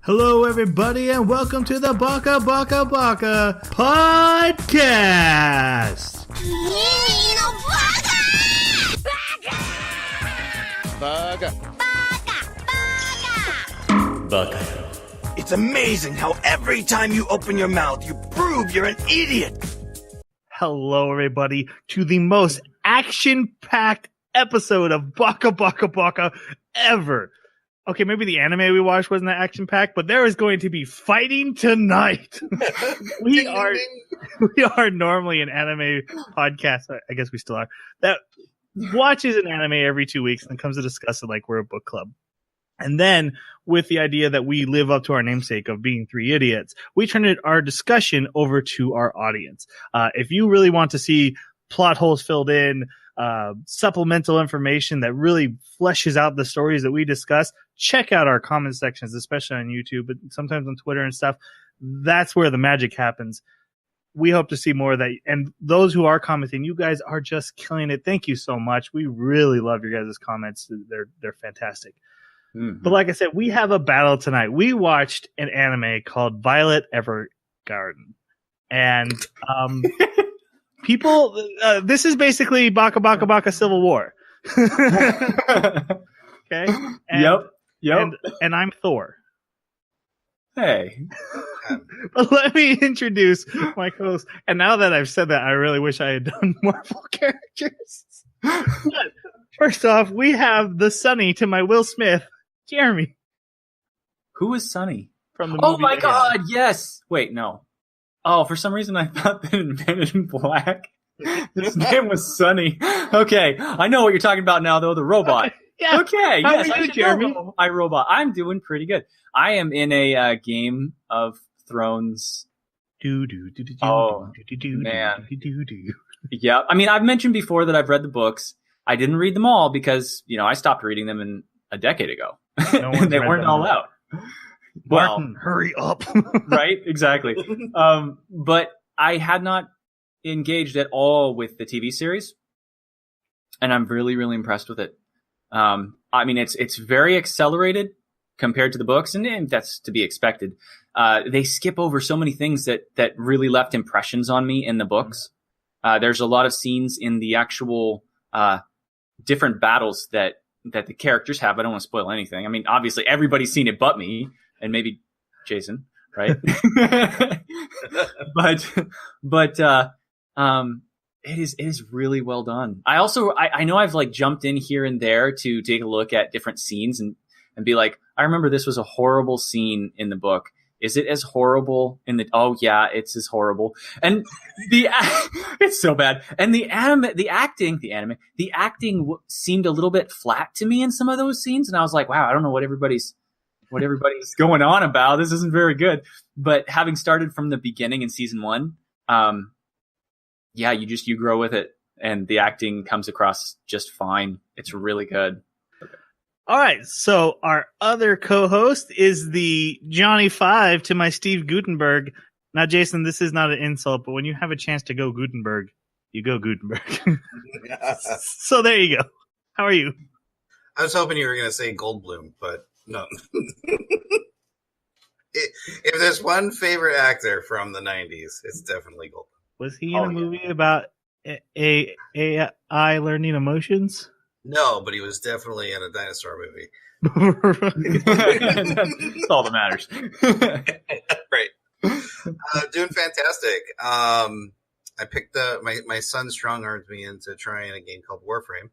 Hello, everybody, and welcome to the Baka podcast. Baka. It's amazing how every time you open your mouth, you prove you're an idiot. Hello, everybody, to the most action-packed episode of Baka ever. Okay, maybe the anime we watched wasn't that action-packed, but there is going to be fighting tonight. we are normally an anime podcast, I guess we still are, that watches an anime every 2 weeks and comes to discuss it like we're a book club. And then, with the idea that we live up to our namesake of being three idiots, we turn our discussion over to our audience. If you really want to see plot holes filled in, supplemental information that really fleshes out the stories that we discuss, check out our comment sections, especially on YouTube, but sometimes on Twitter and stuff. That's where the magic happens. We hope to see more of that. And those who are commenting, you guys are just killing it. Thank you so much. We really love your guys' comments. They're fantastic. Mm-hmm. But like I said, we have a battle tonight. We watched an anime called Violet Evergarden. And people, this is basically Baka Civil War. Okay? And, Yep. And I'm Thor. Hey. But let me introduce my co-host. And now that I've said that, I really wish I had done Marvel characters. But first off, we have the Sunny to my Will Smith, Jeremy. Who is Sunny? From the movie. movie. Oh my God, yes. Wait, no. Oh, for some reason I thought that in Men in Black, his name was Sunny. Okay, I know what you're talking about now, though, the robot. Yeah. Okay, How yes, are you, Jeremy? iRobot. I'm doing pretty good. I am in a Game of Thrones. Oh, man. Yeah, I mean, I've mentioned before that I've read the books. I didn't read them all because, I stopped reading them a decade ago. And they weren't all out. Martin, hurry up. Right? Exactly. But I had not engaged at all with the TV series. And I'm really, really impressed with it. I mean, it's very accelerated compared to the books, and that's to be expected. They skip over so many things that really left impressions on me in the books. There's a lot of scenes in the actual different battles that the characters have. I don't want to spoil anything. I mean, obviously everybody's seen it but me and maybe Jason, right? but it is really well done. I also I know I've like jumped in here and there to take a look at different scenes and be like, I remember this was a horrible scene in the book. Is it as horrible in the? Oh yeah, it's as horrible. And it's so bad. And the acting seemed a little bit flat to me in some of those scenes. And I was like, wow, I don't know what everybody's going on about. This isn't very good. But having started from the beginning in season 1, yeah, you grow with it, and the acting comes across just fine. It's really good. All right, so our other co-host is the Johnny 5 to my Steve Gutenberg. Now, Jason, this is not an insult, but when you have a chance to go Gutenberg, you go Gutenberg. So there you go. How are you? I was hoping you were going to say Goldblum, but no. If there's one favorite actor from the 90s, it's definitely Goldblum. Was he in a movie about AI learning emotions? No, but he was definitely in a dinosaur movie. That's all that matters. Right. Doing fantastic. I picked my son strong-armed me into trying a game called Warframe.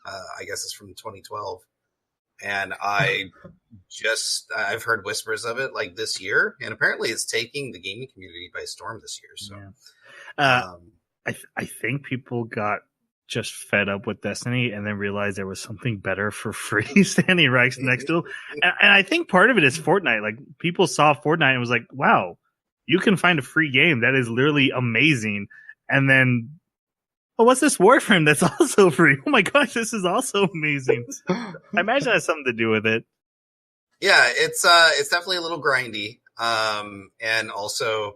I guess it's from 2012. And I've heard whispers of it like this year. And apparently it's taking the gaming community by storm this year. So, yeah. I think people got just fed up with Destiny and then realized there was something better for free standing right next to them. And I think part of it is Fortnite. Like, people saw Fortnite and was like, wow, you can find a free game that is literally amazing. And then, oh, what's this Warframe that's also free? Oh my gosh, this is also amazing. I imagine it has something to do with it. Yeah, it's definitely a little grindy. And also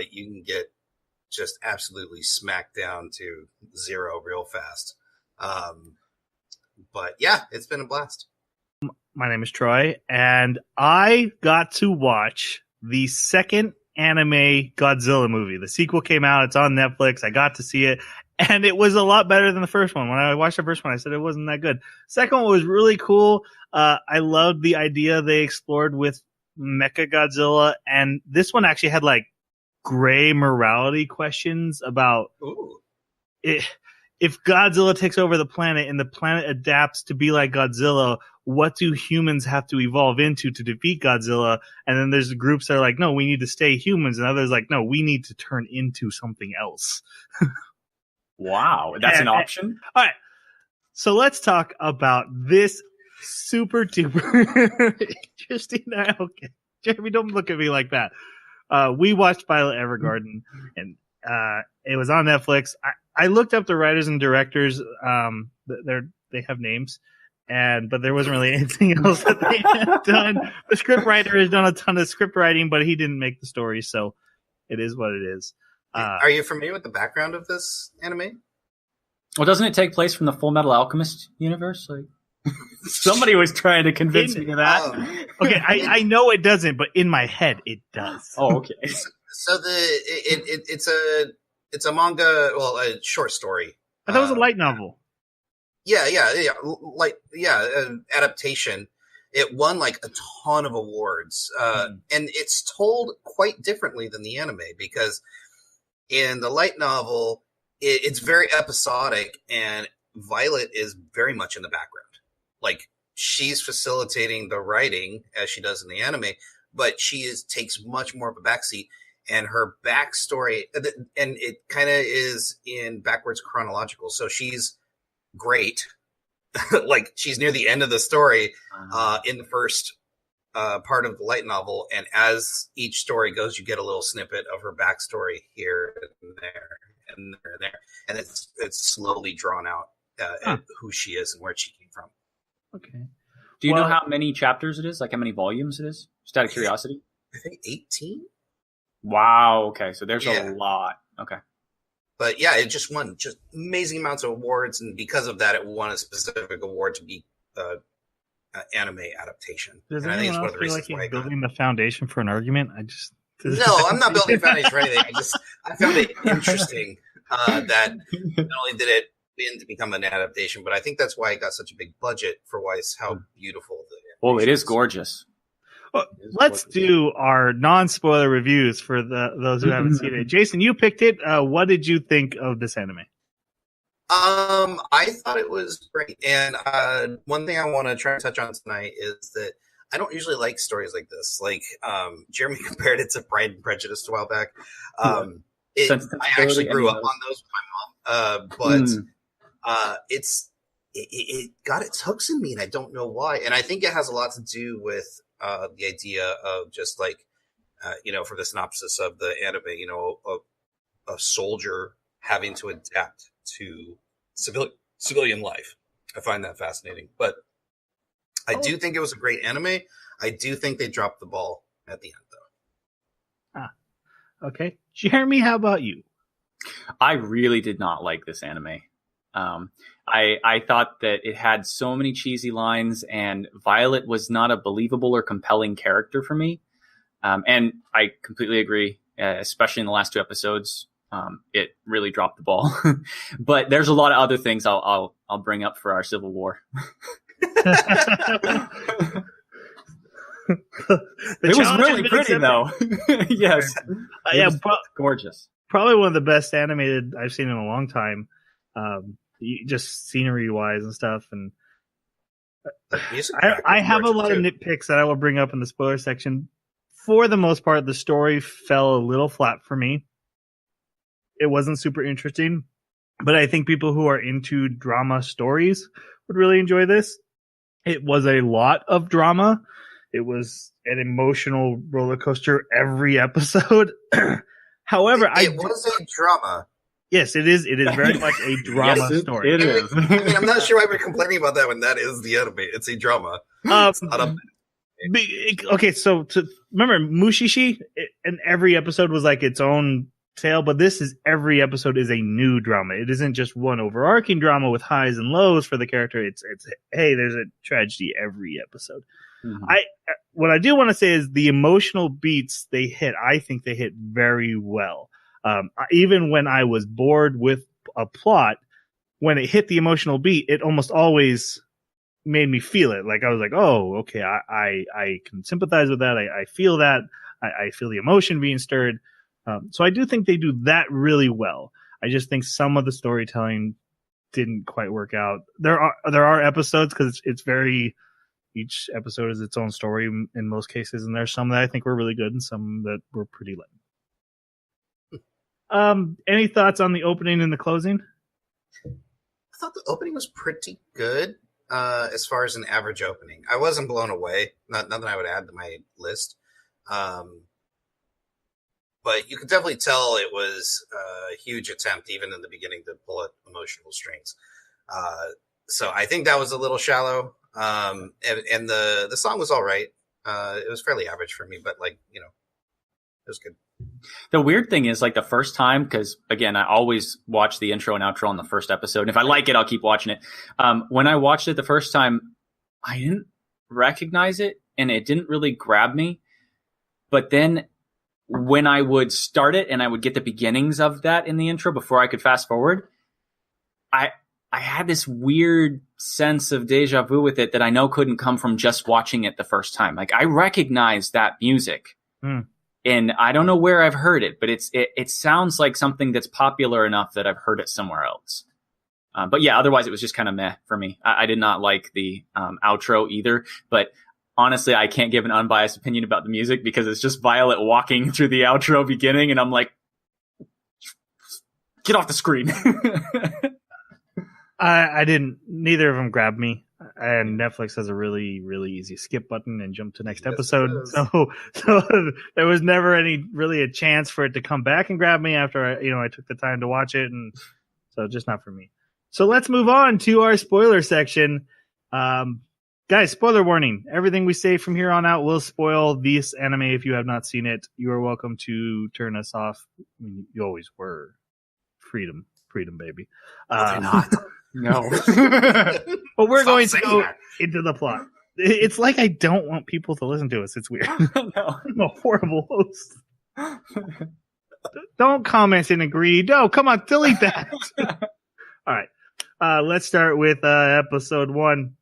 you can get just absolutely smacked down to 0 real fast. But yeah, it's been a blast. My name is Troy, and I got to watch the second anime Godzilla movie. The sequel came out. It's on Netflix. I got to see it, and it was a lot better than the first one. When I watched the first one, I said it wasn't that good. Second one was really cool. I loved the idea they explored with Mecha Godzilla, and this one actually had like gray morality questions about it. If Godzilla takes over the planet and the planet adapts to be like Godzilla, what do humans have to evolve into to defeat Godzilla? And then there's groups that are like, no, we need to stay humans. And others like, no, we need to turn into something else. Wow. That's an option? All right. So let's talk about this super duper interesting. Okay. Jeremy, don't look at me like that. We watched Violet Evergarden, and it was on Netflix. I looked up the writers and directors. They have names, but there wasn't really anything else that they had done. The script writer has done a ton of script writing, but he didn't make the story, so it is what it is. Are you familiar with the background of this anime? Well, doesn't it take place from the Full Metal Alchemist universe? Like, somebody was trying to convince me of that. Okay, I know it doesn't, but in my head it does. Oh, okay. So it's a manga, well, a short story. I thought it was a light novel. Adaptation. It won like a ton of awards, and it's told quite differently than the anime, because in the light novel, it's very episodic, and Violet is very much in the background. Like, she's facilitating the writing as she does in the anime, but she takes much more of a backseat. And her backstory, and it kind of is in backwards chronological. So she's great. Like, she's near the end of the story in the first part of the light novel. And as each story goes, you get a little snippet of her backstory here and there and there and there. And it's slowly drawn out who she is and where she came from. Okay. Do you know how many chapters it is? Like, how many volumes it is? Just out of curiosity. I think 18. Wow. Okay. So there's a lot. Okay. But yeah, it just won amazing amounts of awards. And because of that, it won a specific award to be anime adaptation. Does and I think it's one of the reasons like why he's building the foundation for an argument? No, I'm not building a foundation for anything. I found it interesting that not only did it win to become an adaptation, but I think that's why it got such a big budget for how beautiful it is gorgeous. Well, let's do our non-spoiler reviews for those who haven't seen it. Jason, you picked it. What did you think of this anime? I thought it was great. And one thing I want to try and touch on tonight is that I don't usually like stories like this. Like, Jeremy compared it to Pride and Prejudice a while back. I actually grew up on those with my mom. But it got its hooks in me, and I don't know why. And I think it has a lot to do with the idea of just like, for the synopsis of the anime, a soldier having to adapt to civilian life. I find that fascinating. But I do think it was a great anime. I do think they dropped the ball at the end, though. Okay. Jeremy, how about you? I really did not like this anime. I thought that it had so many cheesy lines, and Violet was not a believable or compelling character for me. And I completely agree, especially in the last two episodes. It really dropped the ball. But there's a lot of other things I'll bring up for our Civil War. It was really pretty, though. Yes. Gorgeous. Probably one of the best animated I've seen in a long time. Just scenery wise and stuff. And I have a lot of nitpicks that I will bring up in the spoiler section. For the most part, the story fell a little flat for me. It wasn't super interesting, but I think people who are into drama stories would really enjoy this. It was a lot of drama. It was an emotional roller coaster every episode. However, it was a drama. Yes, it is. It is very much a drama story. It is. I mean, I'm not sure why we're complaining about that when that is the anime. It's a drama. It's not a... Okay, so remember Mushishi? And every episode was like its own tale, but this is every episode is a new drama. It isn't just one overarching drama with highs and lows for the character. It's hey, there's a tragedy every episode. Mhm. What I do want to say is the emotional beats they hit. I think they hit very well. Even when I was bored with a plot, when it hit the emotional beat, it almost always made me feel it. Like I was like, oh, okay, I can sympathize with that. I feel that. I feel the emotion being stirred. So I do think they do that really well. I just think some of the storytelling didn't quite work out. There are episodes because it's very, each episode is its own story in most cases, and there's some that I think were really good and some that were pretty lame. Any thoughts on the opening and the closing? I thought the opening was pretty good as far as an average opening. I wasn't blown away. Nothing I would add to my list. But you could definitely tell it was a huge attempt, even in the beginning, to pull at emotional strings. So I think that was a little shallow. And the song was all right. It was fairly average for me, but it was good. The weird thing is, like, the first time, because again, I always watch the intro and outro on the first episode. And if I like it, I'll keep watching it. When I watched it the first time, I didn't recognize it and it didn't really grab me. But then when I would start it and I would get the beginnings of that in the intro before I could fast forward, I had this weird sense of deja vu with it that I know couldn't come from just watching it the first time. Like, I recognize that music. And I don't know where I've heard it, but it sounds like something that's popular enough that I've heard it somewhere else. But yeah, otherwise it was just kind of meh for me. I did not like the outro either, but honestly, I can't give an unbiased opinion about the music because it's just Violet walking through the outro beginning, and I'm like, get off the screen. I didn't. Neither of them grabbed me. And Netflix has a really, really easy skip button and jump to next episode. So there was never really a chance for it to come back and grab me after I took the time to watch it, and so just not for me. So let's move on to our spoiler section. Guys, spoiler warning. Everything we say from here on out will spoil this anime. If you have not seen it, you are welcome to turn us off. I mean, you always were. Freedom, baby. They're not. No. But we're Stop going to saying go that. into the plot. It's like I don't want people to listen to us. It's weird. No. I'm a horrible host. Don't comment and agree. No, come on, delete that. All right. Let's start with episode 1.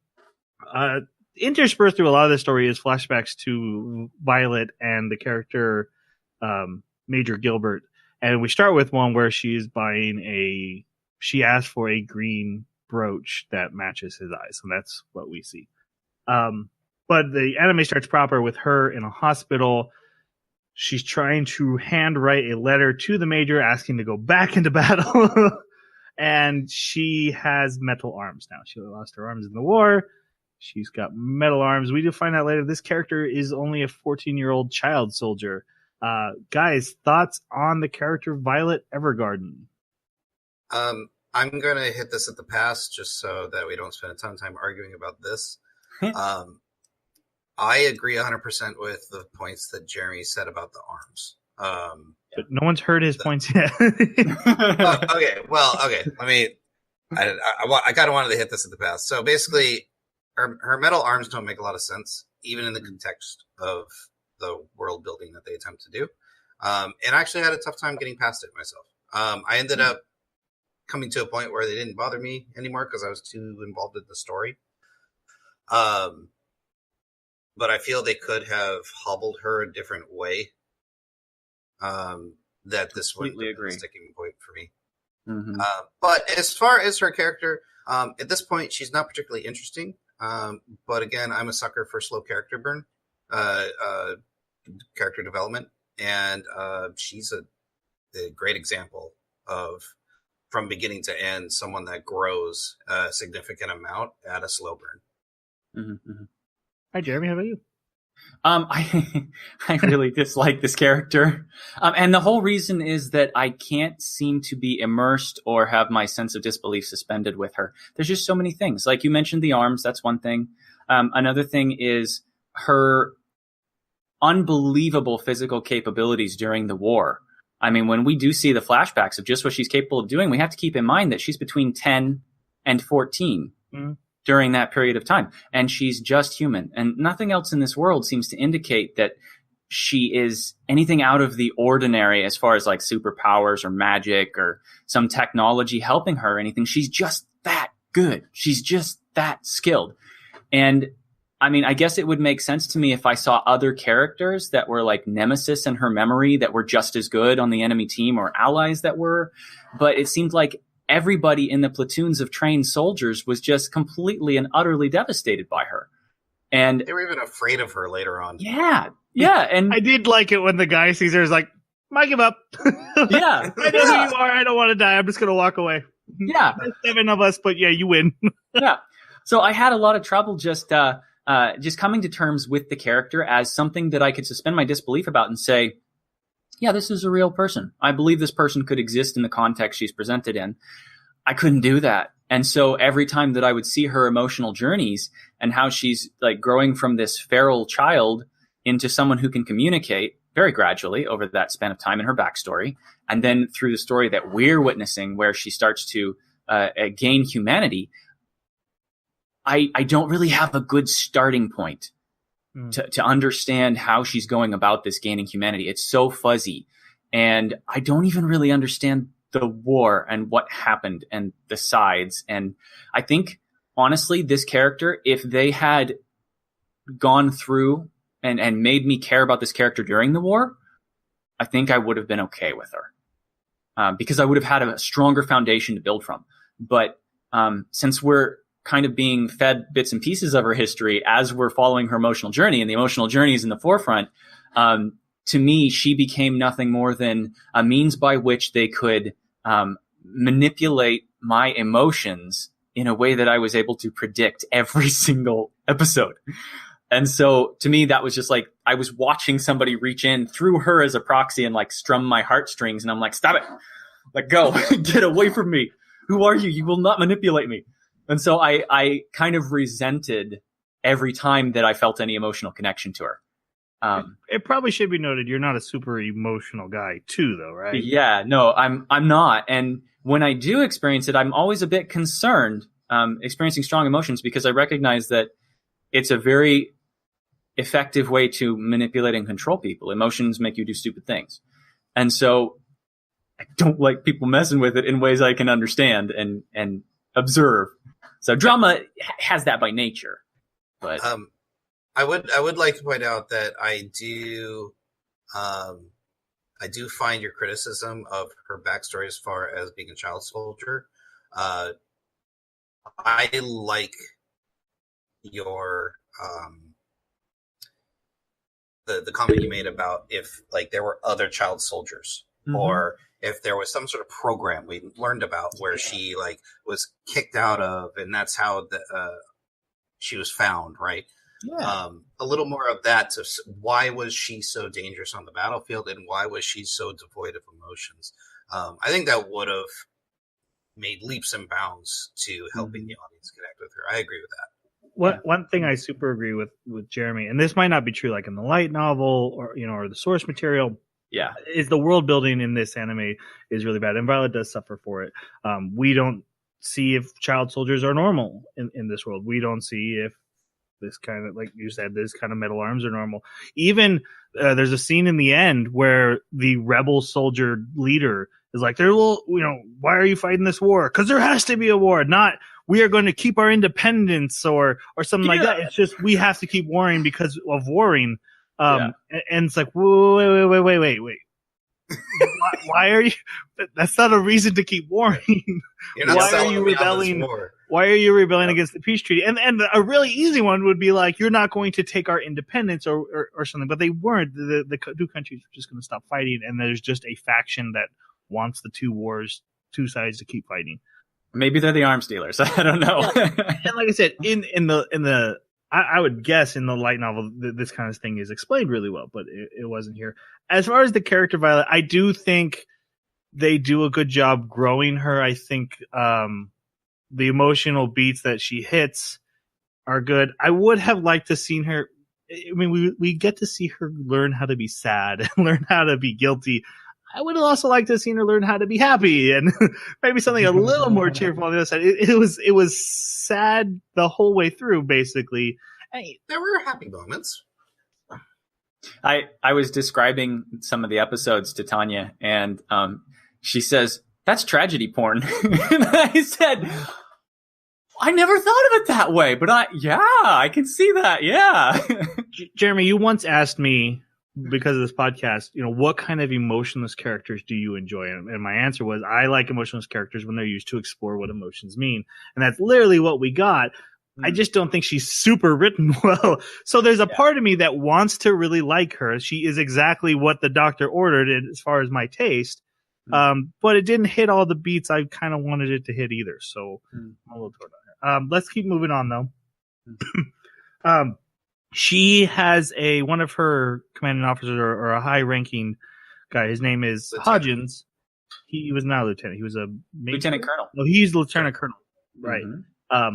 Interspersed through a lot of the story is flashbacks to Violet and the character Major Gilbert. And we start with one where she's she asked for a green brooch that matches his eyes. And that's what we see. But the anime starts proper with her in a hospital. She's trying to handwrite a letter to the Major asking to go back into battle. And she has metal arms now. She lost her arms in the war. She's got metal arms. We do find out later this character is only a 14-year-old child soldier. Guys, thoughts on the character Violet Evergarden? I'm going to hit this at the pass just so that we don't spend a ton of time arguing about this. I agree 100% with the points that Jeremy said about the arms. But no one's heard his points yet. Okay. Let me. I kind of wanted to hit this at the pass. So basically, her metal arms don't make a lot of sense, even in the context of the world building that they attempt to do. And I actually had a tough time getting past it myself. I ended up coming to a point where they didn't bother me anymore because I was too involved in the story. But I feel they could have hobbled her a different way. That this would be a sticking point for me. Mm-hmm. But as far as her character, at this point, she's not particularly interesting. But again, I'm a sucker for slow character burn, character development. And she's a great example of, from beginning to end, someone that grows a significant amount at a slow burn. Mm-hmm, mm-hmm. Hi, Jeremy. How about you? I really dislike this character. And the whole reason is that I can't seem to be immersed or have my sense of disbelief suspended with her. There's just so many things. Like you mentioned the arms, that's one thing. Another thing is her unbelievable physical capabilities during the war. I mean, when we do see the flashbacks of just what she's capable of doing, we have to keep in mind that she's between 10 and 14 during that period of time. And she's just human. And nothing else in this world seems to indicate that she is anything out of the ordinary as far as like superpowers or magic or some technology helping her or anything. She's just that good. She's just that skilled. And I mean, I guess it would make sense to me if I saw other characters that were like nemesis in her memory that were just as good on the enemy team, or allies that were. But it seemed like everybody in the platoons of trained soldiers was just completely and utterly devastated by her. And they were even afraid of her later on. Yeah. Yeah. And I did like it when the guy sees her is like, I give up. Yeah. I know who you are. I don't want to die. I'm just going to walk away. Yeah. There's 7 of us, but yeah, you win. Yeah. So I had a lot of trouble just coming to terms with the character as something that I could suspend my disbelief about and say, yeah, this is a real person. I believe this person could exist in the context she's presented in. I couldn't do that. And so every time that I would see her emotional journeys and how she's like growing from this feral child into someone who can communicate very gradually over that span of time in her backstory, and then through the story that we're witnessing where she starts to gain humanity, I don't really have a good starting point to understand how she's going about this gaining humanity. It's so fuzzy. And I don't even really understand the war and what happened and the sides. And I think, honestly, this character, if they had gone through and made me care about this character during the war, I think I would have been okay with her. Because I would have had a stronger foundation to build from. But since we're kind of being fed bits and pieces of her history as we're following her emotional journey, and the emotional journey is in the forefront, to me, she became nothing more than a means by which they could manipulate my emotions in a way that I was able to predict every single episode. And so to me, that was just like, I was watching somebody reach in through her as a proxy and like strum my heartstrings. And I'm like, stop it, let go, get away from me. Who are you? You will not manipulate me. And so I kind of resented every time that I felt any emotional connection to her. It probably should be noted you're not a super emotional guy too, though, right? Yeah, no, I'm not. And when I do experience it, I'm always a bit concerned experiencing strong emotions, because I recognize that it's a very effective way to manipulate and control people. Emotions make you do stupid things. And so I don't like people messing with it in ways I can understand and observe. So drama has that by nature. But I would like to point out that I do find your criticism of her backstory as far as being a child soldier. I like your the comment you made about if like there were other child soldiers, or if there was some sort of program we learned about where she like was kicked out of, and that's how she was found, right? yeah. A little more of that. So why was she so dangerous on the battlefield, and why was she so devoid of emotions? I think that would have made leaps and bounds to helping the audience connect with her. I agree with that. One thing I super agree with Jeremy, and this might not be true like in the light novel or or the source material, Yeah. is the world building in this anime is really bad, and Violet does suffer for it. We don't see if child soldiers are normal in this world. We don't see if this kind of, like you said, this kind of metal arms are normal. Even there's a scene in the end where the rebel soldier leader is like, why are you fighting this war? Because there has to be a war, not we are going to keep our independence or something like that. It's just we have to keep warring because of warring. And it's like, wait. Why are you? That's not a reason to keep warring. Why are you rebelling? Why are you rebelling against the peace treaty? And a really easy one would be like, you're not going to take our independence or something. But they weren't. The two countries were just going to stop fighting, and there's just a faction that wants the two sides to keep fighting. Maybe they're the arms dealers. I don't know. And like I said, in the I would guess in the light novel this kind of thing is explained really well, but it wasn't here. As far as the character Violet, I do think they do a good job growing her. I think the emotional beats that she hits are good. I would have liked to seen her. I mean, we get to see her learn how to be sad and learn how to be guilty. I would have also liked to have seen her learn how to be happy and maybe something a little more cheerful on the other side. It was sad the whole way through, basically. There were happy moments. I was describing some of the episodes to Tanya, and she says, "That's tragedy porn." And I said, I never thought of it that way, but I can see that. Yeah. Jeremy, you once asked me, because of this podcast, what kind of emotionless characters do you enjoy? And my answer was, I like emotionless characters when they're used to explore what emotions mean. And that's literally what we got. I just don't think she's super written well. So there's a part of me that wants to really like her. She is exactly what the doctor ordered as far as my taste. But it didn't hit all the beats I kind of wanted it to hit either. So I'm a little torn on her. Let's keep moving on though. She has one of her commanding officers or a high ranking guy. His name is Hodgins. He was not a lieutenant. He was a lieutenant colonel. No, he's lieutenant colonel. Right.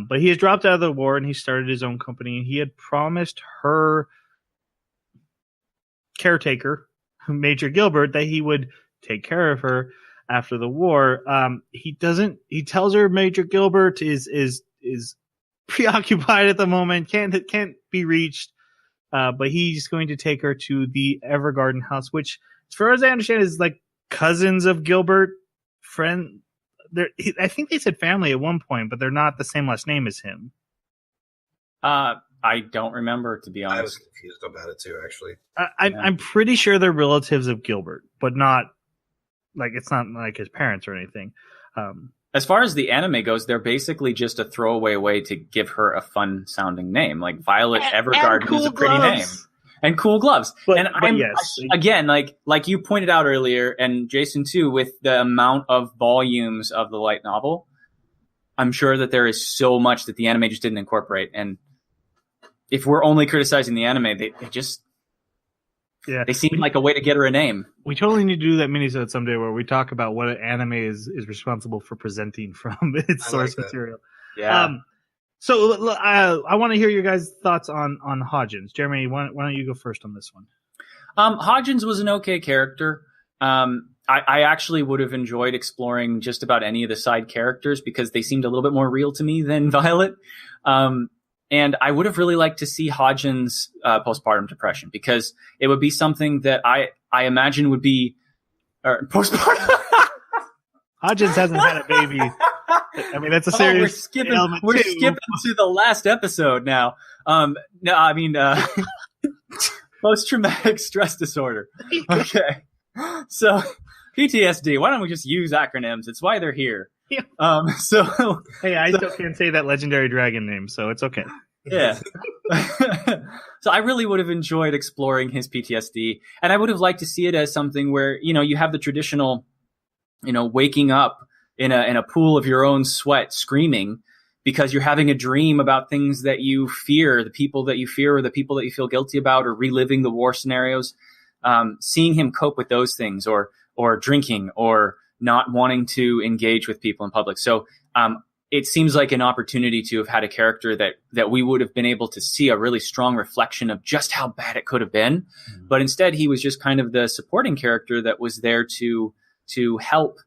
But he has dropped out of the war and he started his own company, and he had promised her caretaker, Major Gilbert, that he would take care of her after the war. He tells her Major Gilbert is preoccupied at the moment, can't be reached. But he's going to take her to the Evergarden house, which, as far as I understand, is like cousins of Gilbert, friend. I think they said family at one point, but they're not the same last name as him. I don't remember, to be honest. I was confused about it too, actually. I'm pretty sure they're relatives of Gilbert, but not like it's not like his parents or anything. As far as the anime goes, they're basically just a throwaway way to give her a fun sounding name. Like Violet Evergarden is a pretty name. And cool gloves. But yes. Again, like you pointed out earlier, and Jason too, with the amount of volumes of the light novel, I'm sure that there is so much that the anime just didn't incorporate. And if we're only criticizing the anime, they seem like a way to get her a name. We totally need to do that minisode someday where we talk about what an anime is responsible for presenting from its source material. Yeah. So I want to hear your guys' thoughts on Hodgins. Jeremy, why don't you go first on this one? Hodgins was an okay character. I actually would have enjoyed exploring just about any of the side characters because they seemed a little bit more real to me than Violet. And I would have really liked to see Hodgins' postpartum depression because it would be something that I imagine would be postpartum. Hodgins hasn't had a baby. I mean, that's a serious. We're skipping to the last episode now. No, I mean post-traumatic stress disorder. Okay, so PTSD. Why don't we just use acronyms? It's why they're here. Yeah. So hey, I still can't say that legendary dragon name, so it's okay. Yeah. So I really would have enjoyed exploring his PTSD, and I would have liked to see it as something where you have the traditional, waking up in a pool of your own sweat, screaming because you're having a dream about things that you fear, the people that you fear, or the people that you feel guilty about, or reliving the war scenarios. Seeing him cope with those things, or drinking, or not wanting to engage with people in public. So it seems like an opportunity to have had a character that we would have been able to see a really strong reflection of just how bad it could have been. Mm-hmm. But instead, he was just kind of the supporting character that was there to help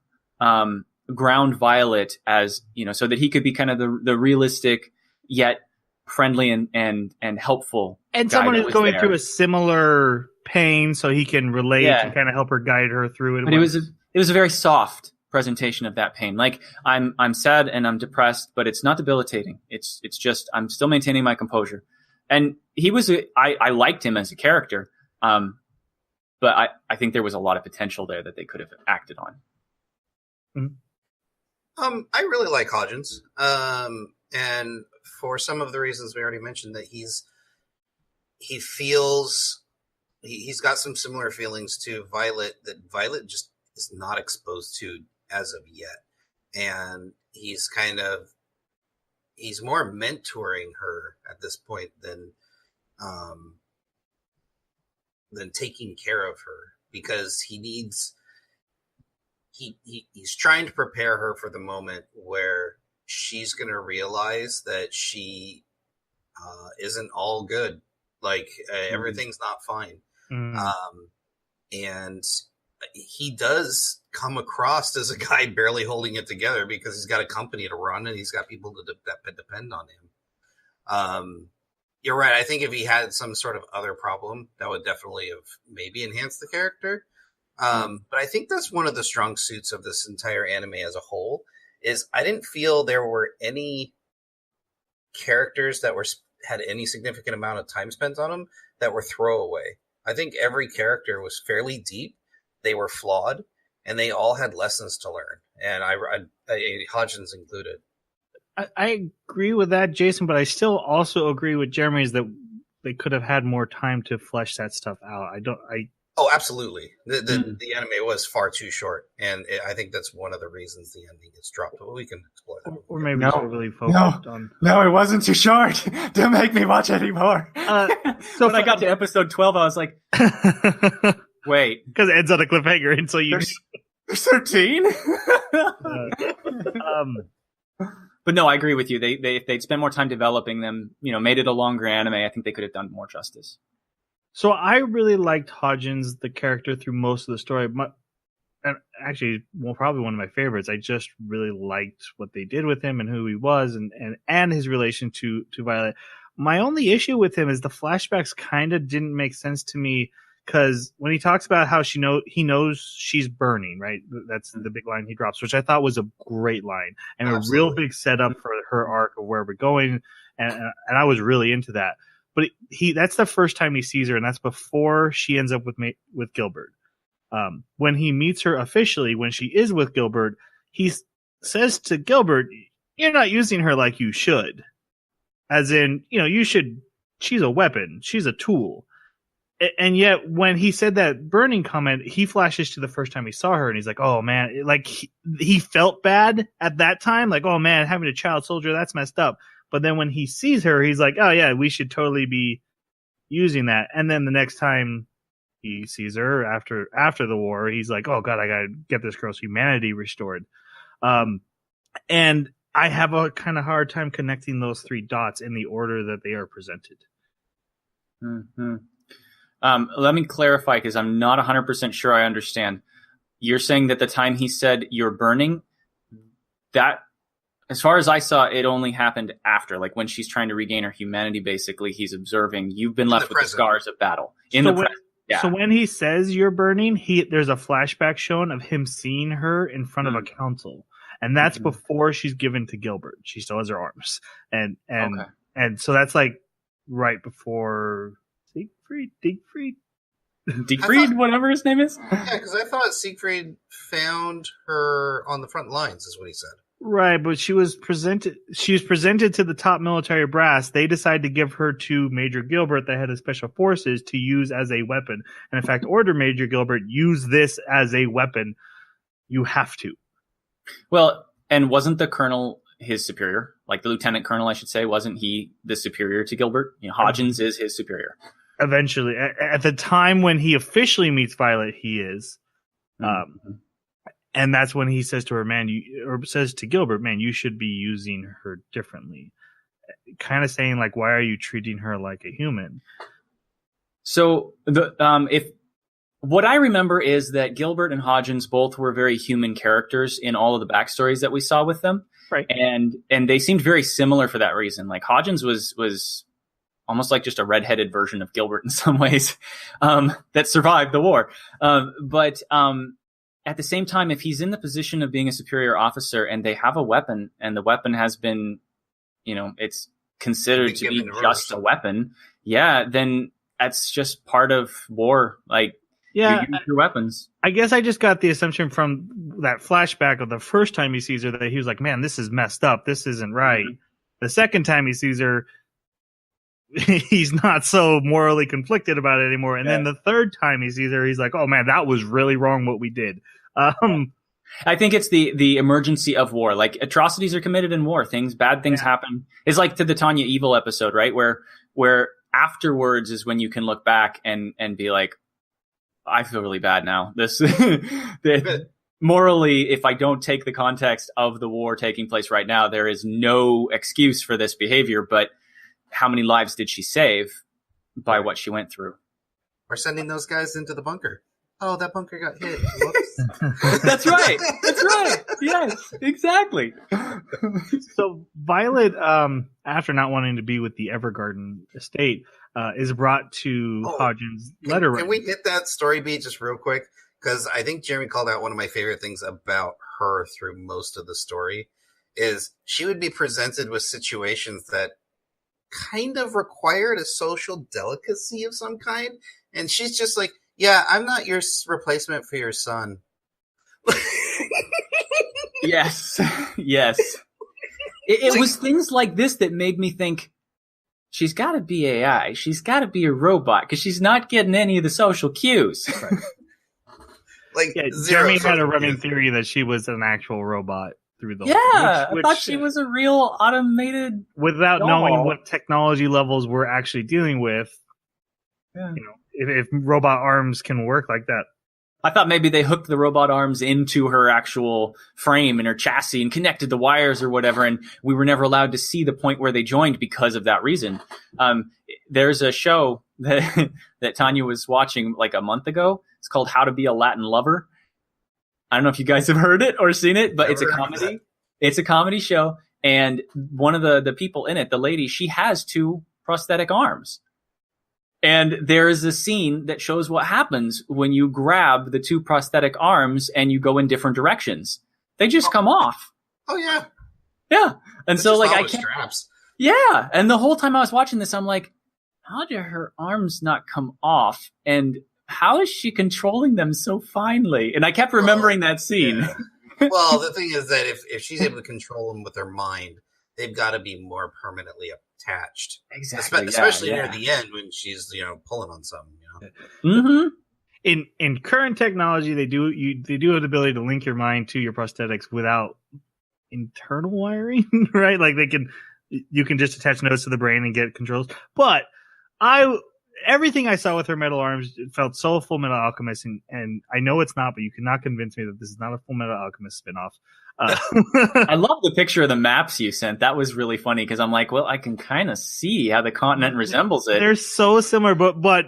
ground Violet as, so that he could be kind of the realistic yet friendly and helpful. And someone who's going through a similar pain so he can relate and kind of help her guide her through it. But it was a very soft presentation of that pain. Like I'm sad and I'm depressed, but it's not debilitating. It's just, I'm still maintaining my composure. And I liked him as a character. But I think there was a lot of potential there that they could have acted on. Mm-hmm. I really like Hodgins. And for some of the reasons we already mentioned, that he's got some similar feelings to Violet that Violet just is not exposed to as of yet. And he's more mentoring her at this point than taking care of her, because he's trying to prepare her for the moment where she's going to realize that she isn't all good. Like everything's not fine. Mm. And he does come across as a guy barely holding it together because he's got a company to run and he's got people that depend on him. You're right. I think if he had some sort of other problem, that would definitely have maybe enhanced the character. But I think that's one of the strong suits of this entire anime as a whole. Is I didn't feel there were any characters that had any significant amount of time spent on them that were throwaway. I think every character was fairly deep. They were flawed, and they all had lessons to learn. And Hodgins included. I agree with that, Jason, but I still also agree with Jeremy's that they could have had more time to flesh that stuff out. Oh, absolutely. The anime was far too short, and I think that's one of the reasons the ending gets dropped. But we can explore that. Or maybe it's really focused on. No, it wasn't too short. Don't make me watch anymore. So when I got to episode 12, I was like, wait. Because it ends on a cliffhanger until you... There's 13? But no, I agree with you. If they'd spent more time developing them, made it a longer anime, I think they could have done more justice. So I really liked Hodgins, the character, through most of the story. And actually, probably one of my favorites. I just really liked what they did with him and who he was and his relation to Violet. My only issue with him is the flashbacks kind of didn't make sense to me, because when he talks about how he knows she's burning, right? That's the big line he drops, which I thought was a great line and a real big setup for her arc of where we're going. And I was really into that. But that's the first time he sees her, and that's before she ends up with Gilbert. When he meets her officially, when she is with Gilbert, he says to Gilbert, "You're not using her like you should." As in, you should. She's a weapon. She's a tool. And yet, when he said that burning comment, he flashes to the first time he saw her, and he's like, "Oh man!" Like he felt bad at that time, like, "Oh man, having a child soldier, that's messed up." But then when he sees her, he's like, "Oh yeah, we should totally be using that." And then the next time he sees her after the war, he's like, "Oh god, I gotta get this girl's humanity restored." And I have a kind of hard time connecting those three dots in the order that they are presented. Mm-hmm. Let me clarify, because I'm not 100% sure I understand. You're saying that the time he said "you're burning," that, as far as I saw, it only happened after, like when she's trying to regain her humanity. Basically, he's observing, you've been left with the scars of battle in the present. Yeah. So when he says "you're burning," there's a flashback shown of him seeing her in front of a council, and that's before she's given to Gilbert. She still has her arms, and so that's like right before Siegfried, whatever his name is. Yeah, because I thought Siegfried found her on the front lines, is what he said. Right, but she was presented to the top military brass. They decided to give her to Major Gilbert, the head of special forces, to use as a weapon. And in fact, order Major Gilbert, use this as a weapon. You have to. Well, and wasn't the colonel his superior? Like the lieutenant colonel, I should say. Wasn't he the superior to Gilbert? Hodgins is his superior. Eventually. At the time when he officially meets Violet, he is. And that's when he says to her, says to Gilbert, "Man, you should be using her differently." Kind of saying, like, why are you treating her like a human? So what I remember is that Gilbert and Hodgins both were very human characters in all of the backstories that we saw with them. Right. And they seemed very similar for that reason. Like Hodgins was almost like just a redheaded version of Gilbert in some ways, that survived the war. But at the same time, if he's in the position of being a superior officer and they have a weapon, and the weapon has been, it's considered to be just a weapon, then that's just part of war. Like, you use your weapons. I guess I just got the assumption from that flashback of the first time he sees her that he was like, "Man, this is messed up. This isn't right." Mm-hmm. The second time he sees her, he's not so morally conflicted about it anymore. And then the third time he sees her, he's like, "Oh man, that was really wrong what we did." I think it's the emergency of war. Like atrocities are committed in war. Bad things happen. It's like to the Tanya Evil episode, right? Where afterwards is when you can look back and be like, I feel really bad now. Morally, if I don't take the context of the war taking place right now, there is no excuse for this behavior. But how many lives did she save by what she went through? Or sending those guys into the bunker. oh, that bunker got hit. Whoops. That's right. That's right. Yes, exactly. So Violet, after not wanting to be with the Evergarden estate, is brought to Hodgins' letter. Can we hit that story beat just real quick? Because I think Jeremy called out one of my favorite things about her through most of the story is she would be presented with situations that kind of required a social delicacy of some kind. And she's just like, yeah, I'm not your replacement for your son. Yes. Yes. It was things like this that made me think, she's got to be AI. She's got to be a robot because she's not getting any of the social cues. Right. Like, Jeremy had a running theory that she was an actual robot through the Yeah, whole I thought she was a real automated without doll. knowing what technology levels we're actually dealing with. Yeah. You know, if robot arms can work like that. I thought maybe they hooked the robot arms into her actual frame and her chassis and connected the wires or whatever, and we were never allowed to see the point where they joined because of that reason. There's a show that Tanya was watching like a month ago. It's called How to Be a Latin Lover. I don't know if you guys have heard it or seen it, but it's a comedy. It's a comedy show, and one of the people in it, the lady, she has 2 prosthetic arms. And there is a scene that shows what happens when you grab the 2 prosthetic arms and you go in different directions. They just come off. Oh, yeah. Yeah. And It's so, just like, all I the can't. straps. Yeah. And the whole time I was watching this, I'm like, how did her arms not come off? And how is she controlling them so finely? And I kept remembering that scene. Yeah. Well, the thing is that if she's able to control them with her mind, they've got to be more permanently attached. Exactly. Especially near the end when she's, pulling on something, Mm-hmm. In current technology, they do have the ability to link your mind to your prosthetics without internal wiring, right? Like you can just attach nodes to the brain and get controls. But everything I saw with her metal arms felt so Full Metal Alchemist, and I know it's not, but you cannot convince me that this is not a Full Metal Alchemist spinoff. I love the picture of the maps you sent. That was really funny because I'm like, well, I can kind of see how the continent resembles it. They're so similar, but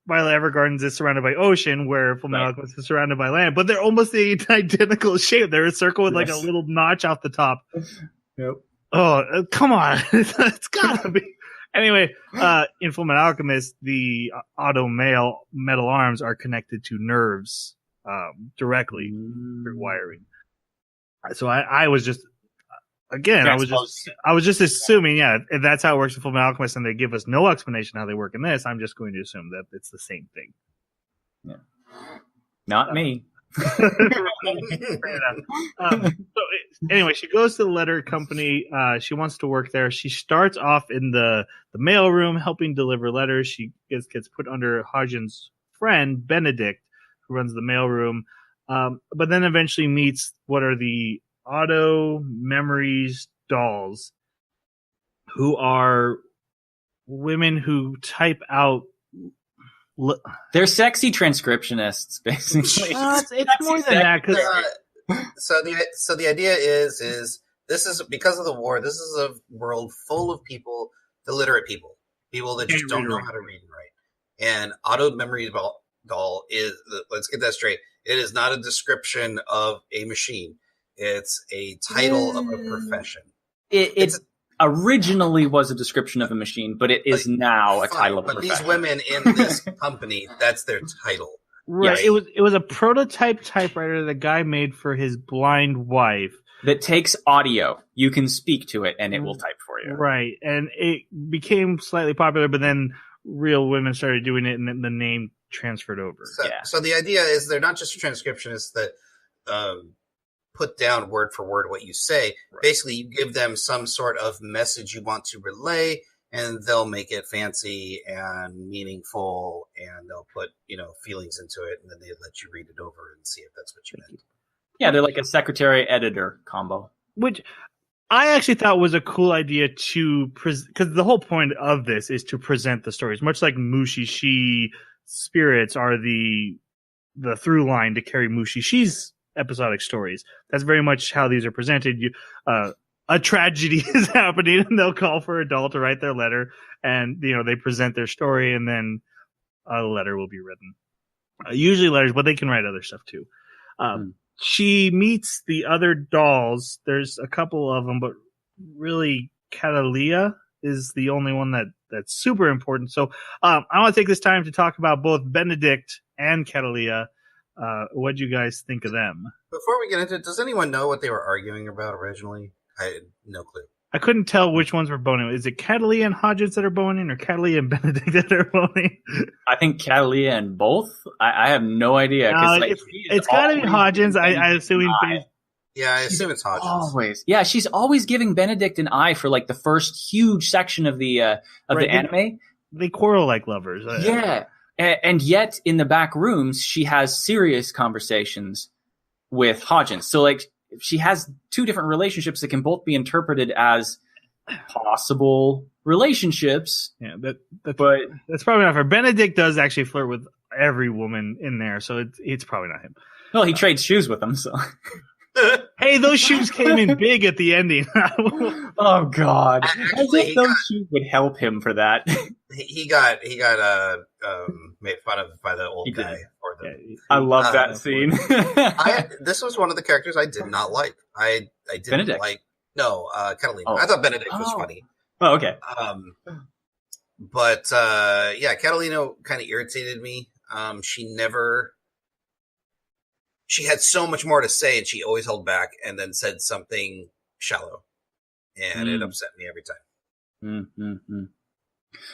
Violet Evergardens is surrounded by ocean, where Full Metal Alchemist is surrounded by land. But they're almost the identical shape. They're a circle with like a little notch off the top. Yep. Oh, come on! It's gotta be. Anyway, in Full Metal Alchemist, the metal arms are connected to nerves directly through wiring. So I was just I was just assuming, if that's how it works in Full Metal Alchemist, and they give us no explanation how they work in this, I'm just going to assume that it's the same thing. Yeah. Not me. Anyway, she goes to the letter company. She wants to work there. She starts off in the mail room helping deliver letters. She gets put under Hodgins' friend Benedict, who runs the mail room, but then eventually meets what are the Auto Memories dolls, who are women who type out. They're sexy transcriptionists, basically. It's more than that. So the idea is this is because of the war. This is a world full of people, illiterate people that just don't know how to read and write. And Auto Memory doll is, let's get that straight, it is not a description of a machine. It's a title of a profession. It originally was a description of a machine, but it is now a title of a profession. But these women in this company, that's their title. Right. Yes. It was a prototype typewriter the guy made for his blind wife. That takes audio. You can speak to it and it will type for you. Right. And it became slightly popular, but then real women started doing it and then the name transferred over. So the idea is they're not just transcriptionists that put down word for word what you say. Right. Basically, you give them some sort of message you want to relay, and they'll make it fancy and meaningful, and they'll put, feelings into it, and then they let you read it over and see if that's what you meant. Yeah, they're like a secretary-editor combo. Which I actually thought was a cool idea to because the whole point of this is to present the stories, much like Mushishi spirits are the through line to carry Mushishi's episodic stories. That's very much how these are presented. A tragedy is happening, and they'll call for a doll to write their letter, and they present their story, and then a letter will be written. Usually letters, but they can write other stuff too. She meets the other dolls. There's a couple of them, but really Catalia is the only one that's super important. So I want to take this time to talk about both Benedict and Catalia. What do you guys think of them? Before we get into it, does anyone know what they were arguing about originally? I had no clue. I couldn't tell which ones were boning. Is it Catalia and Hodgins that are boning, or Catalia and Benedict that are boning? I think Catalia and both. I have no idea. It's got to be Hodgins. I assume. Yeah, I assume it's Hodgins. Always. Yeah, she's always giving Benedict an eye for like the first huge section of the anime. They quarrel like lovers. Yeah. And yet in the back rooms, she has serious conversations with Hodgins. So like she has two different relationships that can both be interpreted as possible relationships. Yeah, but that's probably not fair. Benedict does actually flirt with every woman in there, so it's probably not him. Well, he trades shoes with them, so. Hey, those shoes came in big at the ending. Oh God! Actually, those shoes would help him for that. He got made fun of by the old guy. I love that scene. This was one of the characters I did not like. I didn't Benedict. like. No, Catalina. I thought Benedict was funny. Oh, okay. But Catalina kind of irritated me. She had so much more to say, and she always held back, and then said something shallow, and it upset me every time.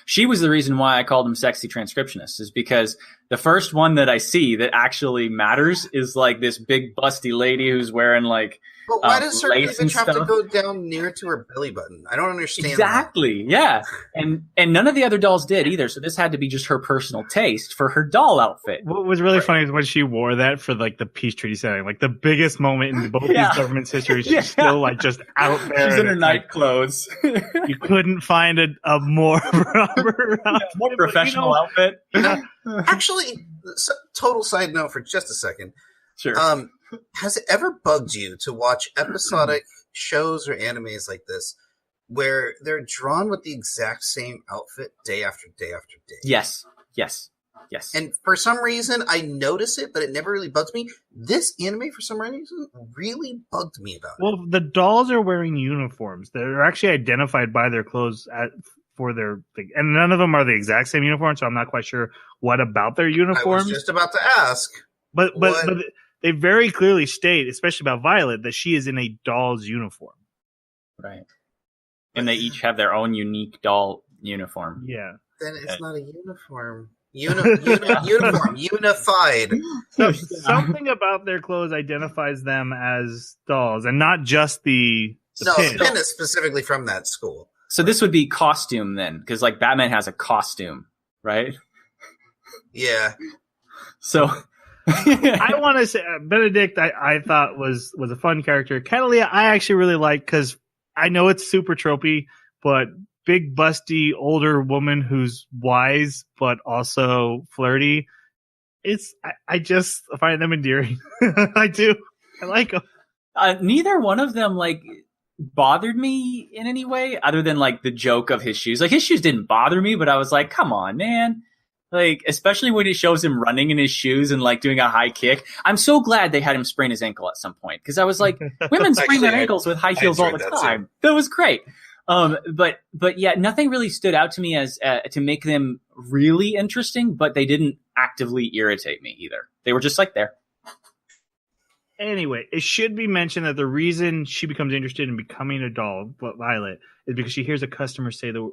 She was the reason why I called him sexy transcriptionist, is because the first one that I see that actually matters is like this big busty lady who's wearing like but why does her lace and cleavage have to stuff. go down near to her belly button? I don't understand. Exactly, yeah. And none of the other dolls did either, so this had to be just her personal taste for her doll outfit. What was really funny is when she wore that for like the peace treaty setting, like the biggest moment in both these governments' history. She's still like just out there. She's in her night clothes. You couldn't find a more proper more professional outfit. Actually, total side note for just a second. Sure. Has it ever bugged you to watch episodic shows or animes like this where they're drawn with the exact same outfit day after day after day? Yes. And for some reason, I notice it, but it never really bugs me. This anime, for some reason, really bugged me about it. Well, the dolls are wearing uniforms. They're actually identified by their clothes for their thing. And none of them are the exact same uniform, so I'm not quite sure what about their uniforms. I was just about to ask. But they very clearly state, especially about Violet, that she is in a doll's uniform. Right. And they each have their own unique doll uniform. Yeah. Then it's not a uniform. Uniform. Unified. Something about their clothes identifies them as dolls, and not just the pin. The pin is specifically from that school. So this would be costume then, because like Batman has a costume, right? Yeah. So I want to say Benedict I thought was a fun character. Catalia I actually really like because I know it's super tropey, but big busty older woman who's wise but also flirty. I just find them endearing. I do. I like them. Neither one of them like bothered me in any way other than like the joke of his shoes. Like his shoes didn't bother me, but I was like, come on, man. Like, especially when it shows him running in his shoes and like doing a high kick. I'm so glad they had him sprain his ankle at some point because I was like, women sprain their ankles with high heels all the time. That was great. But yeah, nothing really stood out to me as to make them really interesting, but they didn't actively irritate me either. They were just like there. Anyway, it should be mentioned that the reason she becomes interested in becoming a doll, Violet, is because she hears a customer say the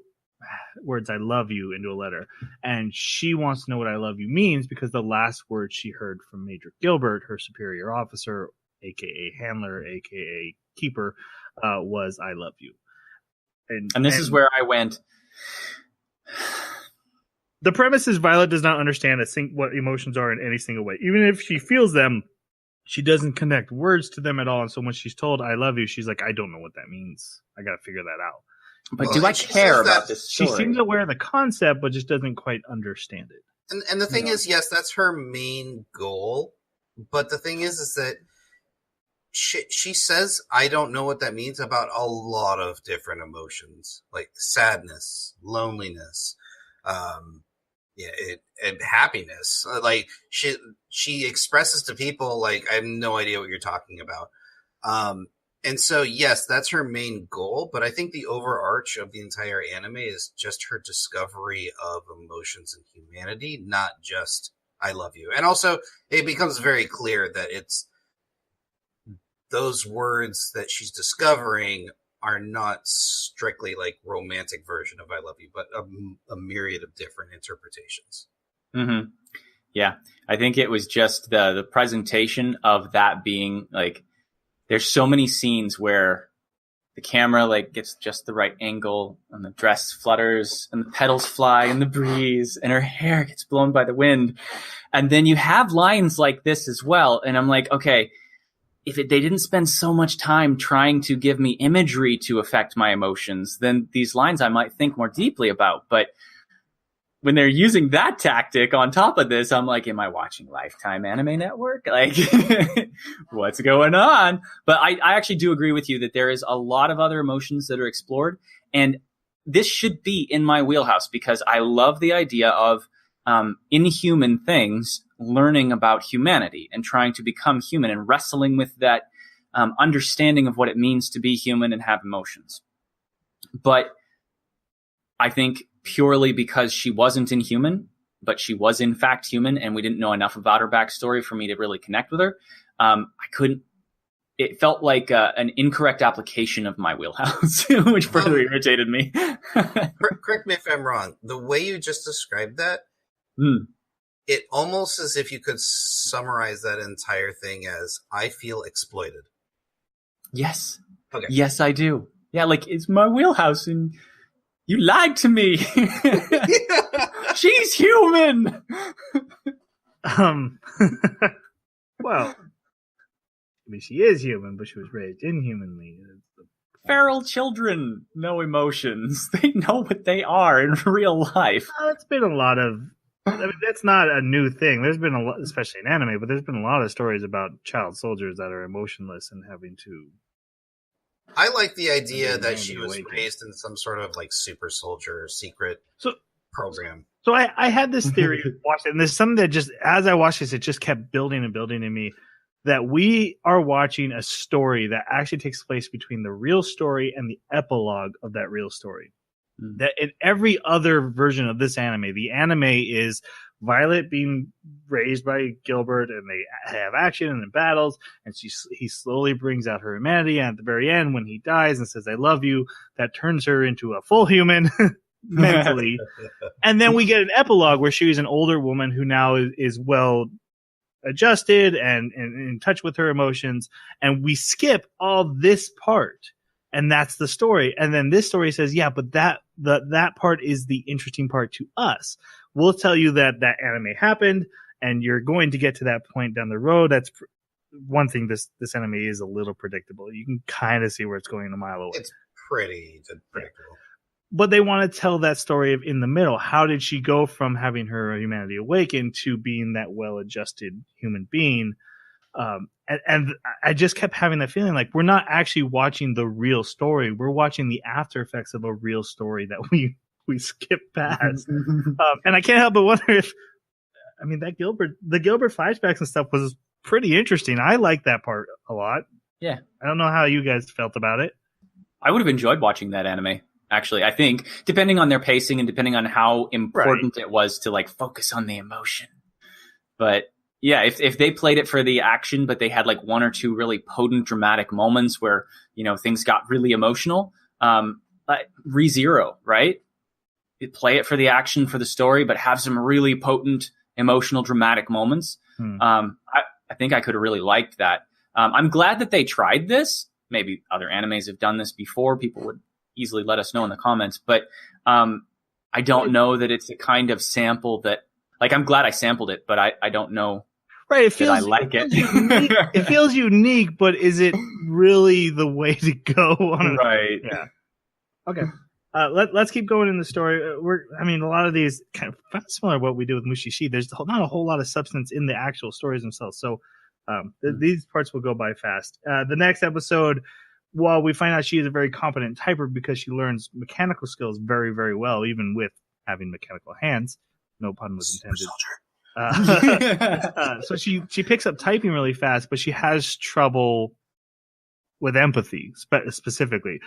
words "I love you" into a letter, and she wants to know what "I love you" means because the last word she heard from Major Gilbert, her superior officer, aka handler, aka keeper, was "I love you." And this is where I went. The premise is Violet does not understand what emotions are in any single way. Even if she feels them, she doesn't connect words to them at all. And so when she's told "I love you," she's like, I don't know what that means. I got to figure that out. But do I care about this story? She seems aware of the concept, but just doesn't quite understand it. And the thing is, yes, that's her main goal. But the thing is that she says, I don't know what that means about a lot of different emotions, like sadness, loneliness, and happiness. Like she expresses to people like, I have no idea what you're talking about. And so, yes, that's her main goal. But I think the overarch of the entire anime is just her discovery of emotions and humanity, not just I love you. And also, it becomes very clear that it's those words that she's discovering are not strictly like romantic version of I love you, but a myriad of different interpretations. Mm-hmm. Yeah. I think it was just the presentation of that being like, there's so many scenes where the camera like gets just the right angle and the dress flutters and the petals fly in the breeze and her hair gets blown by the wind. And then you have lines like this as well. And I'm like, okay, if they didn't spend so much time trying to give me imagery to affect my emotions, then these lines I might think more deeply about. But when they're using that tactic on top of this, I'm like, am I watching Lifetime Anime Network? Like, what's going on? But I actually do agree with you that there is a lot of other emotions that are explored. And this should be in my wheelhouse because I love the idea of inhuman things learning about humanity and trying to become human and wrestling with that understanding of what it means to be human and have emotions. But I think purely because she wasn't inhuman, but she was in fact human, and we didn't know enough about her backstory for me to really connect with her. I couldn't. It felt like an incorrect application of my wheelhouse, which further irritated me. Correct me if I'm wrong. The way you just described that, it almost as if you could summarize that entire thing as I feel exploited. Yes. Okay. Yes, I do. Yeah, like it's my wheelhouse, and you lied to me. She's human. Well, I mean, she is human, but she was raised inhumanly. Feral children, no emotions. They know what they are in real life. It's been a lot of. I mean, that's not a new thing. There's been a lot, especially in anime, but there's been a lot of stories about child soldiers that are emotionless and having to. I like the idea that she was raised in some sort of like super soldier secret program. So I had this theory watched it, and there's something that just as I watched this, it just kept building and building in me that we are watching a story that actually takes place between the real story and the epilogue of that real story. Mm-hmm. That in every other version of this anime, the anime is Violet being raised by Gilbert, and they have action and battles, and he slowly brings out her humanity, and at the very end, when he dies and says, I love you, that turns her into a full human mentally. And then we get an epilogue where she's an older woman who now is well adjusted and in touch with her emotions, and we skip all this part. And that's the story. And then this story says, yeah, but that part is the interesting part to us. We'll tell you that anime happened, and you're going to get to that point down the road. That's one thing. This anime is a little predictable. You can kind of see where it's going a mile away. It's pretty predictable. But they want to tell that story of in the middle. How did she go from having her humanity awakened to being that well-adjusted human being? And I just kept having that feeling like we're not actually watching the real story. We're watching the after effects of a real story that we skip past. And I can't help but wonder if, I mean, the Gilbert flashbacks and stuff was pretty interesting. I like that part a lot. Yeah. I don't know how you guys felt about it. I would have enjoyed watching that anime. Actually, I think depending on their pacing and depending on how important it was to like focus on the emotion. But yeah, if they played it for the action, but they had like one or two really potent dramatic moments where, you know, things got really emotional, ReZero, right? Play it for the action, for the story, but have some really potent emotional dramatic moments. I think I could have really liked that. I'm glad that they tried this. Maybe other animes have done this before. People would easily let us know in the comments, but I don't know that it's a kind of sample that, like, I'm glad I sampled it, but I don't know. Right, it feels I like it. Unique. It feels unique, but is it really the way to go? Right. Yeah. Okay. Let's keep going in the story. A lot of these kind of similar to what we do with Mushishi. There's not a whole lot of substance in the actual stories themselves, so these parts will go by fast. The next episode, while we find out she is a very competent typer because she learns mechanical skills very, very well, even with having mechanical hands. No pun was Super intended. soldier. So she picks up typing really fast, but she has trouble with empathy specifically.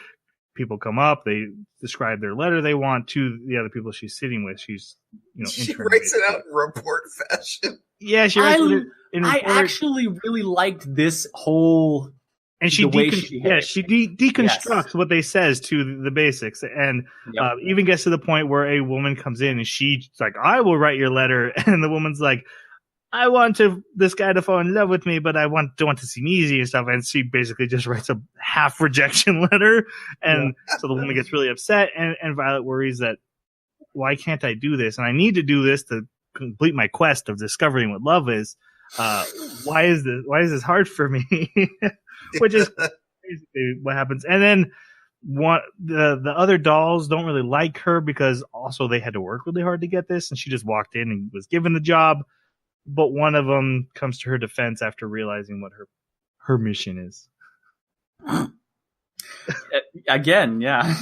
People come up, they describe their letter they want to the other people she's sitting with. She's, She interning writes it basically. out in report fashion. Yeah, she writes it in I report. actually really liked this whole. And she the way she deconstructs what they says to the basics, and Yep. even gets to the point where a woman comes in and she's like, "I will write your letter," and the woman's like, "I want this guy to fall in love with me, but I don't want to seem easy and stuff." And she basically just writes a half rejection letter, and so the woman gets really upset, and Violet worries that, why can't I do this? And I need to do this to complete my quest of discovering what love is. Why is this hard for me? Which is basically what happens. And then the other dolls don't really like her because also they had to work really hard to get this, and she just walked in and was given the job. But one of them comes to her defense after realizing what her mission is. Again, yeah.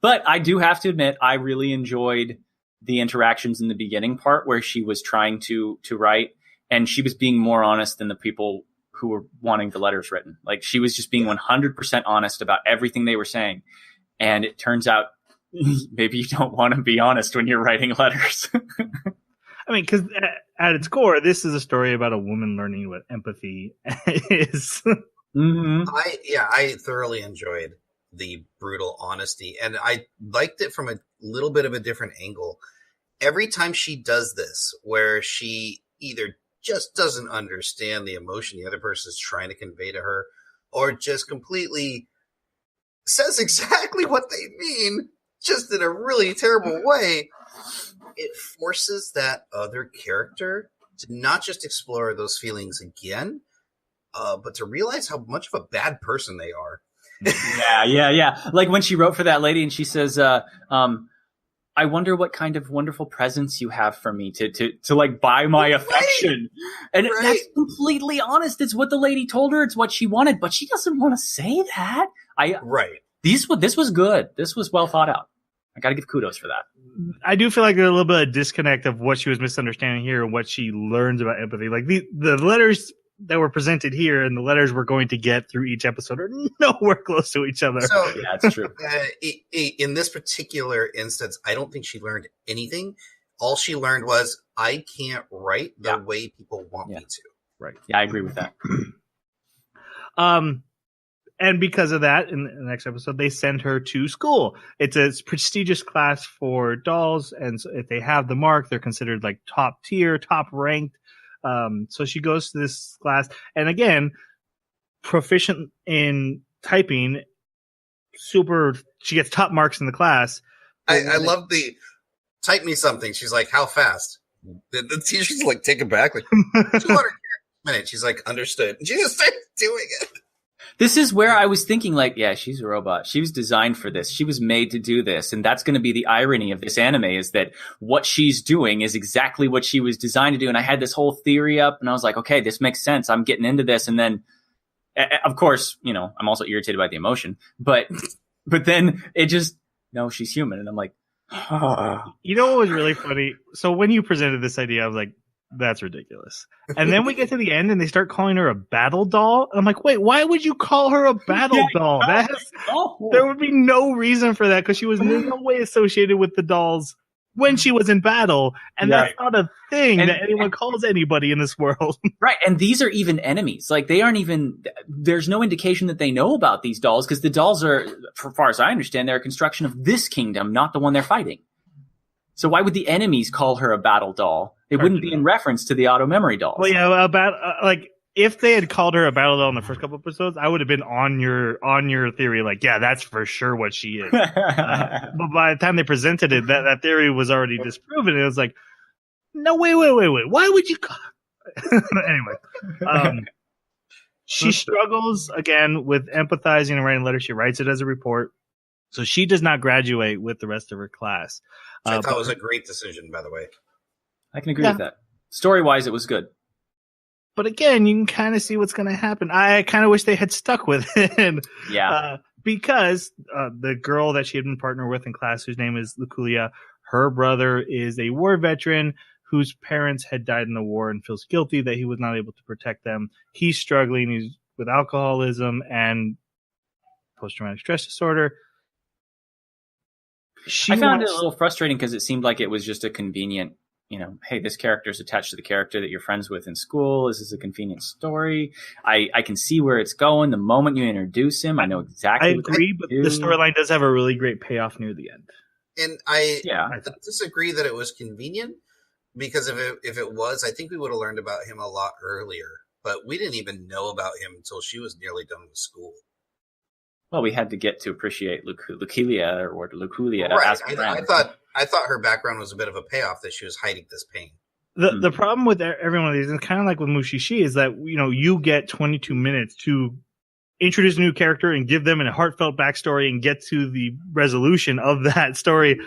But I do have to admit, I really enjoyed the interactions in the beginning part where she was trying to write, and she was being more honest than the people who were wanting the letters written. Like, she was just being 100% honest about everything they were saying. And it turns out maybe you don't want to be honest when you're writing letters. I mean, because at its core, this is a story about a woman learning what empathy is. Mm-hmm. I thoroughly enjoyed the brutal honesty, and I liked it from a little bit of a different angle. Every time she does this, where she either just doesn't understand the emotion the other person is trying to convey to her, or just completely says exactly what they mean, just in a really terrible way, it forces that other character to not just explore those feelings again, but to realize how much of a bad person they are. Yeah. Like when she wrote for that lady and she says, I wonder what kind of wonderful presents you have for me to like buy my affection. And that's completely honest. It's what the lady told her. It's what she wanted, but she doesn't want to say that. This was good. This was well thought out. I got to give kudos for that. I do feel like there's a little bit of disconnect of what she was misunderstanding here and what she learns about empathy. Like the letters that were presented here and the letters we're going to get through each episode are nowhere close to each other. So, yeah, it's true. In this particular instance, I don't think she learned anything. All she learned was, I can't write the way people want me to. Right. Yeah, I agree with that. And because of that, in the next episode, they send her to school. It's a prestigious class for dolls, and so if they have the mark, they're considered like top tier, top ranked. So she goes to this class, and again, proficient in typing, she gets top marks in the class. I love the type me something. She's like, how fast? The teacher's like taken back, like 200 a minute. She's like, understood. And she just starts doing it. This is where I was thinking, like, yeah, she's a robot. She was designed for this. She was made to do this. And that's going to be the irony of this anime, is that what she's doing is exactly what she was designed to do. And I had this whole theory up, and I was like, okay, this makes sense. I'm getting into this. And then, of course, I'm also irritated by the emotion. But then it just, no, she's human. And I'm like, You know what was really funny? So when you presented this idea, I was like, that's ridiculous. And then we get to the end and they start calling her a battle doll. I'm like, wait, why would you call her a battle doll? There would be no reason for that, because she was in no way associated with the dolls when she was in battle. And that's not a thing that anyone calls anybody in this world. Right. And these are even enemies. Like, they aren't even, there's no indication that they know about these dolls, because the dolls are, as far as I understand, they're a construction of this kingdom, not the one they're fighting. So why would the enemies call her a battle doll? It wouldn't be in reference to the auto memory dolls. Well, yeah, like if they had called her a battle doll in the first couple episodes, I would have been on your theory. Like, yeah, that's for sure what she is. But by the time they presented it, that theory was already disproven. It was like, no, wait. Why would you call? Anyway, she struggles again with empathizing and writing letters. She writes it as a report, so she does not graduate with the rest of her class. I thought it was a great decision, by the way. I can agree with that. Story-wise, it was good. But again, you can kind of see what's going to happen. I kind of wish they had stuck with it. Yeah. Because the girl that she had been partnered with in class, whose name is Luculia, Her brother is a war veteran whose parents had died in the war and feels guilty that he was not able to protect them. He's struggling. He's with alcoholism and post-traumatic stress disorder. I found it a little frustrating because it seemed like it was just a convenient, hey, this character is attached to the character that you're friends with in school. This is a convenient story. I can see where it's going. The moment you introduce him, I know exactly. I agree, but the storyline does have a really great payoff near the end. And I disagree that it was convenient, because if it was, I think we would have learned about him a lot earlier. But we didn't even know about him until she was nearly done with school. Well, we had to get to appreciate Luculia. Right. I thought her background was a bit of a payoff, that she was hiding this pain. The problem with every one of these, and kind of like with Mushishi, is that you get 22 minutes to introduce a new character and give them a heartfelt backstory and get to the resolution of that story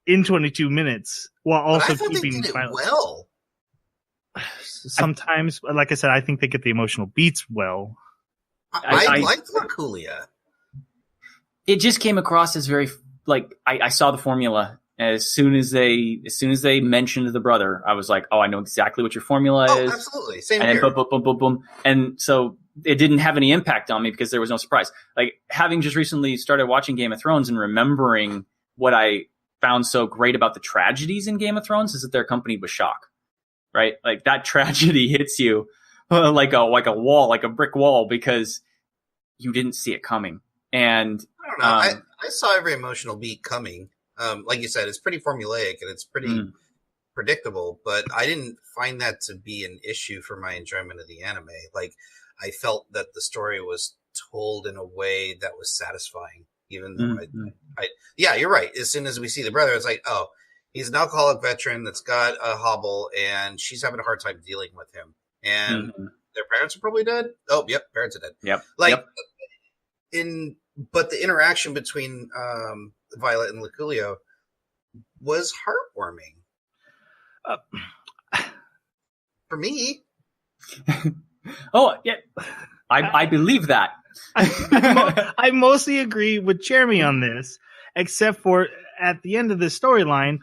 in 22 minutes, while also keeping they did it well. Sometimes, like I said, I think they get the emotional beats well. I liked Luculia. It just came across as very I saw the formula as soon as they mentioned the brother. I was like, oh, I know exactly what your formula is. Absolutely, same and here. Then boom, boom, boom, boom, and so it didn't have any impact on me because there was no surprise. Like, having just recently started watching Game of Thrones and remembering what I found so great about the tragedies in Game of Thrones is that they're accompanied with shock, right? Like, that tragedy hits you like a wall, like a brick wall, because you didn't see it coming. And I don't know. I saw every emotional beat coming. Like you said, it's pretty formulaic and it's pretty predictable, but I didn't find that to be an issue for my enjoyment of the anime. Like, I felt that the story was told in a way that was satisfying, even though yeah, you're right. As soon as we see the brother, it's like, oh, he's an alcoholic veteran that's got a hobble and she's having a hard time dealing with him. And their parents are probably dead. Oh, yep. Parents are dead. Yep. But the interaction between Violet and Luculio was heartwarming. For me. Oh, yeah. I believe that. I mostly agree with Jeremy on this, except for at the end of the storyline,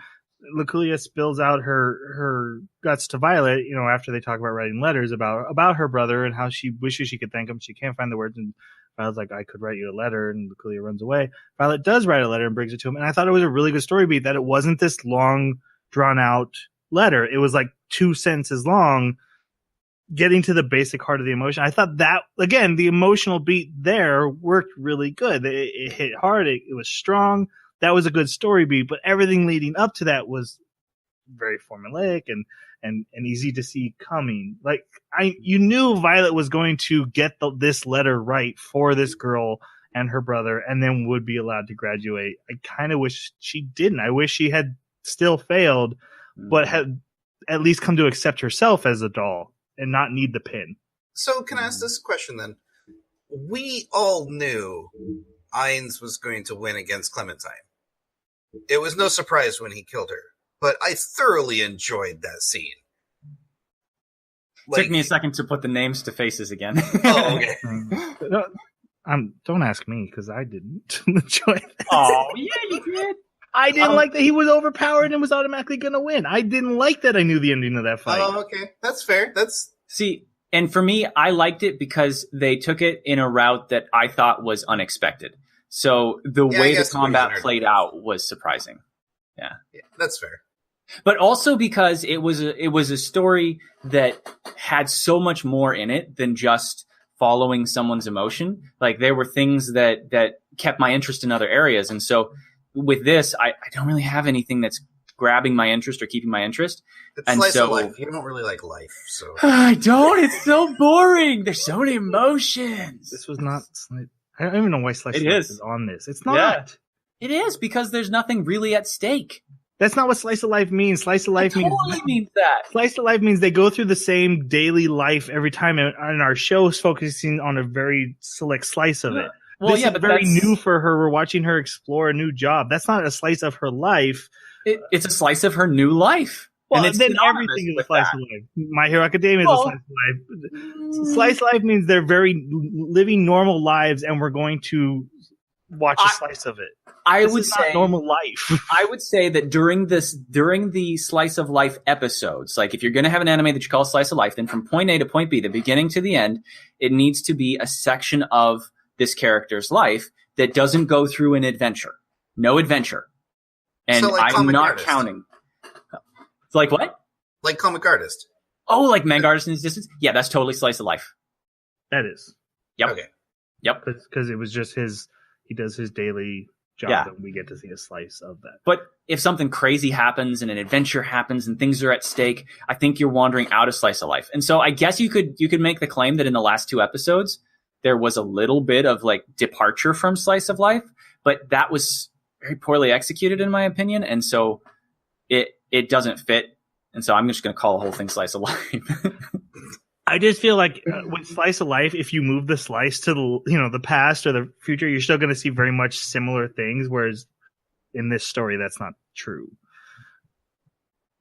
Luculia spills out her guts to Violet, after they talk about writing letters about her brother and how she wishes she could thank him. She can't find the words, and Violet's like, I could write you a letter, and Luculia runs away. Violet does write a letter and brings it to him, and I thought it was a really good story beat, that it wasn't this long, drawn-out letter. It was like 2 sentences long, getting to the basic heart of the emotion. I thought that, again, the emotional beat there worked really good. It hit hard. It was strong. That was a good story beat, but everything leading up to that was very formulaic and easy to see coming. Like, you knew Violet was going to get this letter right for this girl and her brother, and then would be allowed to graduate. I kind of wish she didn't. I wish she had still failed, but had at least come to accept herself as a doll and not need the pin. So can I ask this question then? We all knew Ainz was going to win against Clementine. It was no surprise when he killed her, but I thoroughly enjoyed that scene. Took me a second to put the names to faces again. Oh, okay. Don't ask me, because I didn't enjoy that. Oh, yeah, you did. I didn't like that he was overpowered and was automatically going to win. I didn't like that I knew the ending of that fight. Oh, okay. That's fair. See, and for me, I liked it because they took it in a route that I thought was unexpected. So the way the combat played out was surprising. Yeah, that's fair. But also because it was a story that had so much more in it than just following someone's emotion. Like, there were things that kept my interest in other areas. And so with this, I don't really have anything that's grabbing my interest or keeping my interest. It's slice of life. You don't really like life, so I don't. It's so boring. There's so many emotions. This was not. I don't even know why Slice of Life is on this. It's not. Yeah. It is, because there's nothing really at stake. That's not what Slice of Life means. Slice of Life means that. Slice of Life means they go through the same daily life every time, and our show is focusing on a very select slice of it. Well, this is very new for her. We're watching her explore a new job. That's not a slice of her life. It's a slice of her new life. Well, and then everything is a slice of life. My Hero Academia is a slice of life. Slice of life means they're very living normal lives, and we're going to watch a slice of it. I This would is say not normal life. I would say that during the slice of life episodes, like if you're going to have an anime that you call slice of life, then from point A to point B, the beginning to the end, it needs to be a section of this character's life that doesn't go through an adventure. No adventure. And So, like I'm comic not artist. counting. It's like what? Like comic artist. Oh, like manga artist in his distance? Yeah, that's totally slice of life. That is. Yep. Okay. Yep. Because it was just he does his daily job, Yeah. and we get to see a slice of that. But if something crazy happens and an adventure happens and things are at stake, I think you're wandering out of slice of life. And so I guess you could make the claim that in the last 2 episodes, there was a little bit of like departure from slice of life, but that was very poorly executed in my opinion. And so it doesn't fit. And so I'm just going to call the whole thing slice of life. I just feel like with slice of life, if you move the slice to the past or the future, you're still going to see very much similar things. Whereas in this story, that's not true.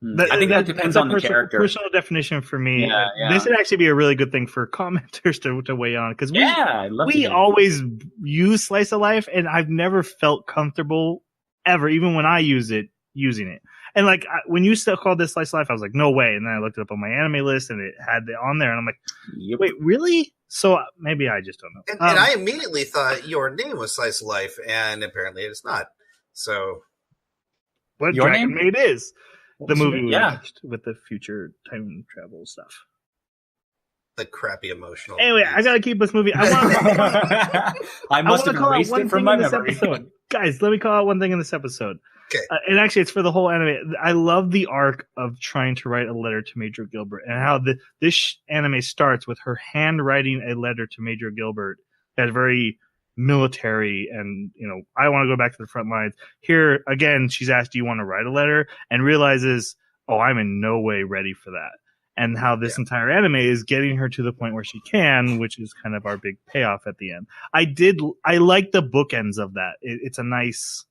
I think that depends on the character. Personal definition for me. Yeah. This would actually be a really good thing for commenters to weigh on, because we always use slice of life, and I've never felt comfortable ever, even when I use it, using it. And like when you still called this slice of life, I was like, no way. And then I looked it up on my anime list, and it had it on there, and I'm like, wait, really? So maybe I just don't know. And I immediately thought your name was Slice of Life, and apparently it's not. So what your Dragon name? Maid is the movie we Yeah. watched with the future time travel stuff. the crappy emotional. Anyway, I gotta keep this movie. I must have erased it from my memory. Guys, let me call out one thing in this episode. Okay. And actually, it's for the whole anime. I love the arc of trying to write a letter to Major Gilbert, and how this anime starts with her handwriting a letter to Major Gilbert that's very military, and I want to go back to the front lines. Here again, she's asked, "Do you want to write a letter?" and realizes, "Oh, I'm in no way ready for that." And how this entire anime is getting her to the point where she can, which is kind of our big payoff at the end. I like the bookends of that. It's a nice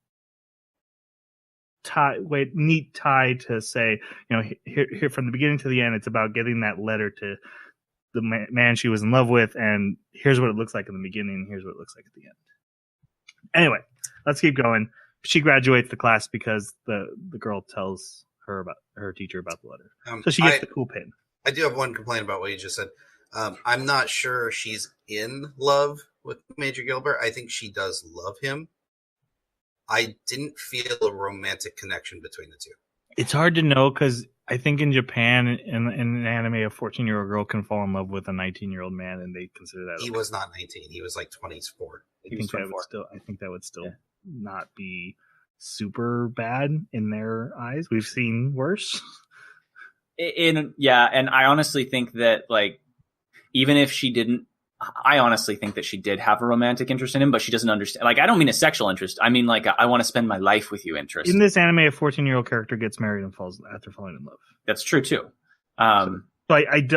neat tie to say, here from the beginning to the end, it's about getting that letter to the man she was in love with, and here's what it looks like in the beginning, and here's what it looks like at the end. Anyway, let's keep going. She graduates the class because the girl tells her teacher about the letter, so she gets the cool pin. I do have one complaint about what you just said. I'm not sure she's in love with Major Gilbert. I think she does love him. I didn't feel a romantic connection between the two. It's hard to know, because I think in Japan, in an anime, a 14-year-old girl can fall in love with a 19-year-old man, and they consider that. He was not 19. He was like 24. I think that would still not be super bad in their eyes. We've seen worse. And I honestly think that, like, even if she didn't, I honestly think that she did have a romantic interest in him, but she doesn't understand. Like, I don't mean a sexual interest. I mean, like, I want to spend my life with you interest. In this anime, a 14-year-old character gets married and falls after falling in love. That's true too. So I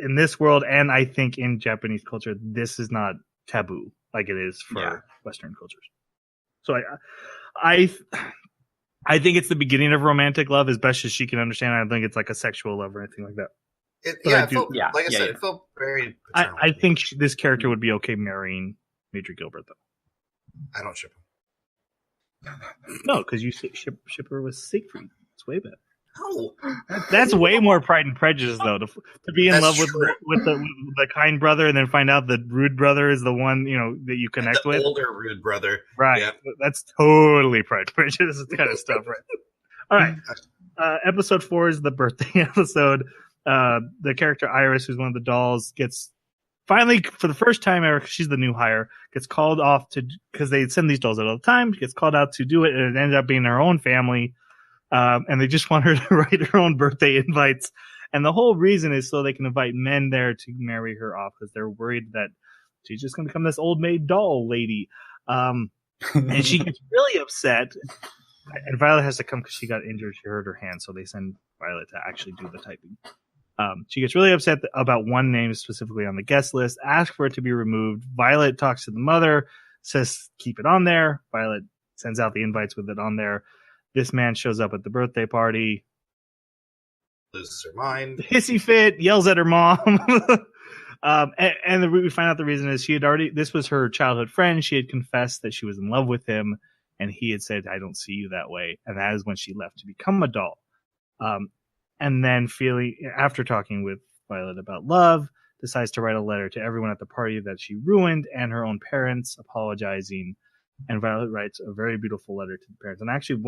in this world, and I think in Japanese culture, this is not taboo like it is for Western cultures. So I think it's the beginning of romantic love as best as she can understand. I don't think it's like a sexual love or anything like that. It felt very paternal. I think this character would be okay marrying Major Gilbert, though. I don't ship him. No, because you ship her with Siegfried. It's way better. No, that's way more Pride and Prejudice, though. To be in love with the kind brother, and then find out the rude brother is the one that you connect with. Older rude brother, right? Yeah. That's totally Pride and Prejudice kind of stuff, right? All right. Episode 4 is the birthday episode. The character Iris, who's one of the dolls, gets finally, for the first time ever, she's the new hire, gets called off because they send these dolls out all the time, gets called out to do it, and it ended up being her own family. And they just want her to write her own birthday invites. And the whole reason is so they can invite men there to marry her off, because they're worried that she's just going to become this old maid doll lady. And she gets really upset. And Violet has to come because she got injured. She hurt her hand. So they send Violet to actually do the typing. She gets really upset about one name specifically on the guest list, asks for it to be removed. Violet talks to the mother, says keep it on there. Violet sends out the invites with it on there. This man shows up at the birthday party, loses her mind, hissy fit, yells at her mom. We find out the reason is this was her childhood friend. She had confessed that she was in love with him, and he had said, "I don't see you that way." And that is when she left to become a doll. And then after talking with Violet about love, decides to write a letter to everyone at the party that she ruined and her own parents, apologizing. And Violet writes a very beautiful letter to the parents. And actually,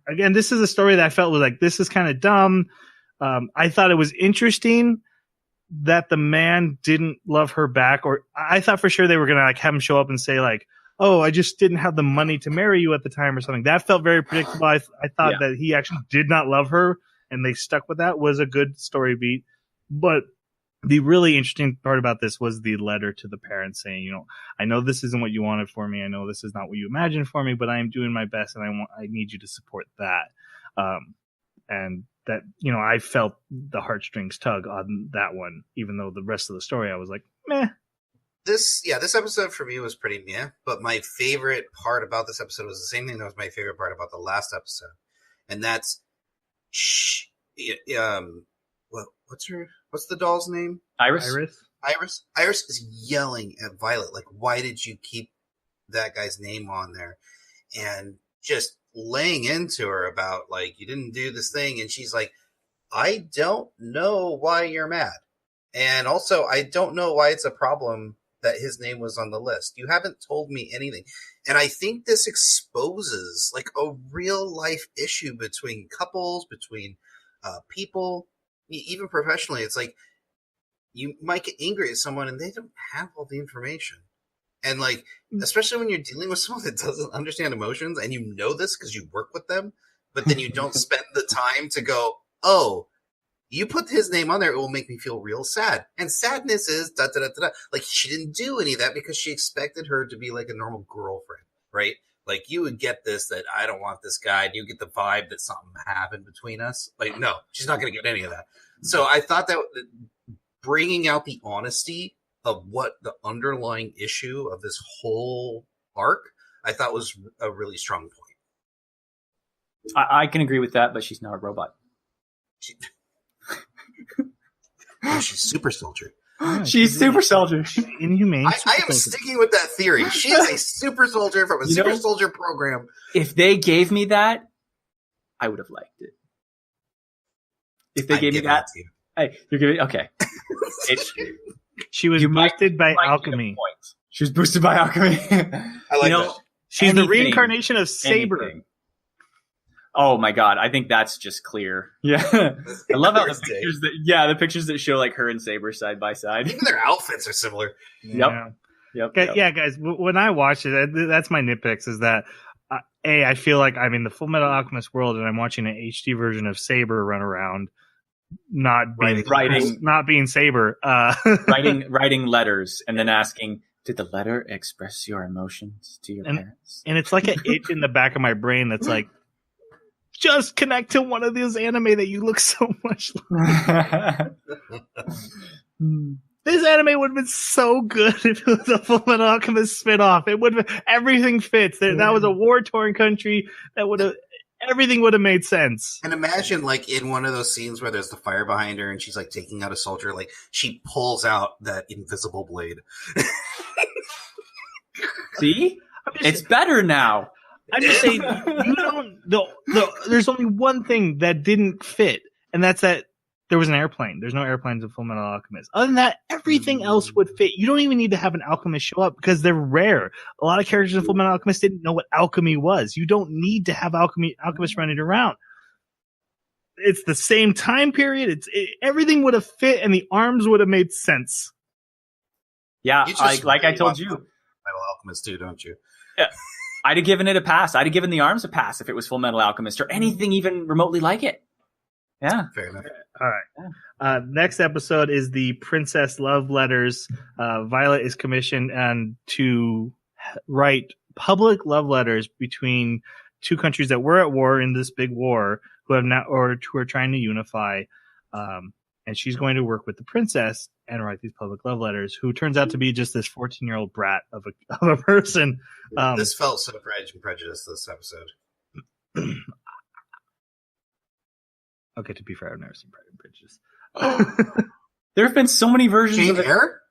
again, this is a story that I felt was like, this is kind of dumb. I thought it was interesting that the man didn't love her back, or I thought for sure they were going to like have him show up and say like, "Oh, I just didn't have the money to marry you at the time," or something. That felt very predictable. I thought that he actually did not love her, and they stuck with that. Was a good story beat. But the really interesting part about this was the letter to the parents saying, "I know this isn't what you wanted for me. I know this is not what you imagined for me, but I am doing my best, and I need you to support that." And that, I felt the heartstrings tug on that one, even though the rest of the story I was like, meh. This episode for me was pretty meh, but my favorite part about this episode was the same thing that was my favorite part about the last episode. And that's, what's the doll's name? Iris is yelling at Violet, like, "Why did you keep that guy's name on there?" And just laying into her about, like, "You didn't do this thing." And she's like, "I don't know why you're mad. And also, I don't know why it's a problem that his name was on the list. You haven't told me anything." And I think this exposes like a real life issue between couples, between people, even professionally. It's like you might get angry at someone and they don't have all the information. And like, especially when you're dealing with someone that doesn't understand emotions, and you know this because you work with them, but then you don't spend the time to go, "Oh, you put his name on there, it will make me feel real sad." And sadness is da da da da da. Like, she didn't do any of that because she expected her to be like a normal girlfriend, right? Like, you would get this, that I don't want this guy. And you get the vibe that something happened between us. Like, no, she's not going to get any of that. So I thought that bringing out the honesty of what the underlying issue of this whole arc, I thought was a really strong point. I can agree with that, but she's not a robot. She's super soldier. Yeah, she's super soldier. Inhumane. I am sticking with that theory. She is a super soldier from a super soldier program. If they gave me that, I would have liked it. If they gave me that, hey, you're giving okay. She was boosted by alchemy. She was boosted by alchemy. I like that. She's the reincarnation of Saber. Oh my god, I think that's just clear. Yeah. I love how the pictures that show like her and Saber side by side. Even their outfits are similar. Yep. Yeah, guys, when I watch it, that's my nitpicks is that I feel like I'm in the Full Metal Alchemist world and I'm watching an HD version of Saber run around, not being Saber, writing letters and then asking, "Did the letter express your emotions to your parents?" And it's like an itch in the back of my brain that's like, just connect to one of these anime that you look so much like. This anime would have been so good if it was a Full Metal Alchemist spinoff. It would have, everything fits. That was a war-torn country. Everything would have made sense. And imagine, like, in one of those scenes where there's the fire behind her and she's, like, taking out a soldier, like, she pulls out that invisible blade. See? It's better now. I'm just saying, there's only one thing that didn't fit, and that's that there was an airplane. There's no airplanes in Full Metal Alchemist. Other than that, everything else would fit. You don't even need to have an alchemist show up because they're rare. A lot of characters in Full Metal Alchemist didn't know what alchemy was. You don't need to have alchemists running around. It's the same time period. Everything would have fit, and the arms would have made sense. Yeah, like I told you. Metal Alchemist too, don't you? Yeah. I'd have given it a pass. I'd have given the arms a pass if it was Full Metal Alchemist or anything even remotely like it. Yeah. Fair enough. All right. Next episode is the Princess Love Letters. Violet is commissioned to write public love letters between two countries that were at war in this big war who are trying to unify. And she's going to work with the princess and write these public love letters, who turns out to be just this 14-year-old brat of a person. This felt so Pride and Prejudice, this episode. Okay, to be fair, I've never seen Pride and Prejudice. There have been so many versions Jane of it. Eyre?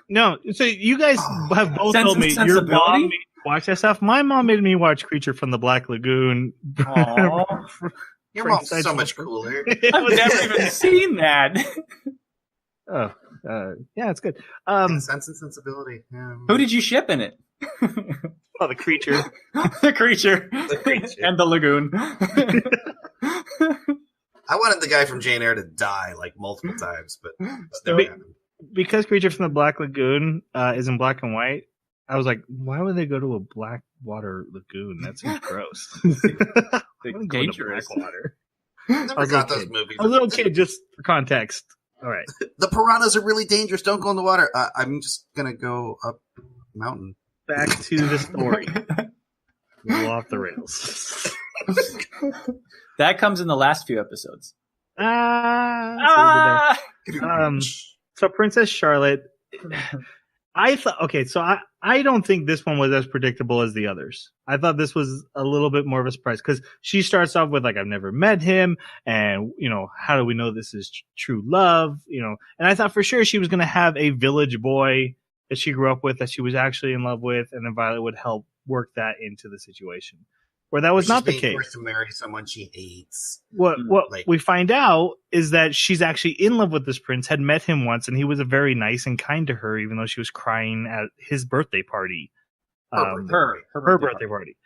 No, so you guys have both Sense told and me your Sensibility? mom made me watch that stuff. My mom made me watch Creature from the Black Lagoon. Aw. Your mom's so much cooler. I've never even seen that. Oh, yeah, it's good. Sense and Sensibility. Yeah. Who did you ship in it? Oh, the Creature. The creature. And the lagoon. I wanted the guy from Jane Eyre to die like multiple times, but it's never Be- happened. Because Creature from the Black Lagoon is in black and white, I was like, why would they go to a black water lagoon? That seems gross. Dangerous. Water. Never got those movies. A little kid, just for context. All right. The piranhas are really dangerous. Don't go in the water. I'm just gonna go up mountain. Back to the story. Go off the rails. That comes in the last few episodes. So Princess Charlotte, I thought, okay, so I don't think this one was as predictable as the others. I thought this was a little bit more of a surprise because she starts off with like, I've never met him. And, how do we know this is true love? And I thought for sure she was going to have a village boy that she grew up with that she was actually in love with. And then Violet would help work that into the situation. Where that was not the case. Forced to marry someone she hates. What we find out is that she's actually in love with this prince, had met him once, and he was very nice and kind to her, even though she was crying at his birthday party. Her birthday party.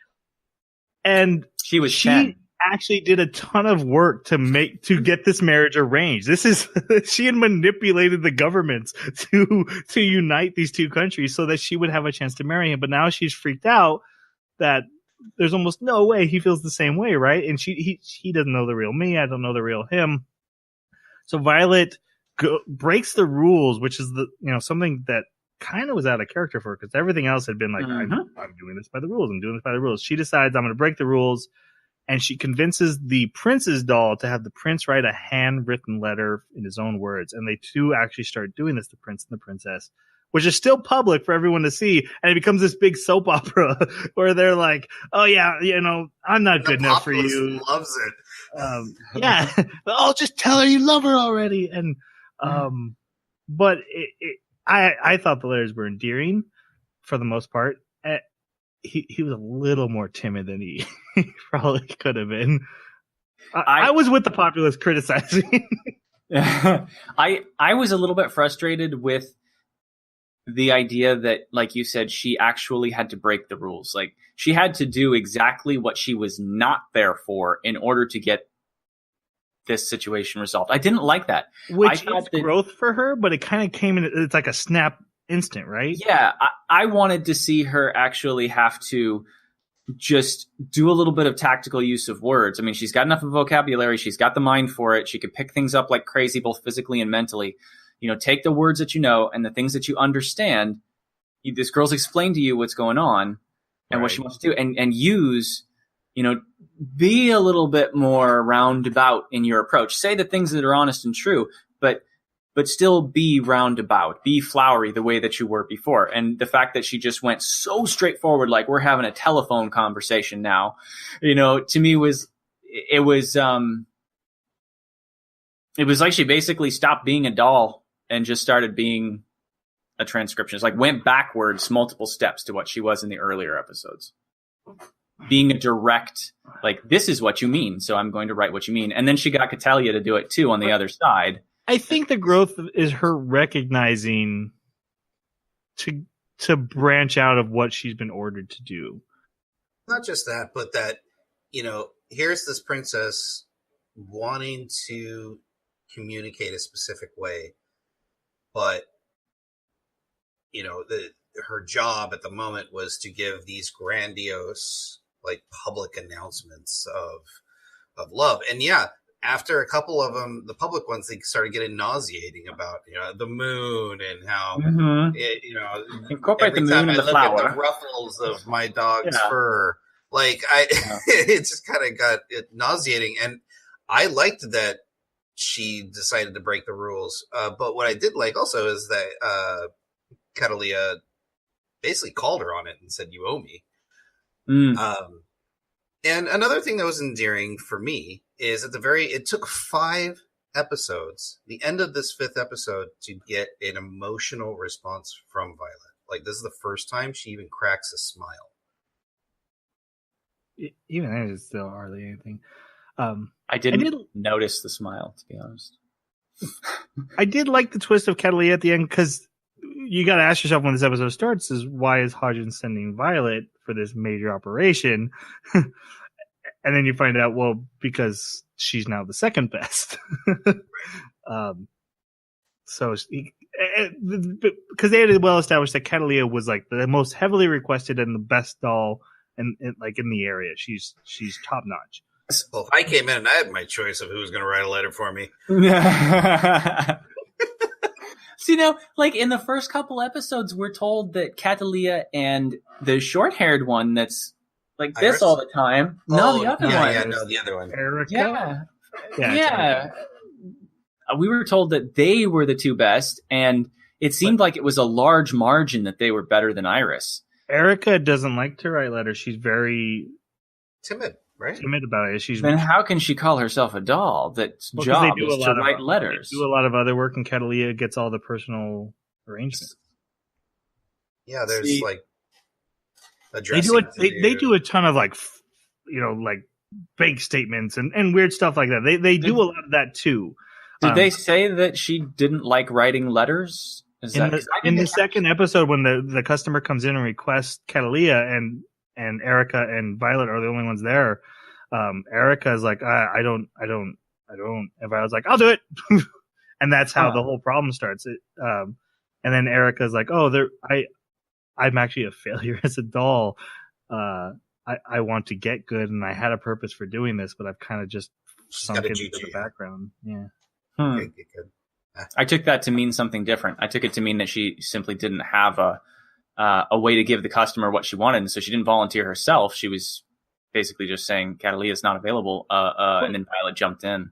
And she 10. Actually did a ton of work to get this marriage arranged. This is she had manipulated the governments to unite these two countries so that she would have a chance to marry him. But now she's freaked out that there's almost no way he feels the same way, right? And he doesn't know the real me. I don't know the real him. So Violet breaks the rules, which is something that kind of was out of character for her because everything else had been like, I'm doing this by the rules. I'm doing this by the rules. She decides I'm going to break the rules, and she convinces the prince's doll to have the prince write a handwritten letter in his own words. And they two actually start doing this, the prince and the princess, which is still public for everyone to see. And it becomes this big soap opera where they're like, oh yeah, I'm not good enough for you. Loves it. Yeah. Oh, just tell her you love her already. And, but I thought the letters were endearing for the most part. He was a little more timid than he probably could have been. I was with the populace criticizing. I was a little bit frustrated with the idea that, like you said, she actually had to break the rules. Like, she had to do exactly what she was not there for in order to get this situation resolved. I didn't like that. Which is growth for her, but it kind of came in, it's like a snap instant, right? Yeah, I wanted to see her actually have to just do a little bit of tactical use of words. I mean, she's got enough of vocabulary. She's got the mind for it. She could pick things up like crazy, both physically and mentally. Take the words that you know and the things that you understand. This girl's explained to you what's going on and what she wants to do, and use, be a little bit more roundabout in your approach. Say the things that are honest and true, but still be roundabout, be flowery the way that you were before. And the fact that she just went so straightforward, like we're having a telephone conversation now, to me was like she basically stopped being a doll and just started being a transcription. It's like went backwards multiple steps to what she was in the earlier episodes. Being a direct, like, this is what you mean, so I'm going to write what you mean. And then she got Catalia to do it too on the other side. I think the growth is her recognizing to branch out of what she's been ordered to do. Not just that, but that, here's this princess wanting to communicate a specific way, but her job at the moment was to give these grandiose, like, public announcements of love. And yeah, after a couple of them, the public ones, they started getting nauseating about the moon and how incorporate the moon and the flower, at the ruffles of my dog's fur. Like it just kind of got nauseating, and I liked that she decided to break the rules. But what I did like also is that Catalia basically called her on it and said, "You owe me." And another thing that was endearing for me is it took 5 episodes, the end of this 5th episode, to get an emotional response from Violet. Like, this is the first time she even cracks a smile. Even then, it's still hardly anything. I didn't notice the smile, to be honest. I did like the twist of Catalina at the end, because you got to ask yourself when this episode starts is, why is Hodgins sending Violet for this major operation? And then you find out, well, because she's now the second best. So because they had well established that Catalina was like the most heavily requested and the best doll and like in the area. She's top notch. Well, if I came in and I had my choice of who was going to write a letter for me. So, like in the first couple episodes, we're told that Catalina and the short-haired one that's like this Iris? all the time. No, the other one. Yeah, no, the other one. Erica? Yeah. We were told that they were the two best, and it seemed like it was a large margin that they were better than Iris. Erica doesn't like to write letters. She's very timid, right? Timid about it. Then how can she call herself a doll that's job is to write letters? They do a lot of other work, and Catalina gets all the personal arrangements. Yeah, there's like they do a ton of like bank statements and weird stuff like that. They do a lot of that too. Did they say that she didn't like writing letters? In the second episode, when the customer comes in and requests Catalina and Erica and Violet are the only ones there, Erica is like, I don't. And Violet's like, I'll do it. And that's how the whole problem starts. And then Erica's like, I'm actually a failure as a doll. I want to get good, and I had a purpose for doing this, but I've kind of just sunk into the background. Yeah. Good. I took that to mean something different. I took it to mean that she simply didn't have a way to give the customer what she wanted, and so she didn't volunteer herself. She was basically just saying, Catalina's not available, and then Violet jumped in.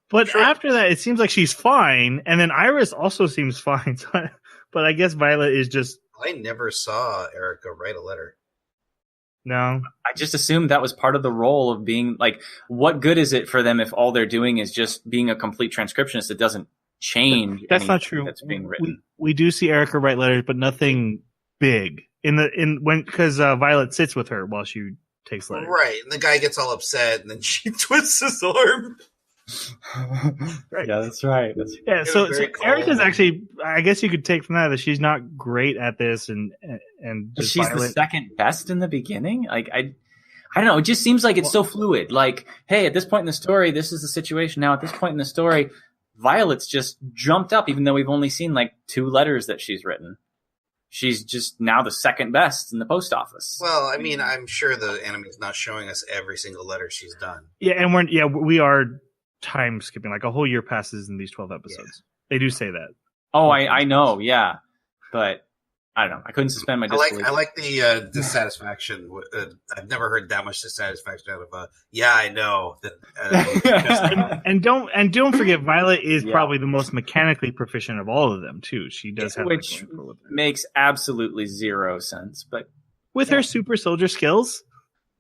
But after that, it seems like she's fine, and then Iris also seems fine. But I guess Violet is just... I never saw Erica write a letter. No. I just assumed that was part of the role of being, like, what good is it for them if all they're doing is just being a complete transcriptionist that doesn't change? That's not true. That's being written. We do see Erica write letters, but nothing big. Because Violet sits with her while she takes letters. Right, and the guy gets all upset, and then she twists his arm. Right. Yeah, that's right. So Erica's actually, I guess you could take from that she's not great at this, and she's the second best in the beginning. Like I don't know. It just seems like it's so fluid. Like, hey, at this point in the story, this is the situation. Now, at this point in the story, Violet's just jumped up, even though we've only seen like 2 letters that she's written. She's just now the second best in the post office. Well, I mean, I'm sure the anime's not showing us every single letter she's done. Yeah, and we are time skipping. Like a whole year passes in these 12 episodes. Yeah. They do say that. Oh, I know, yeah, but I don't know. I couldn't suspend my disbelief. I like the dissatisfaction. I've never heard that much dissatisfaction out of yeah, I know. and don't forget, Violet is probably the most mechanically proficient of all of them too. She does have which makes absolutely zero sense, but with her super soldier skills.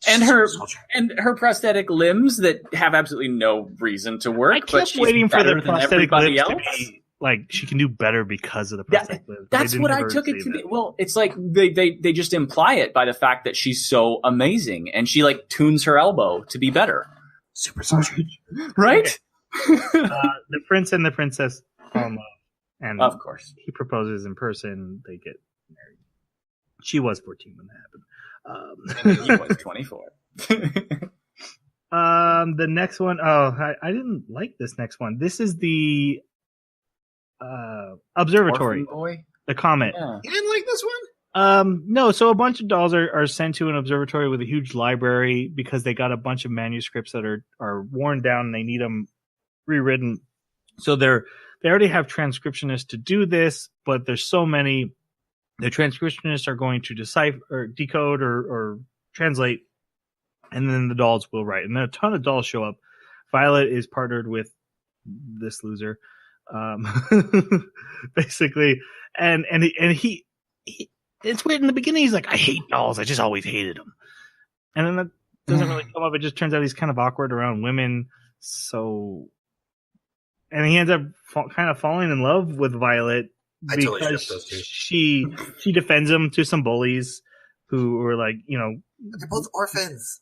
And her prosthetic limbs that have absolutely no reason to work. I kept waiting for the prosthetic limbs to be like she can do better because of the prosthetic limbs. That's what I took it to be. Well, it's like they just imply it by the fact that she's so amazing, and she like tunes her elbow to be better. Super soldier, right? The prince and the princess fall in love, and of course he proposes in person. They get married. She was 14 when that happened. And he was 24. The next one, I didn't like this next one. This is the observatory. Boy? The comet. Yeah. You didn't like this one? No. So a bunch of dolls are sent to an observatory with a huge library because they got a bunch of manuscripts that are worn down and they need them rewritten. So they already have transcriptionists to do this, but there's so many. The transcriptionists are going to decipher or decode or translate, and then the dolls will write. And then a ton of dolls show up. Violet is partnered with this loser, basically. And he it's weird in the beginning. He's like, I hate dolls. I just always hated them. And then that doesn't really come up. It just turns out he's kind of awkward around women. So and he ends up kind of falling in love with Violet I totally because shipped those two. she defends him to some bullies who were like, They're both orphans.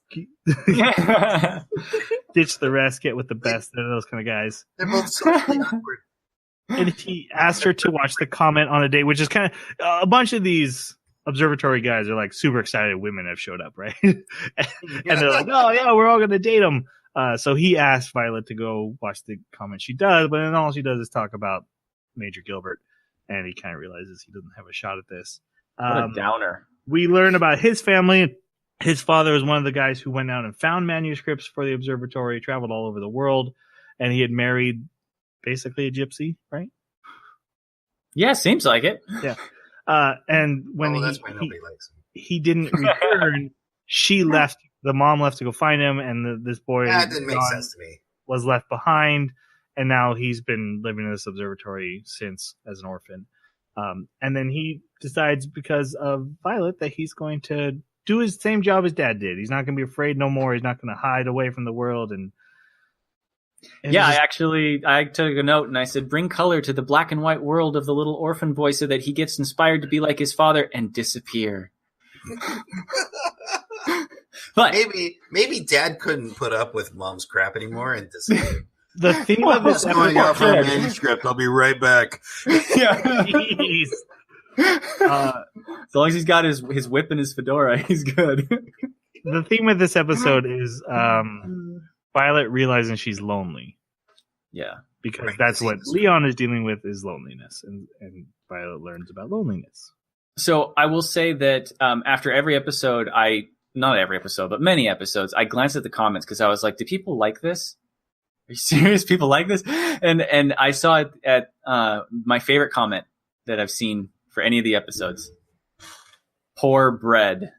ditch the rest, get with the best. They're those kind of guys. They're both socially awkward. And he asked her to watch the comment on a date, which is kind of a bunch of these observatory guys are like super excited women have showed up, right? and they're like, oh yeah, we're all gonna date them. So he asked Violet to go watch the comment. She does, but then all she does is talk about Major Gilbert, and he kind of realizes he doesn't have a shot at this. What a downer. We learn about his family. His father was one of the guys who went out and found manuscripts for the observatory, traveled all over the world, and he had married basically a gypsy, right? Yeah, seems like it. Yeah. And when That's why nobody likes him. he didn't return, she left. The mom left to go find him, and this boy That didn't make sense to me. was left behind, and now he's been living in this observatory since as an orphan. And then he decides, because of Violet, that he's going to do his same job his dad did. He's not going to be afraid no more. He's not going to hide away from the world. And yeah, I took a note and I said, bring color to the black and white world of the little orphan boy so that he gets inspired to be like his father and disappear. But maybe Dad couldn't put up with Mom's crap anymore and disappeared. the theme of this Going out for a episode, manuscript. I'll be right back. Jeez. as long as he's got his whip and his fedora, he's good. The theme of this episode is Violet realizing she's lonely. Yeah. Because Right. that's what Leon is dealing with, is loneliness. And Violet learns about loneliness. So I will say that after every episode, not every episode, but many episodes, I glanced at the comments because I was like, do people like this? Are you serious? People like this? And I saw it at my favorite comment that I've seen for any of the episodes. Poor bread. ...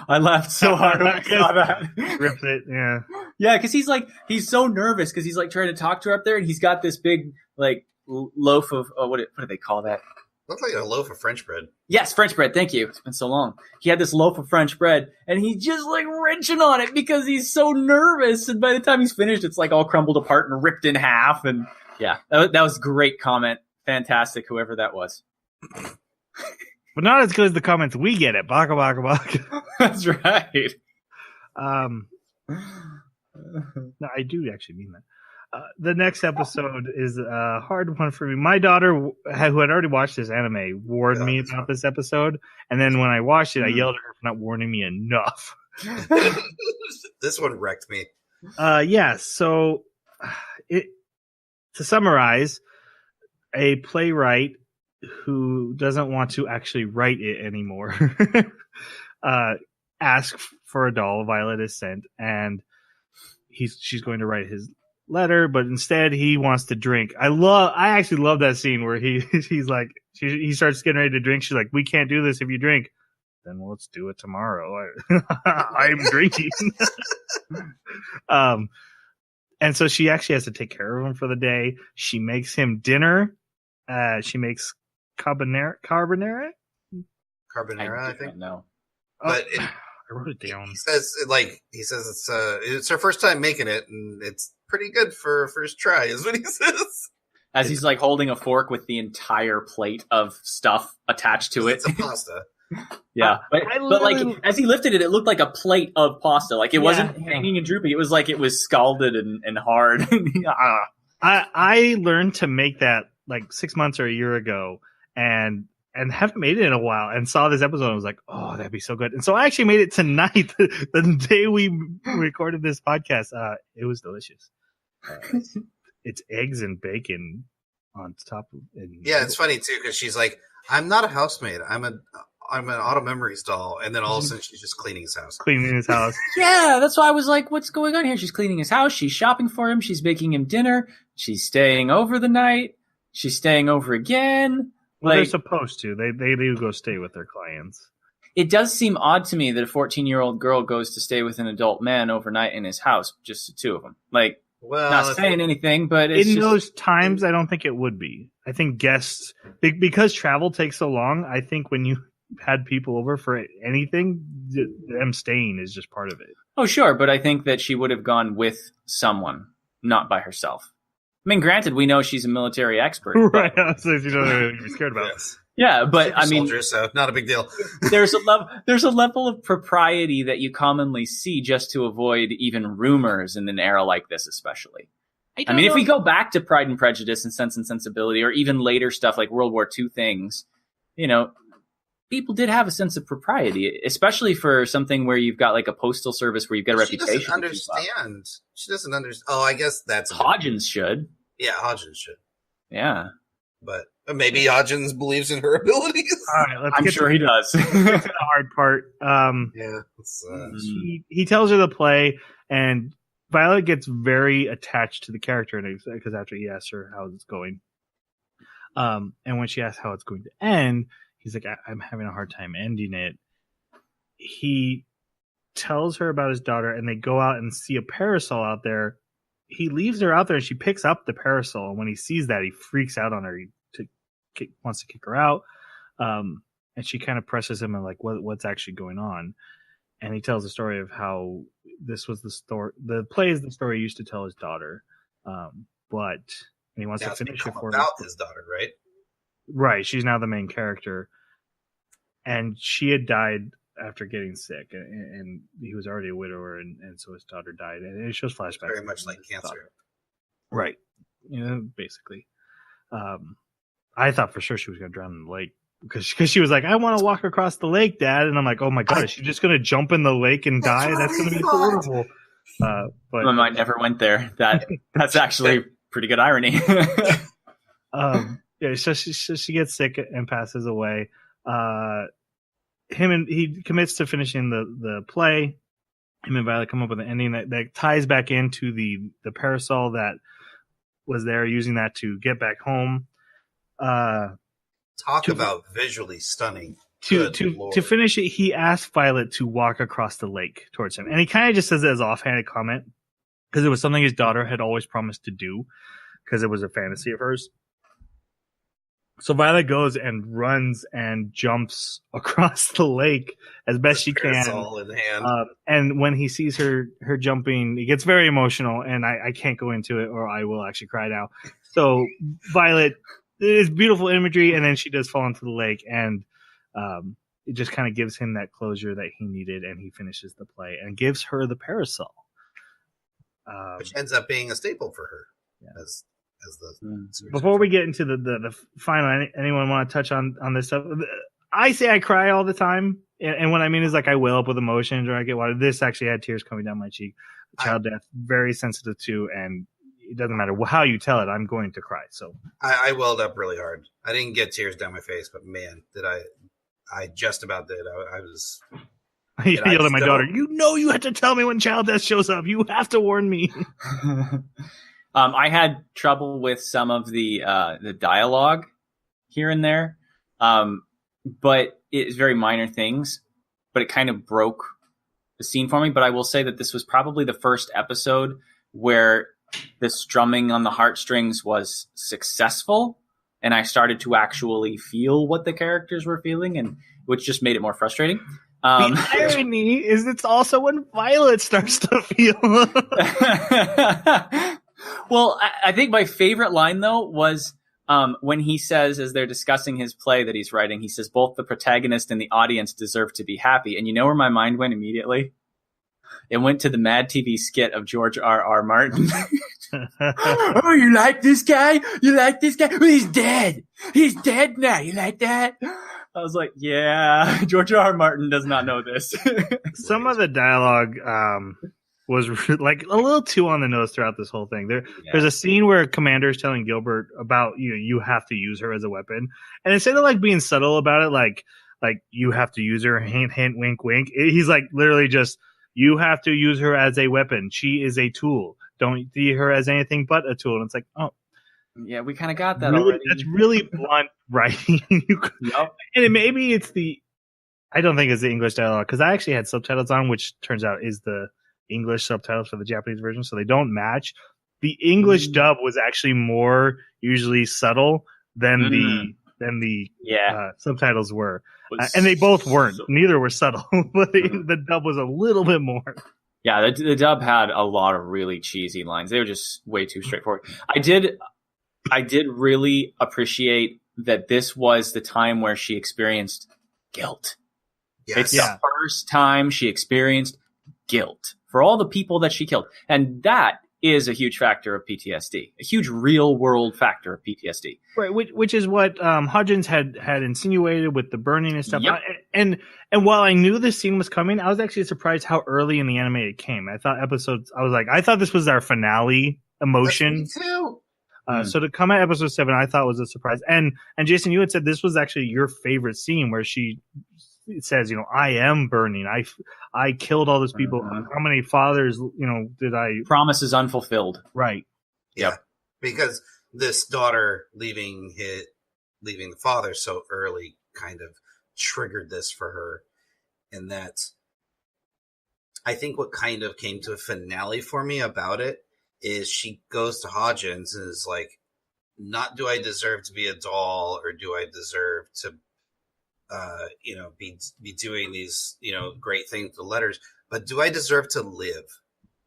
I laughed so hard when I saw that. Ripped it, yeah. Yeah, because he's so nervous because he's like trying to talk to her up there, and he's got this big like loaf of what do they call that? Looks like a loaf of French bread. Yes, French bread. Thank you. It's been so long. He had this loaf of French bread, and he's just like wrenching on it because he's so nervous. And by the time he's finished, it's like all crumbled apart and ripped in half. And yeah, that was a great comment. Fantastic, whoever that was. But not as good as the comments we get at Baka Baka Baka. That's right. No, I do actually mean that. The next episode is a hard one for me. My daughter, who had already watched this anime, warned me about this episode. And then when I watched it, I yelled at her for not warning me enough. This one wrecked me. Yeah, so to summarize, a playwright who doesn't want to actually write it anymore asks for a doll. Violet is sent, and she's going to write his letter, but instead he wants to drink. I actually love that scene where he's like, he starts getting ready to drink. She's like, we can't do this if you drink. Then let's do it tomorrow. I'm drinking. And so she actually has to take care of him for the day. She makes him dinner. She makes carbonara, I think. No. But I wrote it down. He says it's her first time making it, and it's pretty good for a first try, is what he says. As he's like holding a fork with the entire plate of stuff attached to it. It's a pasta. Yeah, but like as he lifted it, it looked like a plate of pasta. Like it wasn't hanging and drooping. It was like it was scalded and hard. I learned to make that like 6 months or a year ago, and haven't made it in a while, and saw this episode and was like, oh, that'd be so good. And so I actually made it tonight, the day we recorded this podcast. It was delicious. It's eggs and bacon on top of it. Yeah, it's funny too, because she's like, I'm not a housemaid. I'm an Auto Memories doll, and then all of a sudden she's just cleaning his house. Yeah, that's why I was like, what's going on here? She's cleaning his house. She's shopping for him. She's making him dinner. She's staying over the night. She's staying over again. Well, they're supposed to. They do go stay with their clients. It does seem odd to me that a 14-year-old girl goes to stay with an adult man overnight in his house, just the two of them. Like, well, not saying anything, but it's those times, I don't think it would be. I think guests, because travel takes so long, I think when you had people over for anything, them staying is just part of it. Oh, sure, but I think that she would have gone with someone. not by herself. I mean, granted, we know she's a military expert. Right. So you don't know anything to be scared about. Yes. Yeah, but Super I mean, soldier, so not a big deal. there's a level of propriety that you commonly see just to avoid even rumors in an era like this, especially. I mean, if we go back to Pride and Prejudice and Sense and Sensibility, or even later stuff like World War II things, people did have a sense of propriety, especially for something where you've got like a postal service where you've got a reputation. She doesn't understand. Oh, I guess that's Hodgins should. Yeah, Hodgins should. Yeah. But maybe Hodgins believes in her abilities. All right, I'm sure he does. Let's get to the hard part. Yeah. He tells her to play, and Violet gets very attached to the character because after he asks her how it's going, and when she asks how it's going to end, he's like, I'm having a hard time ending it. He tells her about his daughter, and they go out and see a parasol out there. He leaves her out there, and she picks up the parasol. And when he sees that, he freaks out on her. He wants to kick her out. And she kind of presses him and like, what's actually going on? And he tells the story of how this was the story. The play is the story he used to tell his daughter. And he wants to finish it for about his daughter, right? Right. She's now the main character. And she had died after getting sick, and he was already a widower, and so his daughter died. And it shows flashbacks. Very much like cancer. Right. Basically. I thought for sure she was going to drown in the lake because she was like, I want to walk across the lake, Dad. And I'm like, oh my God, is she just going to jump in the lake and die? That's going to be horrible. But my mind never went there. That's actually pretty good irony. Yeah, so she gets sick and passes away. He commits to finishing the play. Him and Violet come up with an ending that ties back into the parasol that was there, using that to get back home. Talk about visually stunning. To finish it, he asked Violet to walk across the lake towards him, and he kind of just says it as offhanded comment because it was something his daughter had always promised to do because it was a fantasy of hers. So Violet goes and runs and jumps across the lake as best she can. In hand. And when he sees her jumping, he gets very emotional, and I can't go into it or I will actually cry now. So Violet, it is beautiful imagery, and then she does fall into the lake, and it just kind of gives him that closure that he needed, and he finishes the play and gives her the parasol. Which ends up being a staple for her. Yeah. Before we get into the final, anyone want to touch on this stuff? I say I cry all the time, and what I mean is like I well up with emotions or I get water. This actually had tears coming down my cheek. Child death, very sensitive to, and it doesn't matter how you tell it, I'm going to cry. So I welled up really hard. I didn't get tears down my face, but man, did I just about did. I was. I yelled at my daughter, you have to tell me when child death shows up. You have to warn me. I had trouble with some of the dialogue here and there, but it's very minor things. But it kind of broke the scene for me. But I will say that this was probably the first episode where the strumming on the heartstrings was successful, and I started to actually feel what the characters were feeling, and which just made it more frustrating. The irony is it's also when Violet starts to feel. Well, I think my favorite line, though, was when he says, as they're discussing his play that he's writing, he says, both the protagonist and the audience deserve to be happy. And you know where my mind went immediately? It went to the Mad TV skit of George R.R. Martin. Oh, you like this guy? You like this guy? Well, he's dead. He's dead now. You like that? I was like, yeah, George R.R. Martin does not know this. Some of the dialogue was like a little too on the nose throughout this whole thing. There's a scene where Commander is telling Gilbert about, you have to use her as a weapon. And instead of like being subtle about it, like you have to use her, hint, hint, wink, wink. He's like literally just, you have to use her as a weapon. She is a tool. Don't see her as anything but a tool. And it's like, oh. Yeah, we kind of got that really, already. That's really blunt writing. Yep. And maybe it's I don't think it's the English dialogue, because I actually had subtitles on, which turns out is the English subtitles for the Japanese version, so they don't match. The English dub was actually more usually subtle than the subtitles were, and they both weren't. Neither were subtle, but the dub was a little bit more. Yeah, the dub had a lot of really cheesy lines. They were just way too straightforward. I did really appreciate that this was the time where she experienced guilt. Yes. It's the first time she experienced guilt for all the people that she killed. And that is a huge factor of PTSD, a huge real world factor of PTSD. Right, which is what Hudgens had insinuated with the burning and stuff. Yep. And while I knew this scene was coming, I was actually surprised how early in the anime it came. I thought this was our finale emotion. That's me too. So to come at episode 7, I thought was a surprise. And Jason, you had said this was actually your favorite scene where she says, I am burning. I killed all those people. How many fathers, did I? Promises unfulfilled. Right. Yeah. Because this daughter leaving the father so early kind of triggered this for her. And that's, I think what kind of came to a finale for me about it is she goes to Hodgins and is like, not do I deserve to be a doll, or do I deserve to, be doing these, great things with the letters, but do I deserve to live?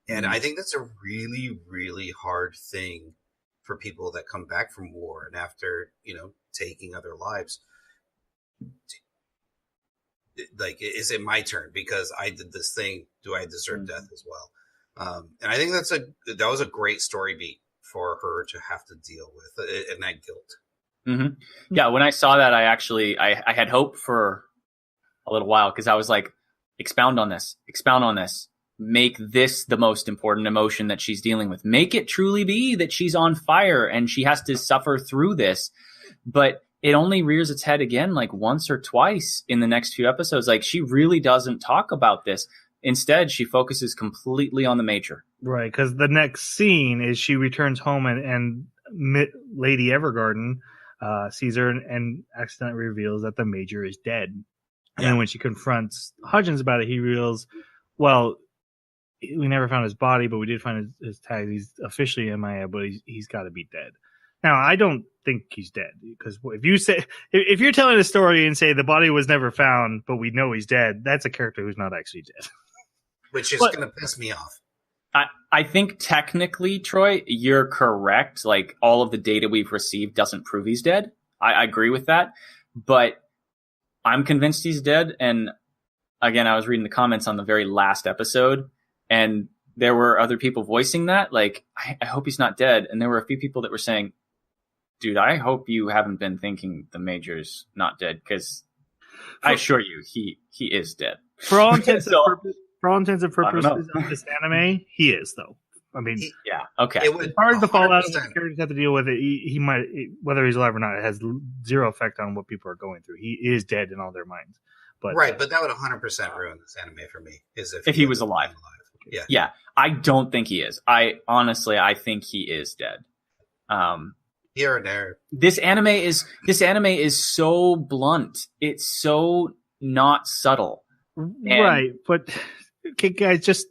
And I think that's a really, really hard thing for people that come back from war and after, taking other lives. Like, is it my turn because I did this thing? Do I deserve death as well? And I think that was a great story beat for her to have to deal with, and that guilt. Mm-hmm. Yeah, when I saw that, I had hope for a little while because I was like, expound on this, make this the most important emotion that she's dealing with. Make it truly be that she's on fire and she has to suffer through this. But it only rears its head again like once or twice in the next few episodes. Like, she really doesn't talk about this. Instead, she focuses completely on the Major. Right, because the next scene is she returns home and Lady Evergarden sees her and accidentally reveals that the Major is dead. And then when she confronts Hudgens about it, he reveals, well, we never found his body, but we did find his tag. He's officially MIA, but he's got to be dead. Now, I don't think he's dead, because if you're telling a story and say the body was never found, but we know he's dead, that's a character who's not actually dead. Which is going to piss me off. I think technically, Troy, you're correct. Like, all of the data we've received doesn't prove he's dead. I agree with that. But I'm convinced he's dead. And again, I was reading the comments on the very last episode, and there were other people voicing that. Like, I hope he's not dead. And there were a few people that were saying, dude, I hope you haven't been thinking the Major's not dead, because I assure you, he is dead. For all intents and purposes of this anime, he is, though. I mean, yeah, okay. As far as the fallout of what the characters have to deal with it, he might, whether he's alive or not, it has zero effect on what people are going through. He is dead in all their minds. But but that would 100% ruin this anime for me. Is if he was alive. Yeah. I don't think he is. I think he is dead. Here and there. This anime is so blunt. It's so not subtle. Right, but okay, guys, just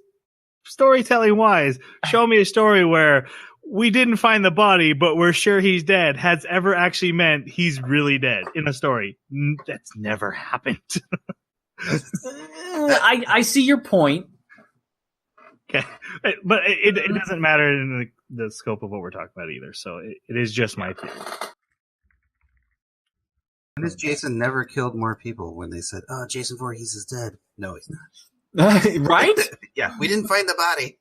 storytelling wise, show me a story where we didn't find the body, but we're sure he's dead, has ever actually meant he's really dead in a story. That's never happened. I see your point. Okay, but it doesn't matter in the scope of what we're talking about either. So it is just my theory. When has Jason never killed more people when they said, "Oh, Jason Voorhees is dead"? No, he's not. Right? Yeah, we didn't find the body.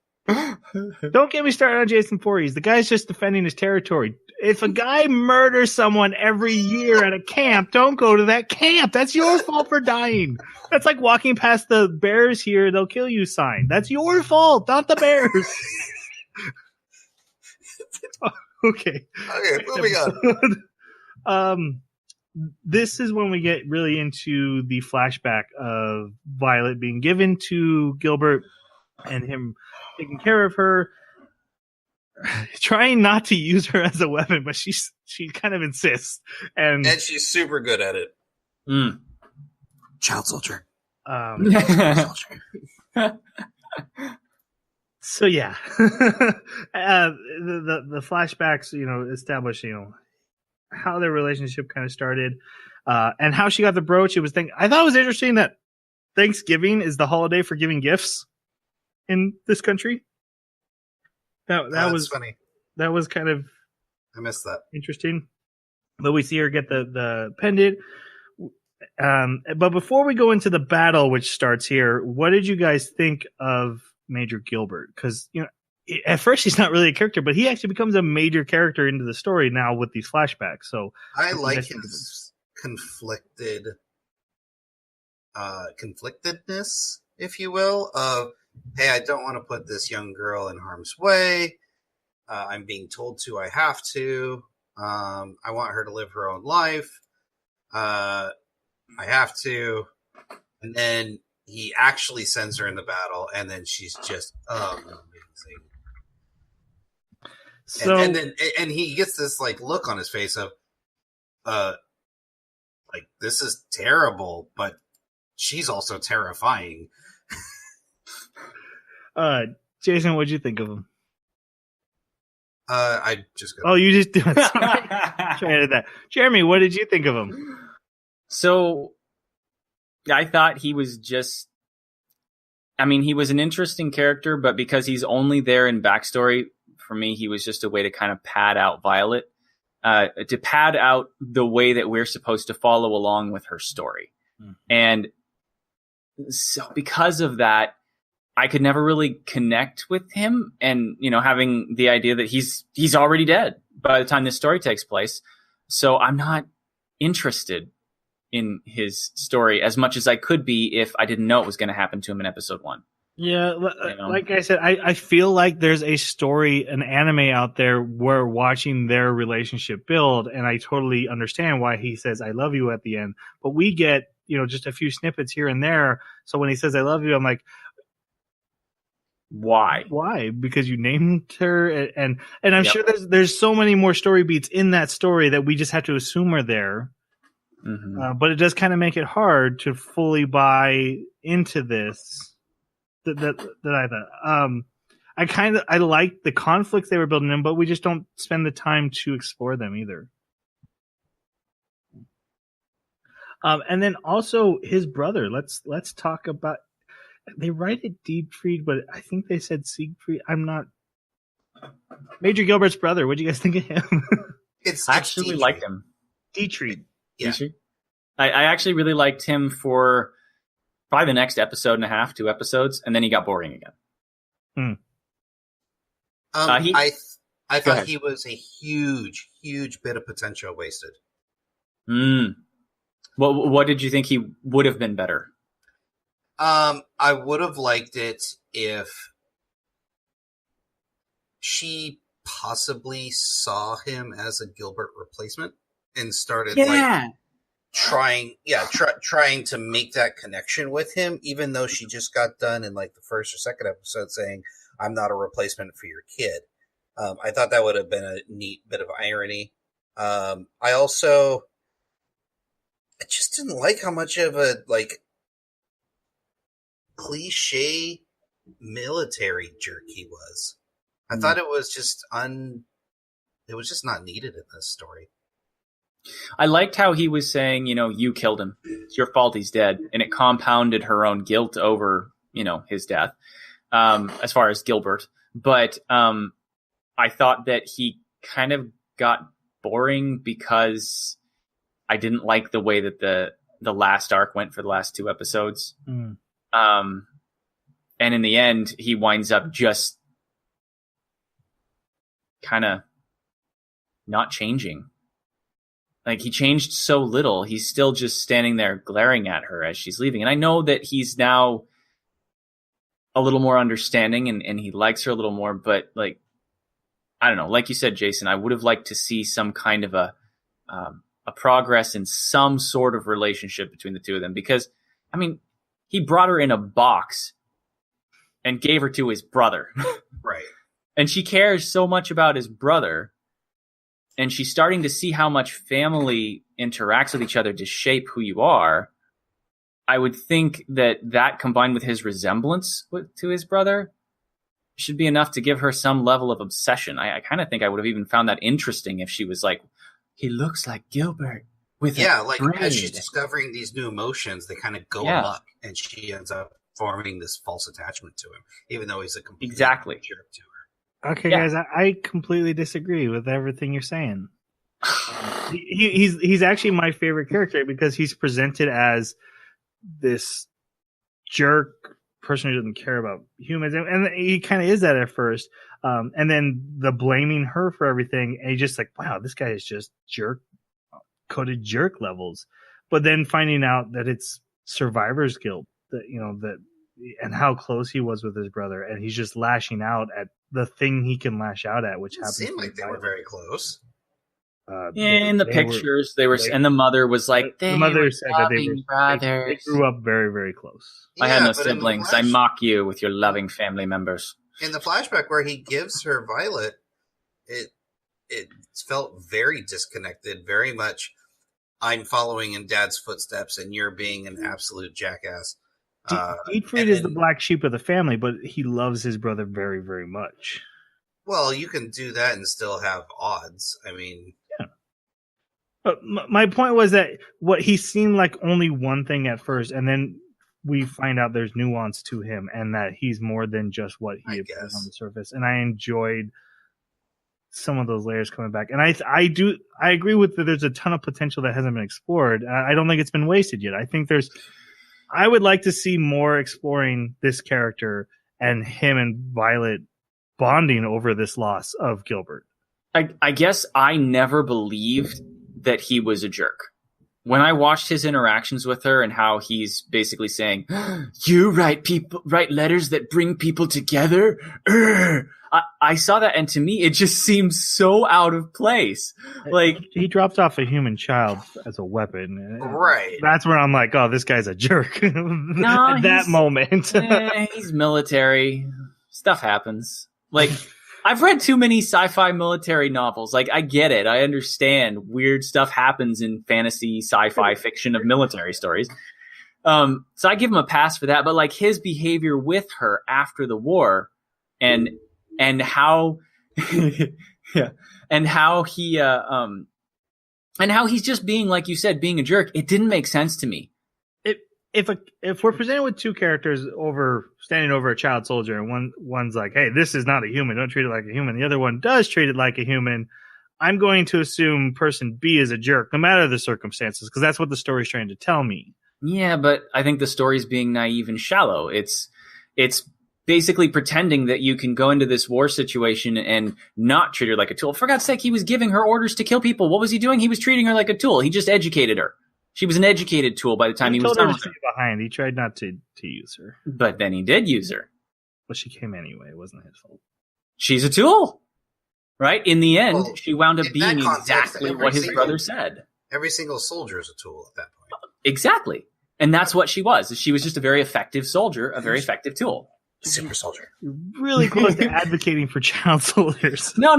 Don't get me started on Jason Voorhees. The guy's just defending his territory. If a guy murders someone every year at a camp, don't go to that camp. That's your fault for dying. That's like walking past the bears here, they'll kill you sign. That's your fault, not the bears. Okay, moving on. This is when we get really into the flashback of Violet being given to Gilbert and him taking care of her, trying not to use her as a weapon, but she kind of insists, and she's super good at it. Child soldier. So yeah, the flashbacks, establish, how their relationship kind of started, and how she got the brooch. I thought it was interesting that Thanksgiving is the holiday for giving gifts. in this country. That was funny. That was kind of I missed that. interesting. But we see her get the pendant. But before we go into the battle, which starts here, what did you guys think of Major Gilbert? Because at first he's not really a character, but he actually becomes a major character into the story now with these flashbacks. So I like his conflictedness, if you will, of, hey, I don't want to put this young girl in harm's way. I'm being told to, I have to. I want her to live her own life. I have to. And then he actually sends her in the battle, and then she's just amazing. So and then he gets this like look on his face of like, this is terrible, but she's also terrifying. Jason, what'd you think of him? I just got. Oh, you just do it. Sorry, that. Jeremy, what did you think of him? So, I thought he was just. I mean, he was an interesting character, but because he's only there in backstory, for me, he was just a way to kind of pad out Violet, to pad out the way that we're supposed to follow along with her story. Mm-hmm. And so, because of that, I could never really connect with him, and having the idea that he's already dead by the time this story takes place. So I'm not interested in his story as much as I could be if I didn't know it was going to happen to him in episode 1. Yeah, like I said, I feel like there's a story, an anime out there where watching their relationship build, and I totally understand why he says "I love you" at the end. But we get just a few snippets here and there. So when he says "I love you," I'm like, why? Why? Because you named her, and I'm sure there's so many more story beats in that story that we just have to assume are there. Mm-hmm. But it does kind of make it hard to fully buy into this. That I thought. I like the conflicts they were building in, but we just don't spend the time to explore them either. And then also his brother. Let's talk about. They write it Dietfried, but I think they said Siegfried. I'm not. Major Gilbert's brother. What do you guys think of him? I actually liked him. Dietfried. Yeah. I actually really liked him for probably the next episode and a half, 2 episodes, and then he got boring again. I thought he was a huge bit of potential wasted. What did you think he would have been better? I would have liked it if she possibly saw him as a Gilbert replacement and started trying to make that connection with him, even though she just got done in like the first or second episode saying, "I'm not a replacement for your kid." I thought that would have been a neat bit of irony. I just didn't like how much of a cliche military jerk he was. I thought it was just not needed in this story. I liked how he was saying, you killed him. It's your fault he's dead. And it compounded her own guilt over, his death, as far as Gilbert. But I thought that he kind of got boring because I didn't like the way that the last arc went for the last 2 episodes. And in the end, he winds up just kind of not changing. Like, he changed so little. He's still just standing there glaring at her as she's leaving. And I know that he's now a little more understanding and he likes her a little more, but I don't know. Like you said, Jason, I would have liked to see some kind of a progress in some sort of relationship between the two of them, because, I mean, he brought her in a box and gave her to his brother. Right. And she cares so much about his brother, and she's starting to see how much family interacts with each other to shape who you are. I would think that combined with his resemblance to his brother should be enough to give her some level of obsession. I kind of think I would have even found that interesting if she was like, he looks like Gilbert with as she's discovering these new emotions, they kind of go amok, and she ends up forming this false attachment to him, even though he's a complete Exactly. jerk to her. Okay, Yeah. guys, I completely disagree with everything you're saying. He's actually my favorite character because he's presented as this jerk person who doesn't care about humans, and he kind of is that at first. And then the blaming her for everything, and he's just like, wow, this guy is just coded jerk levels. But then finding out that it's survivor's guilt, and how close he was with his brother, and he's just lashing out at the thing he can lash out at, which happens. It seemed like they were very close. In the pictures, they were, and the mother was like, the mother said that they brothers. They grew up very, very close. I had no siblings. I mock you with your loving family members. In the flashback where he gives her Violet, it felt very disconnected, very much, I'm following in Dad's footsteps and you're being an absolute jackass. Dietfried is the black sheep of the family, but he loves his brother very, very much. Well, you can do that and still have odds. I mean... Yeah. But my point was that he seemed like only one thing at first, and then we find out there's nuance to him and that he's more than just what he appears on the surface. And I enjoyed some of those layers coming back. And I agree with that there's a ton of potential that hasn't been explored. I don't think it's been wasted yet. I think I would like to see more exploring this character and him and Violet bonding over this loss of Gilbert. I guess I never believed that he was a jerk. When I watched his interactions with her and how he's basically saying, you write letters that bring people together. I saw that, and to me, it just seems so out of place. Like, he drops off a human child as a weapon. Right. That's where I'm like, oh, this guy's a jerk. No, at that moment. He's military. Stuff happens. Like, I've read too many sci-fi military novels. Like, I get it. I understand weird stuff happens in fantasy, sci-fi fiction of military stories. So I give him a pass for that. But like his behavior with her after the war, and how, yeah, and how he, and how he's just being, like you said, being a jerk. It didn't make sense to me. If we're presented with two characters standing over a child soldier, and one's like, hey, this is not a human, don't treat it like a human. The other one does treat it like a human. I'm going to assume person B is a jerk, no matter the circumstances, because that's what the story's trying to tell me. Yeah, but I think the story's being naive and shallow. It's basically pretending that you can go into this war situation and not treat her like a tool. For God's sake, he was giving her orders to kill people. What was he doing? He was treating her like a tool. He just educated her. She was an educated tool by the time he was done with her. Behind. He tried not to use her. But then he did use her. Well, she came anyway. It wasn't his fault. She's a tool. Right? In the end, she wound up being context, exactly what his brother said. Every single soldier is a tool at that point. Exactly. And that's what she was. She was just a very effective soldier, a very effective tool. Super soldier. You're really close to advocating for child soldiers. No.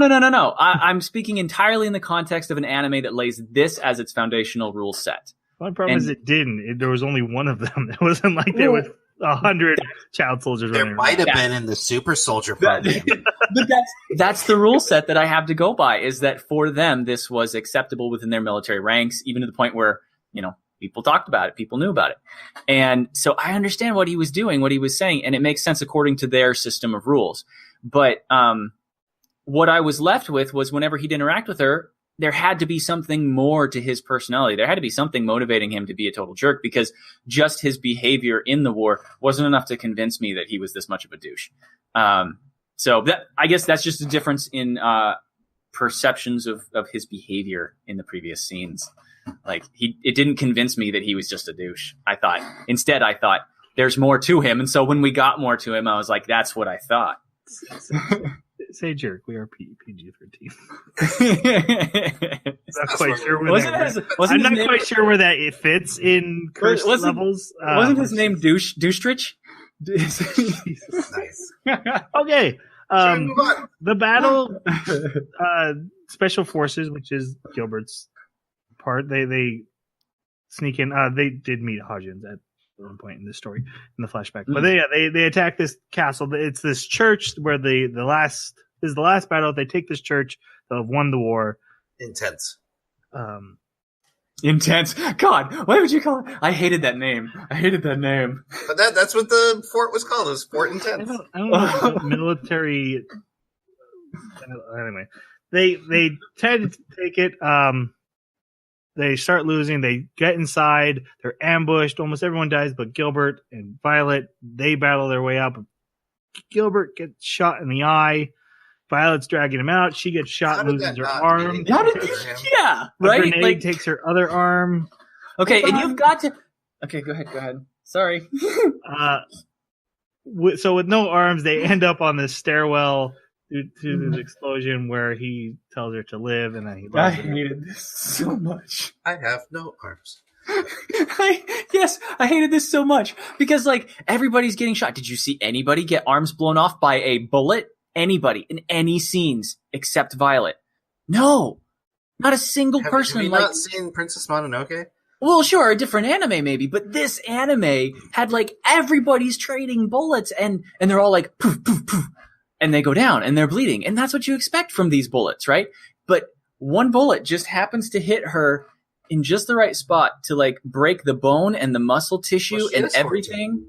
I'm speaking entirely in the context of an anime that lays this as its foundational rule set. My problem is it didn't. There was only one of them. It wasn't like there was 100 child soldiers running around. There might have been in the super soldier program. But that's the rule set that I have to go by, is that for them, this was acceptable within their military ranks, even to the point where, people talked about it, people knew about it. And so I understand what he was doing, what he was saying, and it makes sense according to their system of rules. But what I was left with was whenever he'd interact with her, there had to be something more to his personality. There had to be something motivating him to be a total jerk, because just his behavior in the war wasn't enough to convince me that he was this much of a douche. So I guess that's just a difference in perceptions of his behavior in the previous scenes. Like it didn't convince me that he was just a douche. Instead I thought there's more to him. And so when we got more to him, I was like, that's what I thought. Say jerk. We are PG-13. I'm not quite sure where that it fits in curse levels. Wasn't his name Doustrich? Nice. Okay. The battle, special forces, which is Gilbert's part, they sneak in. They did meet Hodgins at one point in the story, in the flashback. But they attack this castle. It's this church where the last battle. They take this church. They've won the war. Intense. Intense. God, why would you call it? I hated that name. But that's what the fort was called. It was Fort Intense. I don't know if military. Anyway, they tend to take it. They start losing. They get inside. They're ambushed. Almost everyone dies, but Gilbert and Violet. They battle their way out. Gilbert gets shot in the eye. Violet's dragging him out. She gets shot and loses her arm. Yeah, A right? grenade takes her other arm. Okay, and you've got to... Okay, go ahead. Sorry. So with no arms, they end up on this stairwell to this explosion where he tells her to live, and then he I loves her. hated this so much. I have no arms. I hated this so much because like everybody's getting shot. Did you see anybody get arms blown off by a bullet? Anybody in any scenes except Violet? No, not a single person. Have you not seen Princess Mononoke? Well, sure, a different anime maybe, but this anime had like everybody's trading bullets and they're all like poof, poof, poof, and they go down and they're bleeding. And that's what you expect from these bullets, right? But one bullet just happens to hit her in just the right spot to like break the bone and the muscle tissue and everything.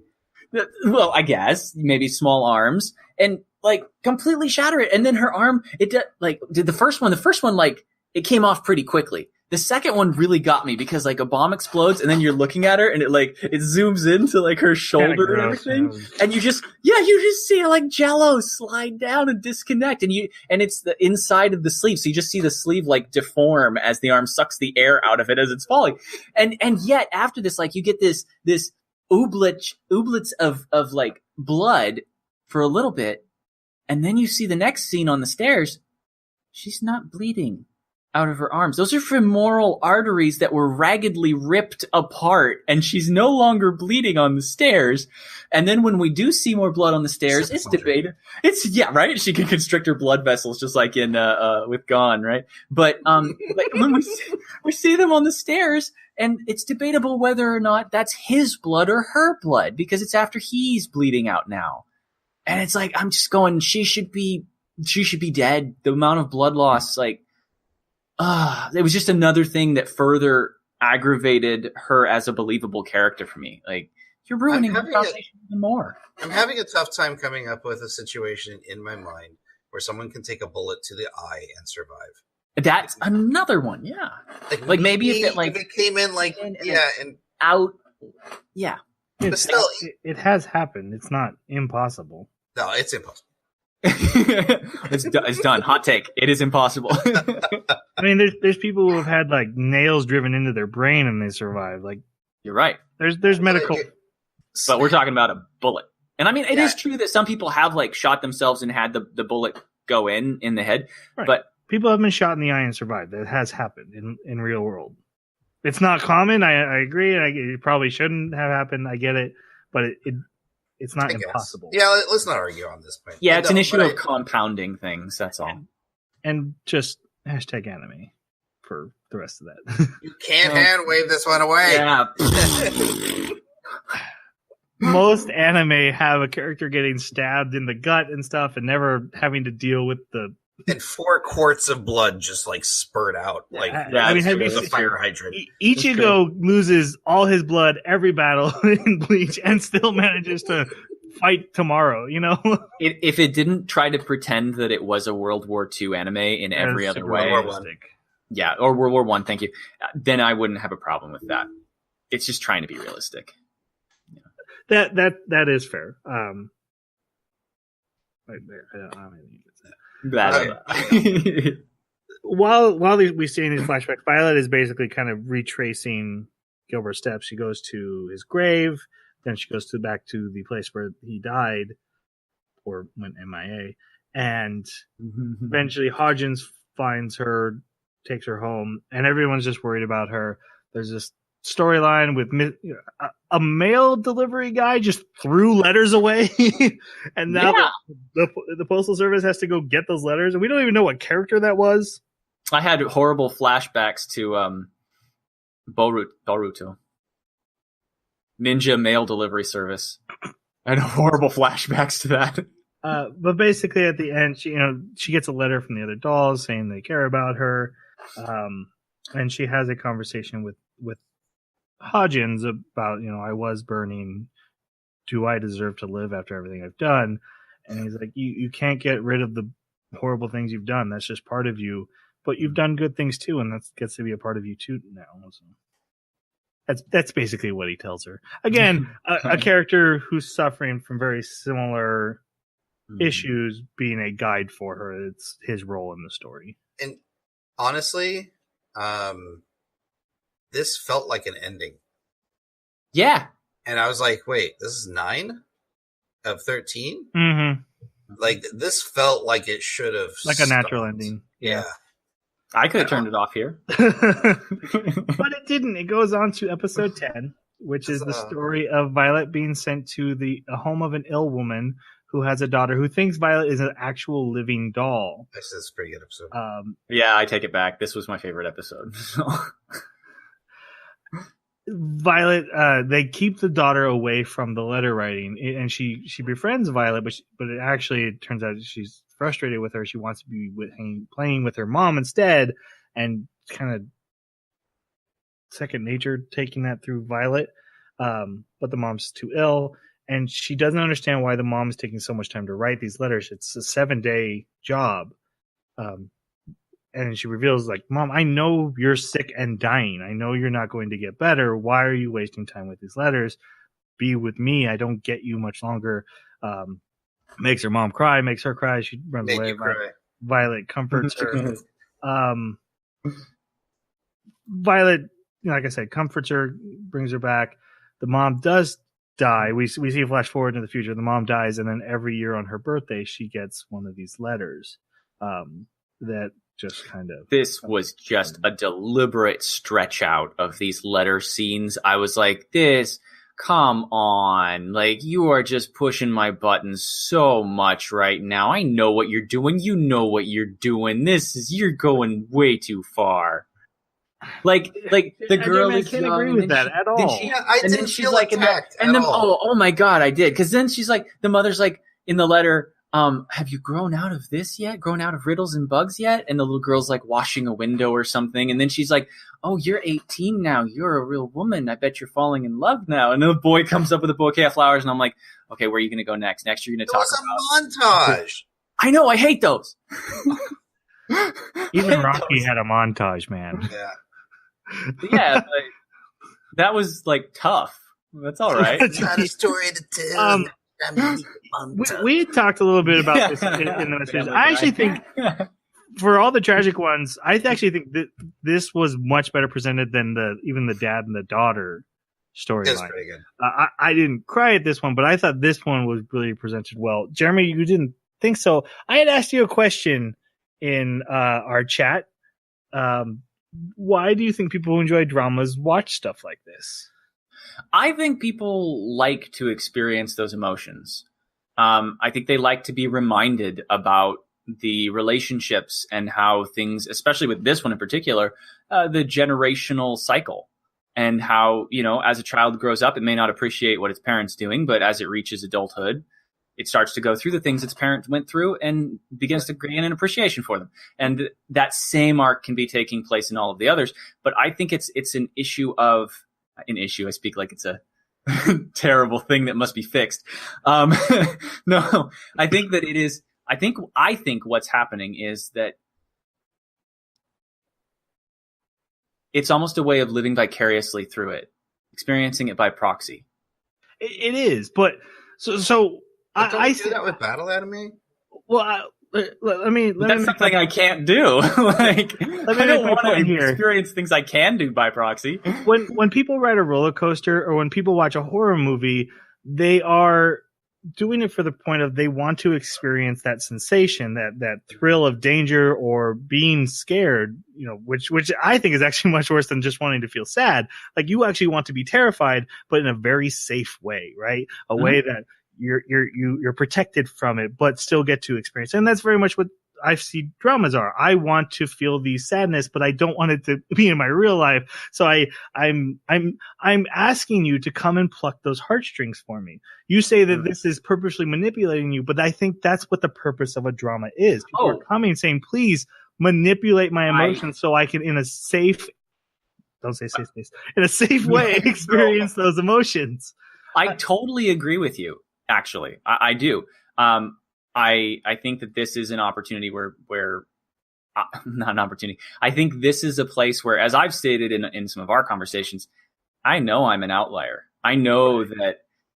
Well, I guess maybe small arms and like completely shatter it. And then her arm, did the first one, like it came off pretty quickly. The second one really got me because like a bomb explodes and then you're looking at her and it zooms into like her shoulder and everything. And you just see like jello slide down and disconnect. And it's the inside of the sleeve. So you just see the sleeve like deform as the arm sucks the air out of it as it's falling. And yet after this, like you get this ooblets of like blood for a little bit. And then you see the next scene on the stairs. She's not bleeding out of her arms. Those are femoral arteries that were raggedly ripped apart, and she's no longer bleeding on the stairs. And then when we do see more blood on the stairs, it's debated. Right? She can constrict her blood vessels just like in with Gone, right? But like when we see them on the stairs, and it's debatable whether or not that's his blood or her blood because it's after he's bleeding out now. And it's like I'm just going, she should be dead. The amount of blood loss, like. It was just another thing that further aggravated her as a believable character for me. Like, you're ruining her foundation even more. I'm having a tough time coming up with a situation in my mind where someone can take a bullet to the eye and survive. That's another one, yeah. Like maybe if it came in like and out, yeah. But still, it has happened. It's not impossible. No, it's impossible. It's done. Hot take. It is impossible. I mean, there's people who have had like nails driven into their brain and they survive. Like, you're right. There's medical, but we're talking about a bullet. And I mean, it is true that some people have like shot themselves and had the bullet go in the head. Right. But people have been shot in the eye and survived. That has happened in real world. It's not common. I agree. It probably shouldn't have happened. I get it, but it's not impossible. Yeah, let's not argue on this point. Yeah, it's an issue of compounding things. That's all. And just #anime for the rest of that. You can't hand wave this one away. Yeah. Most anime have a character getting stabbed in the gut and stuff, and never having to deal with the. And 4 quarts of blood just like spurt out, like I mean, have you seen a fire hydrant? Ichigo loses all his blood every battle in Bleach, and still manages to fight tomorrow. You know, if it didn't try to pretend that it was a World War II anime in every other way, yeah, or World War I, thank you, then I wouldn't have a problem with that. It's just trying to be realistic. Yeah. That is fair. I don't have anything to say. While we see in these flashbacks, Violet is basically kind of retracing Gilbert's steps. She goes to his grave, then she goes back to the place where he died or went MIA, and eventually Hodgins finds her, takes her home, and everyone's just worried about her. There's this storyline with a mail delivery guy just threw letters away, and now the postal service has to go get those letters, and we don't even know what character that was. I had horrible flashbacks to Boruto, Ninja Mail Delivery Service. I had horrible flashbacks to that. But basically, at the end, she gets a letter from the other dolls saying they care about her. and she has a conversation with Hodgins about, I was burning. Do I deserve to live after everything I've done? And he's like, you can't get rid of the horrible things you've done. That's just part of you. But you've done good things too, and that gets to be a part of you too now. So that's basically what he tells her. Again, a character who's suffering from very similar issues being a guide for her. It's his role in the story. And honestly, this felt like an ending. Yeah. And I was like, wait, this is 9 of 13? Mm-hmm. Like, this felt like it should have like a natural ending. Yeah. I could have turned it off here. But it didn't. It goes on to episode 10, which is the story of Violet being sent to a home of an ill woman who has a daughter who thinks Violet is an actual living doll. This is a pretty good episode. Yeah, I take it back. This was my favorite episode. Violet, they keep the daughter away from the letter writing, and she befriends Violet, but it turns out she's frustrated with her. She wants to be playing with her mom instead, and kind of second nature taking that through Violet. But the mom's too ill, and she doesn't understand why the mom is taking so much time to write these letters. It's a 7-day job. And she reveals, like, Mom, I know you're sick and dying. I know you're not going to get better. Why are you wasting time with these letters? Be with me. I don't get you much longer. Makes her mom cry, makes her cry. She runs away. Violet comforts her. Violet, like I said, comforts her, brings her back. The mom does die. We see a flash forward into the future. The mom dies, and then every year on her birthday, she gets one of these letters that just kind of... This was just a deliberate stretch out of these letter scenes. I was like, come on. Like, you are just pushing my buttons so much right now. I know what you're doing. You know what you're doing. You're going way too far. Like the girl is can't young, agree with that at all. I didn't feel attacked at all. Oh my God, I did. Because then she's like, the mother's like, in the letter, have you grown out of this yet? Grown out of riddles and bugs yet? And the little girl's like washing a window or something. And then she's like, oh, you're 18 now. You're a real woman. I bet you're falling in love now. And the boy comes up with a bouquet of flowers. And I'm like, okay, where are you going to go next? Next, you're going to talk about... It was a montage. I know. I hate those. Even Rocky had a montage, man. Yeah. Yeah. That was like tough. That's all right. Not a story to tell. We had talked a little bit about this in the message. I actually think, for all the tragic ones, I actually think that this was much better presented than even the dad and the daughter storyline. It's pretty good. I didn't cry at this one, but I thought this one was really presented well. Jeremy, you didn't think so. I had asked you a question in our chat. Why do you think people who enjoy dramas watch stuff like this? I think people like to experience those emotions. I think they like to be reminded about the relationships and how things, especially with this one in particular, the generational cycle, and how, as a child grows up, it may not appreciate what its parents doing, but as it reaches adulthood, it starts to go through the things its parents went through and begins to gain an appreciation for them. And that same arc can be taking place in all of the others. But I think it's an issue of an issue. I speak like it's a terrible thing that must be fixed. No, I think that it is. I think what's happening is that it's almost a way of living vicariously through it, experiencing it by proxy. It is, but so I do that with Battle Anime. Well, let me. That's something I can't do. Like, I don't want to experience things I can do by proxy. When people ride a roller coaster or when people watch a horror movie, they are doing it for the point of they want to experience that sensation, that thrill of danger or being scared. Which I think is actually much worse than just wanting to feel sad. Like, you actually want to be terrified, but in a very safe way, right? A way that you're protected from it, but still get to experience. And that's very much what I see dramas are. I want to feel the sadness, but I don't want it to be in my real life. So I'm asking you to come and pluck those heartstrings for me. You say that this is purposely manipulating you, but I think that's what the purpose of a drama is. People are coming saying, please manipulate my emotions so I can, in a safe, don't say safe space, in a safe way, experience those emotions. I totally agree with you. Actually, I do. I think that this is an opportunity where not an opportunity. I think this is a place where, as I've stated in some of our conversations, I know I'm an outlier. I know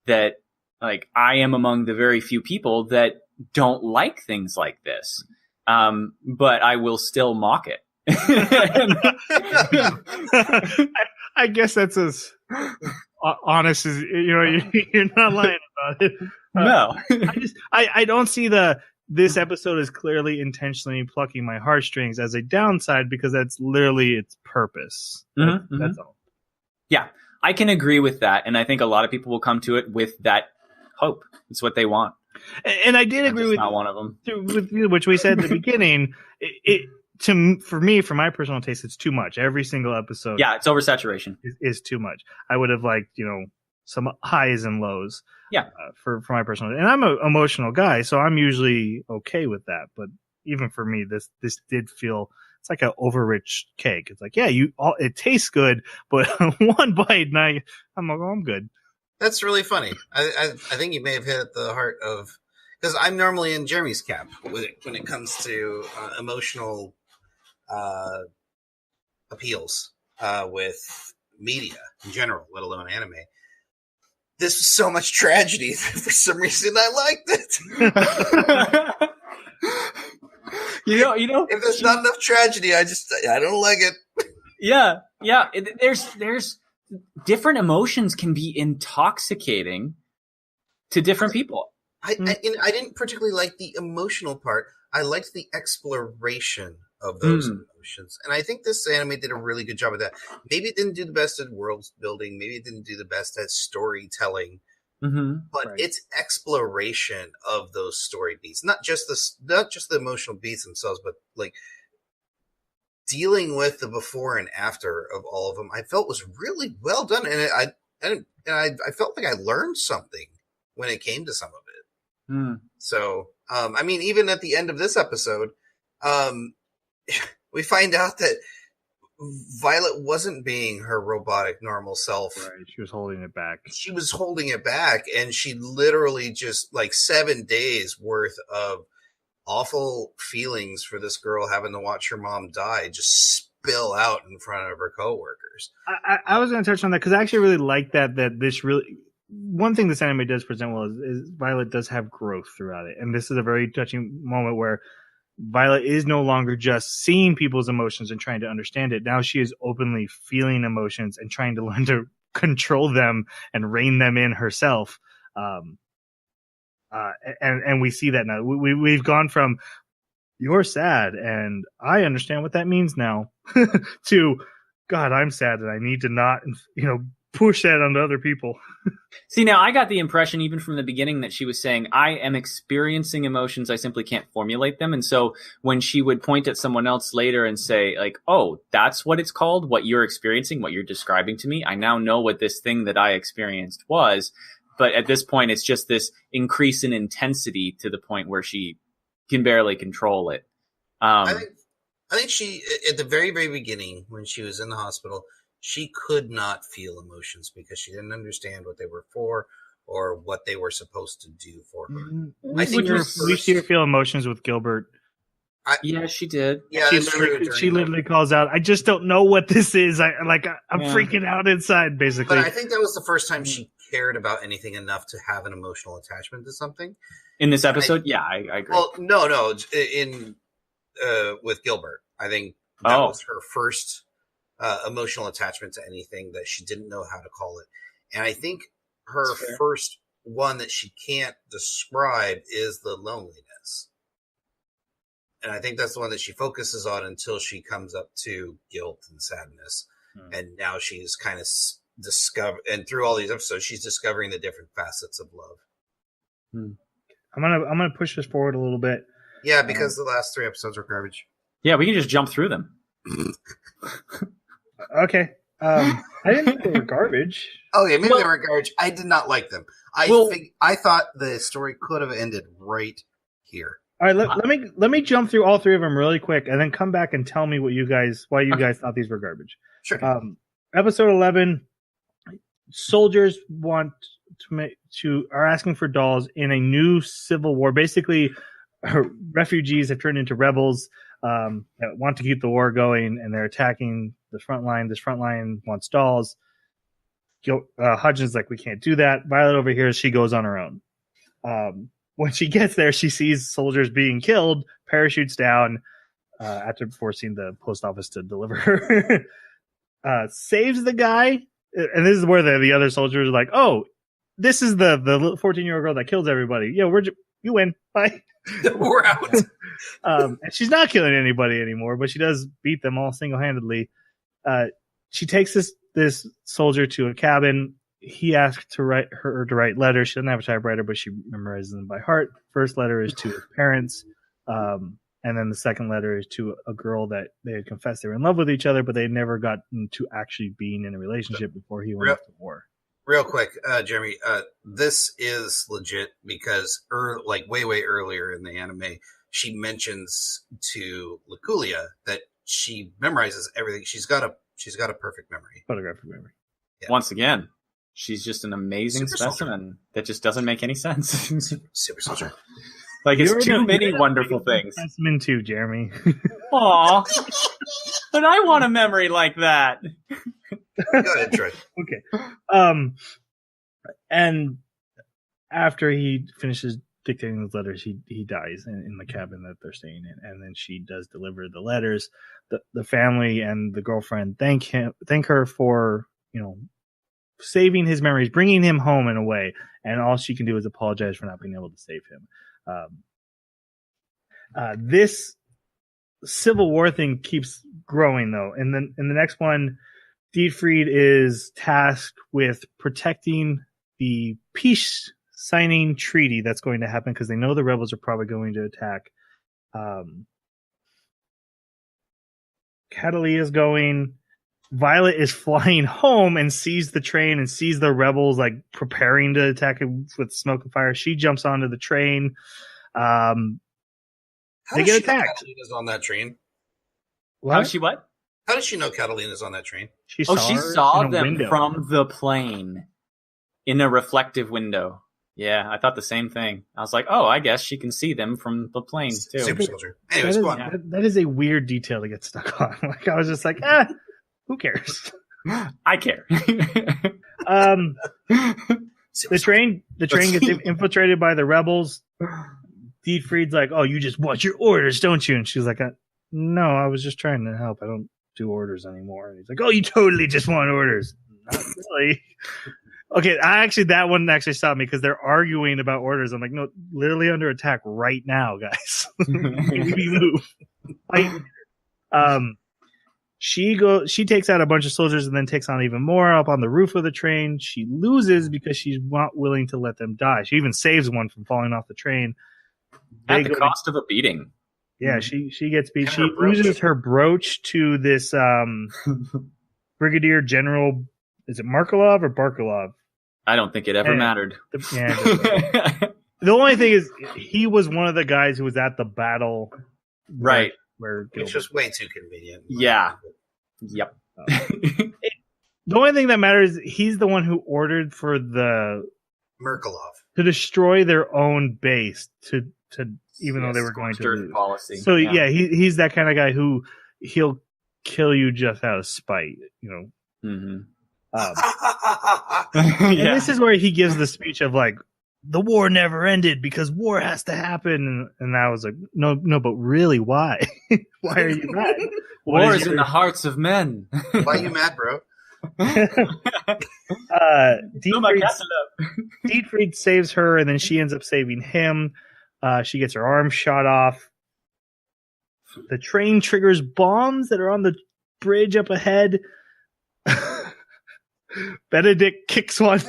that like I am among the very few people that don't like things like this. But I will still mock it. I guess that's as honest as you're not lying about it. No, I don't see this episode is clearly intentionally plucking my heartstrings as a downside because that's literally its purpose. That's all. Yeah, I can agree with that, and I think a lot of people will come to it with that hope. It's what they want. And I did agree with not one of them, with you, which we said at the beginning. For me, for my personal taste, it's too much. Every single episode, yeah, it's oversaturation. Is too much. I would have liked some highs and lows. Yeah, for my personal, and I'm an emotional guy, so I'm usually okay with that. But even for me, this did feel it's like an overrich cake. It's like, yeah, it tastes good, but one bite and I'm good. That's really funny. I think you may have hit at the heart of, because I'm normally in Jeremy's camp when it comes to emotional appeals with media in general, let alone anime. This was so much tragedy that for some reason I liked it. you know, if there's not enough tragedy, I don't like it. Yeah. There's different emotions can be intoxicating to different people. I didn't particularly like the emotional part. I liked the exploration of those emotions. And I think this anime did a really good job of that. Maybe it didn't do the best at world building. Maybe it didn't do the best at storytelling. But its exploration of those story beats, not just the emotional beats themselves, but like dealing with the before and after of all of them, I felt was really well done. And I felt like I learned something when it came to some of it. So, I mean, even at the end of this episode, we find out that Violet wasn't being her robotic normal self. Right. She was holding it back. She was holding it back, and she literally just like 7 days worth of awful feelings for this girl having to watch her mom die just spill out in front of her coworkers. I was going to touch on that because I actually really like that this really, one thing this anime does present well is Violet does have growth throughout it. And this is a very touching moment where Violet is no longer just seeing people's emotions and trying to understand it. Now she is openly feeling emotions and trying to learn to control them and rein them in herself. And we see that now. We've gone from you're sad and I understand what that means now to God, I'm sad and I need to not, push that onto other people. See, now I got the impression even from the beginning that she was saying, I am experiencing emotions. I simply can't formulate them. And so when she would point at someone else later and say like, oh, that's what it's called, what you're experiencing, what you're describing to me. I now know what this thing that I experienced was. But at this point, it's just this increase in intensity to the point where she can barely control it. I think she, at the very, very beginning, when she was in the hospital, she could not feel emotions because she didn't understand what they were for or what they were supposed to do for her. I think we see her feel emotions with Gilbert. Yeah, she did. Yeah, she literally calls out, I just don't know what this is. I'm freaking out inside, basically. But I think that was the first time she cared about anything enough to have an emotional attachment to something. In this episode? I agree. Well, no. With Gilbert. I think that was her first emotional attachment to anything that she didn't know how to call it. And I think her first one that she can't describe is the loneliness. And I think that's the one that she focuses on until she comes up to guilt and sadness. And now she's kind of and through all these episodes, she's discovering the different facets of love. I'm gonna push this forward a little bit. Yeah, because the last 3 episodes were garbage. Yeah, we can just jump through them. Okay. I didn't think they were garbage. Okay, maybe they were garbage. I did not like them. I thought the story could have ended right here. All right, let me jump through all three of them really quick, and then come back and tell me why you guys thought these were garbage. Sure. Episode 11, soldiers are asking for dolls in a new civil war. Basically, refugees have turned into rebels that want to keep the war going, and they're attacking the front line. This front line wants dolls. Hudgens like, we can't do that. Violet over here, she goes on her own. When she gets there, she sees soldiers being killed, parachutes down after forcing the post office to deliver her. Saves the guy, and this is where the other soldiers are like, oh, this is the 14-year-old girl that kills everybody. Yeah, you win. Bye. We're out. And she's not killing anybody anymore, but she does beat them all single-handedly. She takes this soldier to a cabin. He asked her to write letters. She doesn't have a typewriter, but she memorizes them by heart. First letter is to his parents. And then the second letter is to a girl that they had confessed they were in love with each other, but they had never gotten to actually being in a relationship before he went off to war. Real quick, Jeremy, this is legit because way earlier in the anime, she mentions to Luculia that she memorizes everything. She's got a perfect memory. Photographic memory. Yeah. Once again, she's just an amazing specimen that just doesn't make any sense. Super soldier. Like, it's too many wonderful things. Specimen too, Jeremy. Aw. But I want a memory like that. Go ahead, Troy. Okay. And after he finishes dictating those letters, he dies in the cabin that they're staying in, and then she does deliver the letters. The family and the girlfriend thank her for saving his memories, bringing him home in a way, and all she can do is apologize for not being able to save him. This Civil War thing keeps growing, though. And then in the next one, Dietfried is tasked with protecting the peace signing treaty that's going to happen because they know the rebels are probably going to attack. Catalina is going. Violet is flying home and sees the train and sees the rebels like preparing to attack it with smoke and fire. She jumps onto the train. They get attacked. Catalina's on that train. What? How does she what? How does she know Catalina's on that train? She saw them from the plane in a reflective window. Yeah, I thought the same thing. I was like, oh, I guess she can see them from the plane too. Super soldier. Anyways, go on. That is a weird detail to get stuck on. Like, I was just like, who cares? I care. The train gets infiltrated by the rebels. Dietfried's like, oh, you just want your orders, don't you? And she's like, no, I was just trying to help. I don't do orders anymore. And he's like, oh, you totally just want orders. Not really. Okay, that one actually stopped me because they're arguing about orders. I'm like, no, literally under attack right now, guys. We move. She takes out a bunch of soldiers and then takes on even more up on the roof of the train. She loses because she's not willing to let them die. She even saves one from falling off the train. At the cost of a beating. Yeah, she gets beat. She loses her brooch to this Brigadier General. Is it Markelov or Barkelov? I don't think it ever mattered. The only thing is, he was one of the guys who was at the battle. Right. It's just way too convenient. Yeah. Yep. The only thing that matters is he's the one who ordered for the Merkelov to destroy their own base even though they were going to lose. Policy. So yeah, he's that kind of guy who he'll kill you just out of spite, Mm-hmm. And this is where he gives the speech of like, the war never ended because war has to happen. And I was like, no, but really, why? Why are you mad? War is in the hearts of men. Why are you mad, bro? Dietfried saves her, and then she ends up saving him. She gets her arm shot off. The train triggers bombs that are on the bridge up ahead. Benedict kicks one.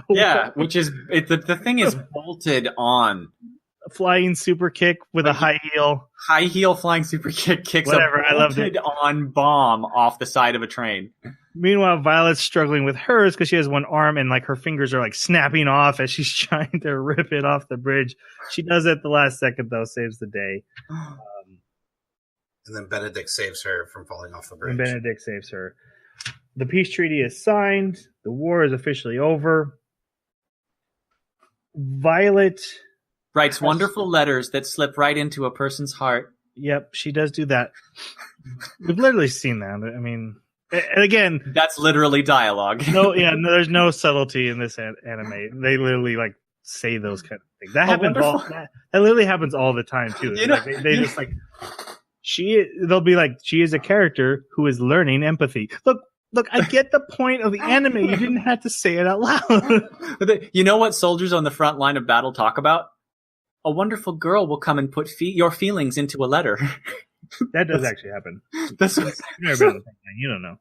Yeah, which is the thing is bolted on. A flying super kick with a high heel. High heel flying super kick kicks whatever. A bolted on bomb off the side of a train. Meanwhile, Violet's struggling with hers because she has one arm and like her fingers are like snapping off as she's trying to rip it off the bridge. She does it at the last second though, saves the day. And then Benedict saves her from falling off the bridge. And Benedict saves her. The peace treaty is signed. The war is officially over. Violet writes wonderful letters that slip right into a person's heart. Yep, she does do that. We've literally seen that. I mean, and again, that's literally dialogue. No, there's no subtlety in this anime. They literally like say those kind of things. That happens that literally happens all the time too. Like they just like they'll be like, she is a character who is learning empathy. Look, I get the point of the anime. You didn't have to say it out loud. You know what soldiers on the front line of battle talk about? A wonderful girl will come and put your feelings into a letter. That does actually happen. That's what, you don't know.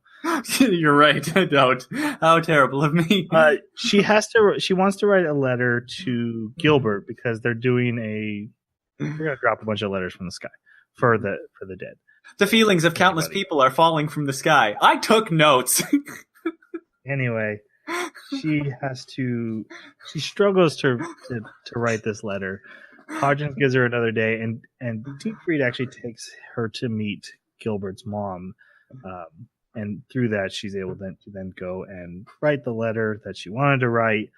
You're right. I don't. How terrible of me. She wants to write a letter to Gilbert because they're doing they're gonna drop a bunch of letters from the sky for the dead. The feelings of countless people are falling from the sky. I took notes. Anyway, she struggles to write this letter. Hodgins gives her another day, and Siegfried actually takes her to meet Gilbert's mom, and through that she's able to then go and write the letter that she wanted to write.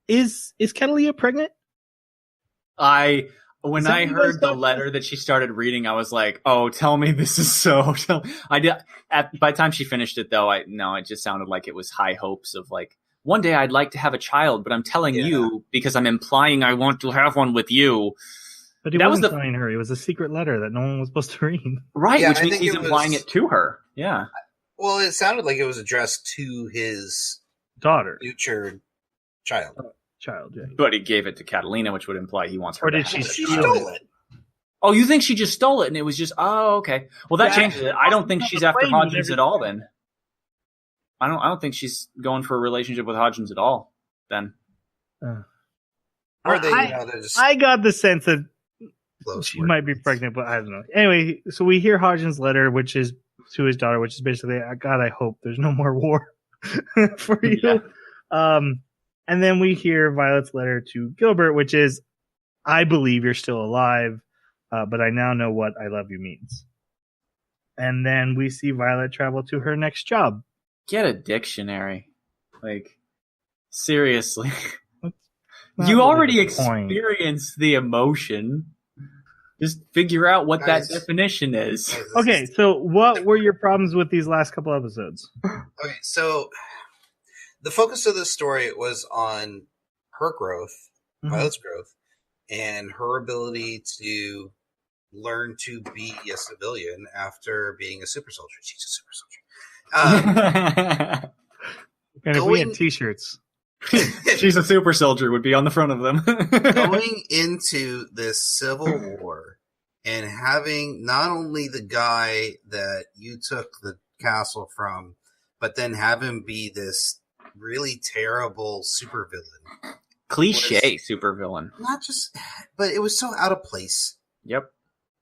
Is Catalina pregnant? When I heard the letter that she started reading, I was like, "Oh, tell me this is so." I did. By the time she finished it, though, it just sounded like it was high hopes of like, one day I'd like to have a child, but I'm telling you because I'm implying I want to have one with you. But he wasn't telling her. It was a secret letter that no one was supposed to read. Right, which means he's implying it to her. Yeah. Well, it sounded like it was addressed to his daughter, future child. Yeah. But he gave it to Catalina, which would imply he wants her. Or did she steal it? Oh, you think she just stole it and it was just, oh, okay. Well, that changes it. I don't think she's after Hodgins at all then. I don't think she's going for a relationship with Hodgins at all then. I got the sense that she might be pregnant, but I don't know. Anyway, so we hear Hodgins' letter, which is to his daughter, which is basically, God, I hope there's no more war for you. Yeah. And then we hear Violet's letter to Gilbert, which is, I believe you're still alive, but I now know what I love you means. And then we see Violet travel to her next job. Get a dictionary. Like, seriously. You already experienced the emotion. Just figure out what that definition is. Okay, so what were your problems with these last couple episodes? Okay, so the focus of the story was on her growth, Violet's growth, and her ability to learn to be a civilian after being a super soldier. She's a super soldier. And if we had t-shirts. She's a super soldier would be on the front of them. Going into this civil war and having not only the guy that you took the castle from, but then have him be this really terrible supervillain. Cliche supervillain. Not just, but it was so out of place. Yep.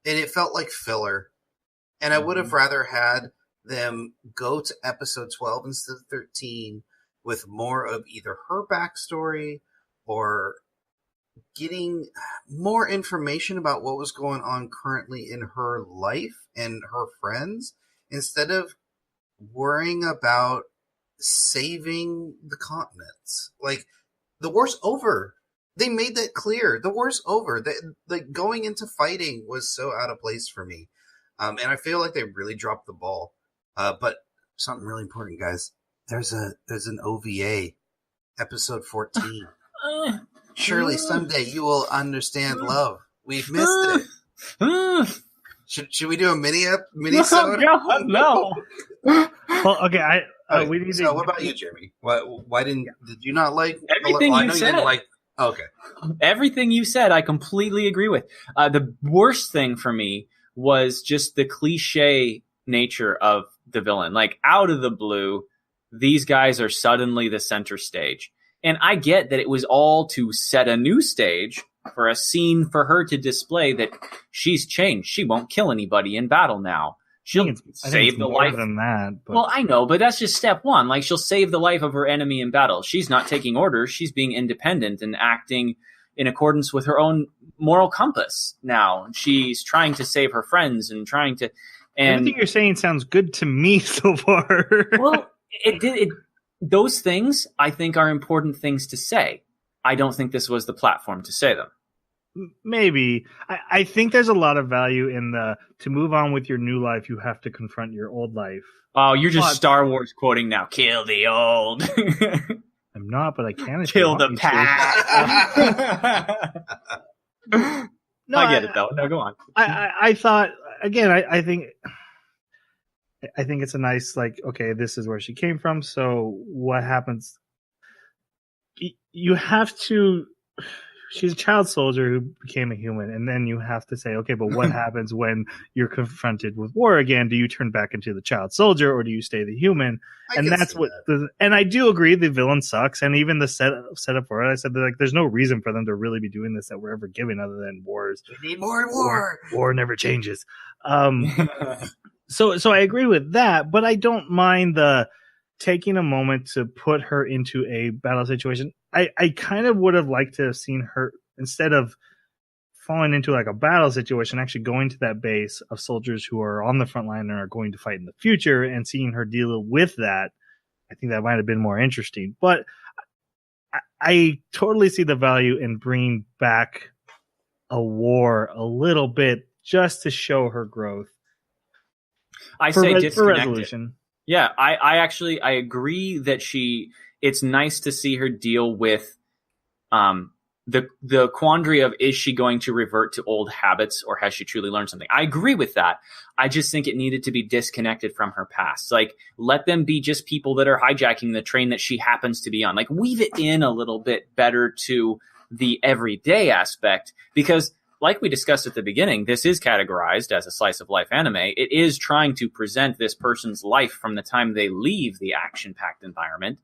And it felt like filler. And I would have rather had them go to episode 12 instead of 13 with more of either her backstory or getting more information about what was going on currently in her life and her friends, instead of worrying about saving the continents. Like, the war's over. They made that clear. The war's over. Like, going into fighting was so out of place for me. And I feel like they really dropped the ball. But something really important, guys. There's an OVA, episode 14. Surely someday you will understand love. We've missed it. Should we do a mini No. Well, okay. We need so, what about you, Jeremy? Why did you not like everything you said? Okay. Everything you said, I completely agree with. The worst thing for me was just the cliche nature of the villain. Like, out of the blue, these guys are suddenly the center stage. And I get that it was all to set a new stage for a scene for her to display that she's changed. She won't kill anybody in battle now. She'll I think save it's the more life. than that. But Well, I know, but that's just step one. Like, she'll save the life of her enemy in battle. She's not taking orders. She's being independent and acting in accordance with her own moral compass now. She's trying to save her friends and trying to... And everything you're saying sounds good to me so far. well, those things, I think, are important things to say. I don't think this was the platform to say them. Maybe. I think there's a lot of value in to move on with your new life, you have to confront your old life. Oh, you're just But- Star Wars quoting now. Kill the old. I'm not, but I can. if you Kill want the me to. past. No, I get it, though. No, go on. I thought, again, I think it's a nice, like, okay, this is where she came from. So what happens? You have to. She's a child soldier who became a human, and then you have to say, okay, but what happens when you're confronted with war again? Do you turn back into the child soldier, or do you stay the human? And that's what. And I do agree, the villain sucks, and even the setup for it. I said that, like, there's no reason for them to really be doing this that we're ever given, other than wars. We need more war. War never changes. So I agree with that, but I don't mind the taking a moment to put her into a battle situation. I kind of would have liked to have seen her, instead of falling into like a battle situation, actually going to that base of soldiers who are on the front line and are going to fight in the future, and seeing her deal with that. I think that might have been more interesting, but I totally see the value in bringing back a war a little bit just to show her growth. I say for disconnected. resolution. Yeah, I agree that it's nice to see her deal with the quandary of, is she going to revert to old habits, or has she truly learned something? I agree with that. I just think it needed to be disconnected from her past. Like, let them be just people that are hijacking the train that she happens to be on. Like, weave it in a little bit better to the everyday aspect, because like we discussed at the beginning, this is categorized as a slice of life anime. It is trying to present this person's life from the time they leave the action-packed environment.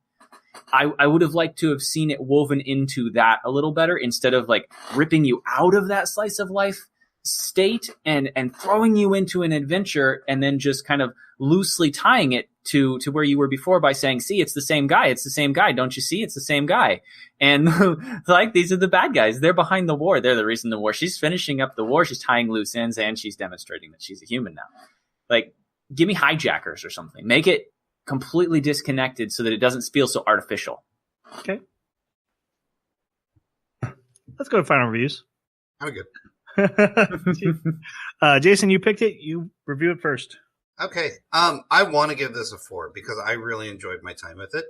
I would have liked to have seen it woven into that a little better, instead of like ripping you out of that slice of life state and throwing you into an adventure, and then just kind of loosely tying it to where you were before by saying, see, it's the same guy. Don't you see? It's the same guy. And like, these are the bad guys. They're behind the war. They're the reason the war. She's finishing up the war. She's tying loose ends, and she's demonstrating that she's a human now. Like, give me hijackers or something. Make it completely disconnected so that it doesn't feel so artificial. Okay. Let's go to final reviews. I'm good. Jason, you picked it. You review it first. Okay. I want to give this a 4 because I really enjoyed my time with it.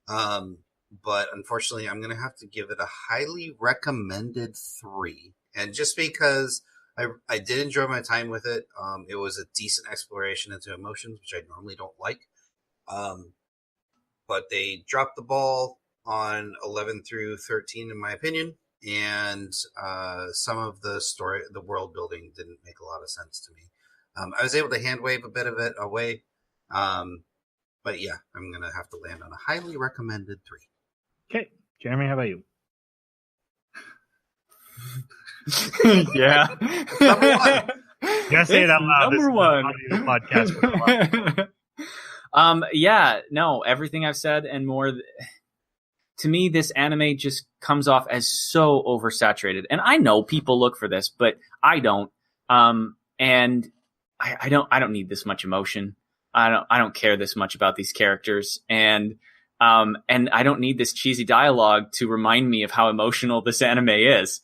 But unfortunately, I'm going to have to give it a highly recommended 3. And just because I did enjoy my time with it, it was a decent exploration into emotions, which I normally don't like. But they dropped the ball on 11 through 13, in my opinion. And some of the story, the world building didn't make a lot of sense to me. I was able to hand wave a bit of it away. But yeah, I'm going to have to land on a highly recommended 3. Okay. Jeremy, how about you? Yeah. Number 1. You gotta say it out loud. Number one. This is an audio podcast. Yeah, no, everything I've said and more. To me, this anime just comes off as so oversaturated. And I know people look for this, but I don't. And I don't need this much emotion. I don't care this much about these characters. And I don't need this cheesy dialogue to remind me of how emotional this anime is.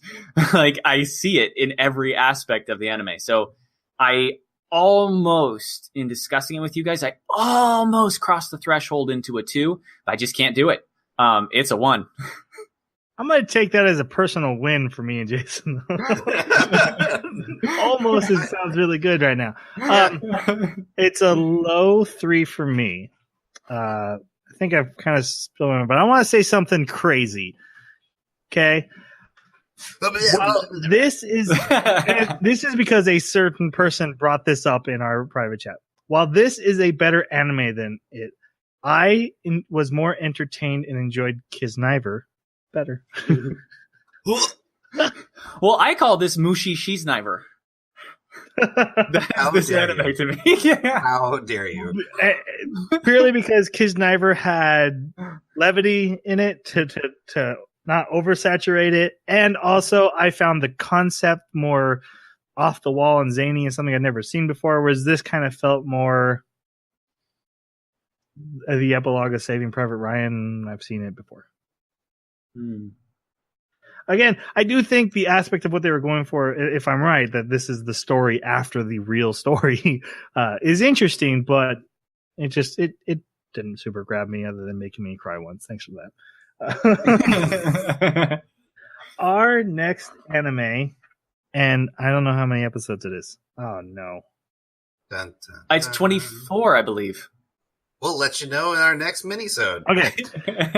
Like, I see it in every aspect of the anime. So I almost, in discussing it with you guys, I almost crossed the threshold into a 2, but I just can't do it. It's a 1. I'm going to take that as a personal win for me and Jason. Almost, it sounds really good right now. It's a low 3 for me. I think I've kind of spilled on it, but I want to say something crazy. Okay? Well, this is because a certain person brought this up in our private chat. While this is a better anime than it, I was more entertained and enjoyed Kisniver better. Well, I call this Mushi Shiznaiver. That's this anime to me. Yeah. How dare you? Purely because Kisniver had levity in it to not oversaturate it, and also I found the concept more off the wall and zany and something I'd never seen before, whereas this kind of felt more the epilogue of Saving Private Ryan. I've seen it before. Again, I do think the aspect of what they were going for, if I'm right, that this is the story after the real story, is interesting, but it didn't super grab me other than making me cry once. Thanks for that. Our next anime, and I don't know how many episodes it is. Oh, no. Dun, dun, It's 24, I believe. We'll let you know in our next minisode. Okay.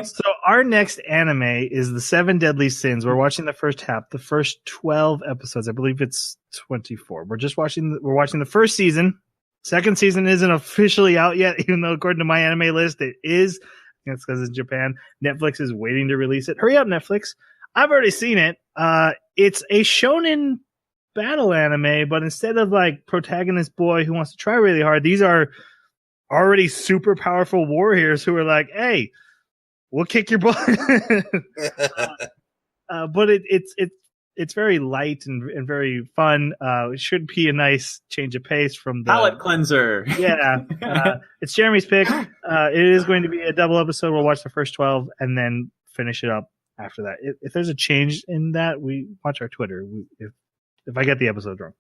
So our next anime is The Seven Deadly Sins. We're watching the first half, the first 12 episodes. I believe it's 24. We're watching the first season. Second season isn't officially out yet, even though according to my anime list, it is. That's because it's Japan. Netflix is waiting to release it. Hurry up, Netflix. I've already seen it. It's a shonen battle anime, but instead of like protagonist boy who wants to try really hard, these are already super powerful warriors who are like, hey, we'll kick your butt. But it's very light and very fun. It should be a nice change of pace from the palate cleanser. Yeah. It's Jeremy's pick. It is going to be a double episode. We'll watch the first 12 and then finish it up after that. If there's a change in that, we watch our Twitter. If I get the episode wrong.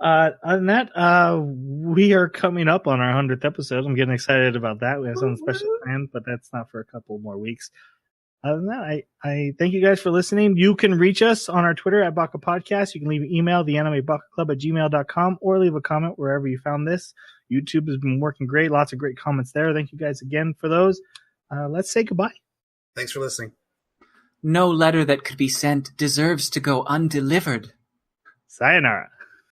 Other than that, we are coming up on our 100th episode. I'm getting excited about that. We have something special planned, but that's not for a couple more weeks. Other than that, I thank you guys for listening. You can reach us on our Twitter at Baka Podcast. You can leave an email, theanimebakaclub@gmail.com, or leave a comment wherever you found this. YouTube has been working great. Lots of great comments there. Thank you guys again for those. Let's say goodbye. Thanks for listening. No letter that could be sent deserves to go undelivered. Sayonara.